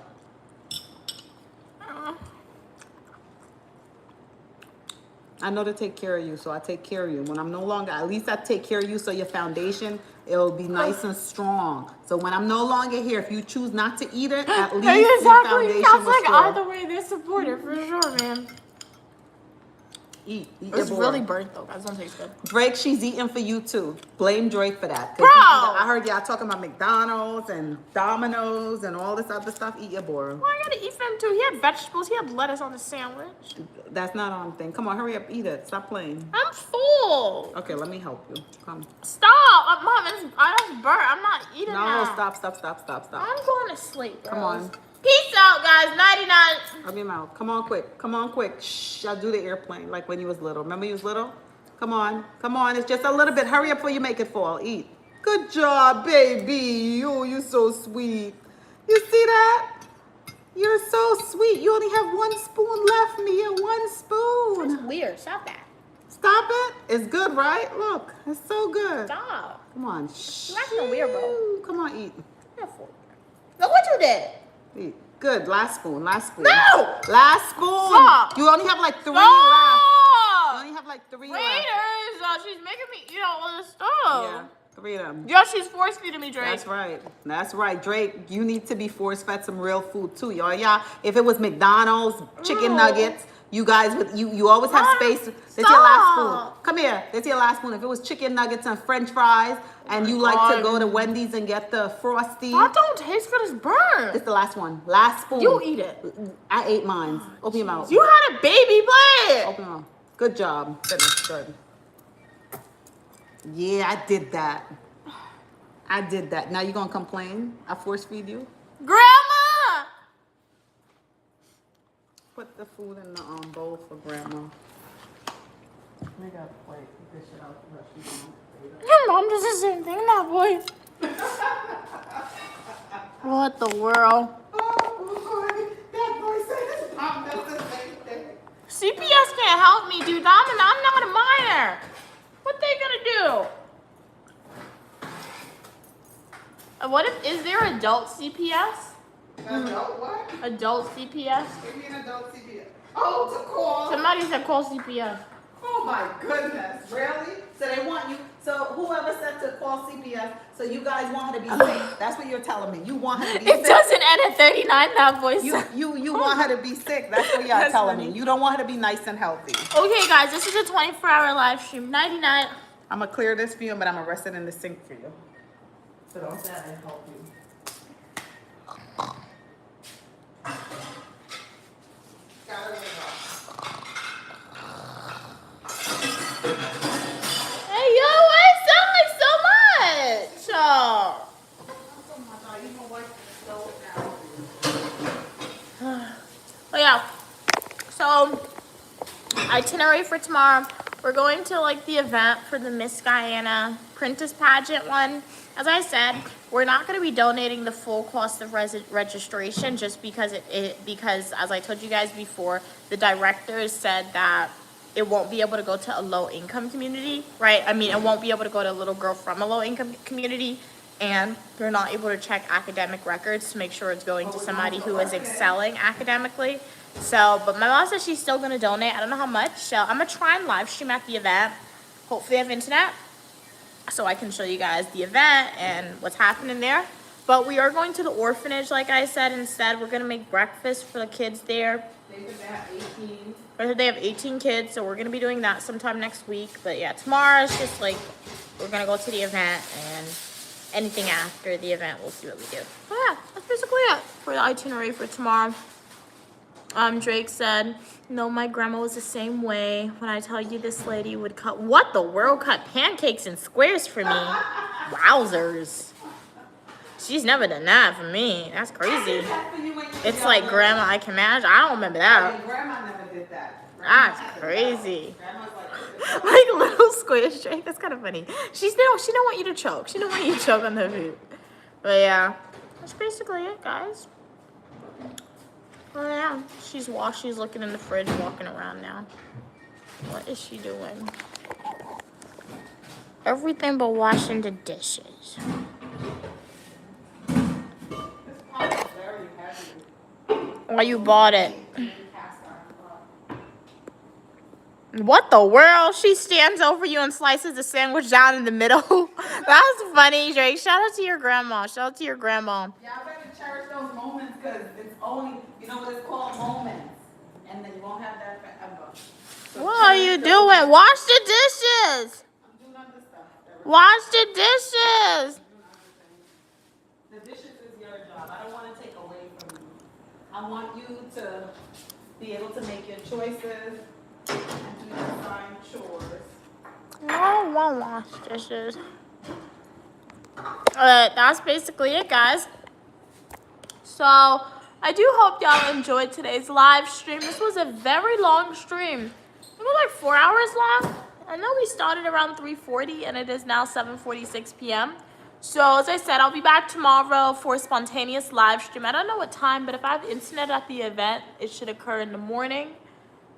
I know to take care of you, so I take care of you. When I'm no longer, at least I take care of you so your foundation, it'll be nice and strong. So when I'm no longer here, if you choose not to eat it, at least your Exactly. foundation Sounds was like strong. either way they're supportive for sure, man. Eat your It's bora. really burnt though. That doesn't taste good. Drake, she's eating for you too. Blame Drake for that. 'Cause Bro! I heard y'all talking about McDonald's and Domino's and all this other stuff. Eat your bora. Well, I gotta eat for him too. He had vegetables. He had lettuce on the sandwich. That's not on thing. Come on, hurry up, eat it. Stop playing. I'm full. Okay, let me help you. Come. Stop, Mom. It's burnt. I'm not eating No, that. stop. I'm going to sleep, bro. Come on. Peace out, guys. 99. Open your mouth. Come on, quick. Come on, quick. Shh. I'll do the airplane like when you was little. Remember you was little? Come on. Come on. It's just a little bit. Hurry up before you make it fall. Eat. Good job, baby. Oh, you're so sweet. You see that? You're so sweet. You only have 1 spoon left, Mia. 1 spoon. Weird. Stop that. Stop it. It's good, right? Look, it's so good. Stop. Come on. Shh. You're acting weird, bro. Come on, eat. Look what you did. Eat. Good. Last spoon. Last spoon. No! Last spoon. Stop. You only have like 3 left. You Stop! only have like 3 left. Waiters, she's making me eat all this stuff. Yeah. 3 of them. Yo, she's force feeding me, Drake. That's right. That's right. Drake, you need to be force fed some real food too, y'all. Yeah. If it was McDonald's, chicken nuggets, you guys would you always have space. That's your last spoon. Come here. That's your last spoon. If it was chicken nuggets and French fries, and you like to go to Wendy's and get the Frosty. That don't taste good as burn. It's the last one. Last spoon. You eat it. I ate mine. Open your mouth. You had a baby plate. Open your mouth. Good job. Finish. Good. Yeah, I did that. I did that. Now you gonna complain? I force feed you? Grandma! Put the food in the bowl for grandma. Make a plate. Dish it out for her. She's gonna eat it. Your mom does the same thing, that boy. What the world? Oh boy, that boy said his mom does the same thing. CPS can't help me, dude. I'm not a minor. What they gonna do? What if, is there adult CPS? Adult what? Adult CPS? Give me an adult CPS. Oh, to call. Somebody said call CPS. Oh my goodness, really? So they want you, so whoever said to call CPS, so you guys want her to be sick. That's what you're telling me. You want her to be It sick. doesn't end at 39, that voice. You want her to be sick. That's what y'all telling me. You don't want her to be nice and healthy. Okay, guys, this is a 24-hour live stream. 99. I'm gonna clear this for you, but I'm gonna rest it in the sink for you. So don't say I didn't help you. Hey, yo, why it sound like so much? Oh, yeah. So, itinerary for tomorrow. We're going to like the event for the Miss Guyana Princess Pageant one. As I said, we're not going to be donating the full cost of registration just because because as I told you guys before, the directors said that it won't be able to go to a low-income community, right? I mean, it won't be able to go to a little girl from a low-income community, and they're not able to check academic records to make sure it's going to somebody who is excelling academically. So, but my mom says she's still going to donate. I don't know how much. So I'm going to try and live stream at the event. Hopefully I have internet so I can show you guys the event and what's happening there. But we are going to the orphanage, like I said. Instead, we're going to make breakfast for the kids there. They have 18 kids, so we're going to be doing that sometime next week. But yeah, tomorrow is just like, we're going to go to the event, and anything after the event, we'll see what we do. But yeah, that's basically it for the itinerary for tomorrow. Drake said, no, my grandma was the same way. When I tell you this lady would cut, what the world, cut pancakes in squares for me. Wowzers. She's never done that for me. That's crazy. It's like grandma, I can imagine. I don't remember that. Grandma never did that. That's crazy. Like little squish, Drake. That's kind of funny. She don't want you to choke. She don't want you to choke on the food. But yeah, that's basically it, guys. Oh yeah, she's looking in the fridge, walking around now. What is she doing? Everything but washing the dishes. Oh, you bought it. What the world? She stands over you and slices the sandwich down in the middle. That's funny, Drake. Shout out to your grandma. Shout out to your grandma. Yeah, I better cherish those moments because it's only, you know what it's called, moments. And then you won't have that forever. So What are you doing? Wash the dishes. I'm doing other stuff. Wash the dishes. The dishes is your job. I don't want to take away from you. I want you to be able to make your choices and do your assigned chores. I don't want to wash dishes. That's basically it, guys. So, I do hope y'all enjoyed today's live stream. This was a very long stream. It was like 4 hours long. I know we started around 3:40 and it is now 7:46 p.m. So as I said, I'll be back tomorrow for a spontaneous live stream. I don't know what time, but if I have internet at the event, it should occur in the morning,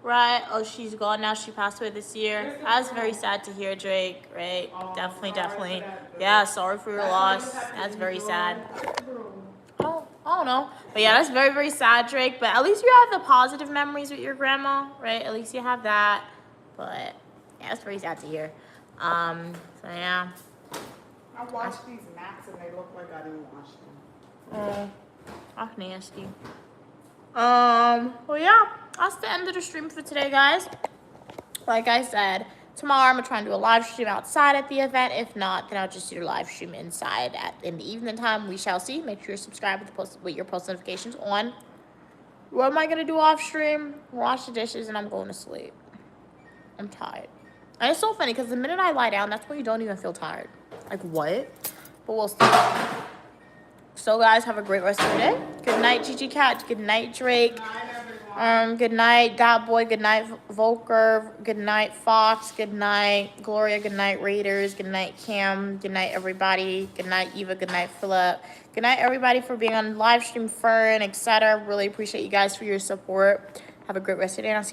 right? Oh, she's gone now. She passed away this year. That's very sad to hear, Drake, right? Definitely. Yeah, sorry for your loss. That's very sad. Oh, I don't know. But yeah, that's very, very sad, Drake. But at least you have the positive memories with your grandma, right? At least you have that. But yeah, that's very sad to hear. So yeah. I washed these mats and they look like I didn't wash them. Oh, that's nasty. Well, yeah, that's the end of the stream for today, guys. Like I said, tomorrow I'm gonna try and do a live stream outside at the event. If not, then I'll just do a live stream inside in the evening time. We shall see. Make sure you're subscribed with your post notifications on. What am I gonna do off stream? Wash the dishes and I'm going to sleep. I'm tired. And it's so funny because the minute I lie down, that's when you don't even feel tired. Like, what? But we'll see. So, guys, have a great rest of your day. Good night, Gigi Cat. Good night, Drake. Good night, Dot Boy. Good night, Volker. Good night, Fox. Good night, Gloria. Good night, Raiders. Good night, Cam. Good night, everybody. Good night, Eva. Good night, Philip. Good night, everybody, for being on live stream, Fern, etc. Really appreciate you guys for your support. Have a great rest of your day, and I'll see you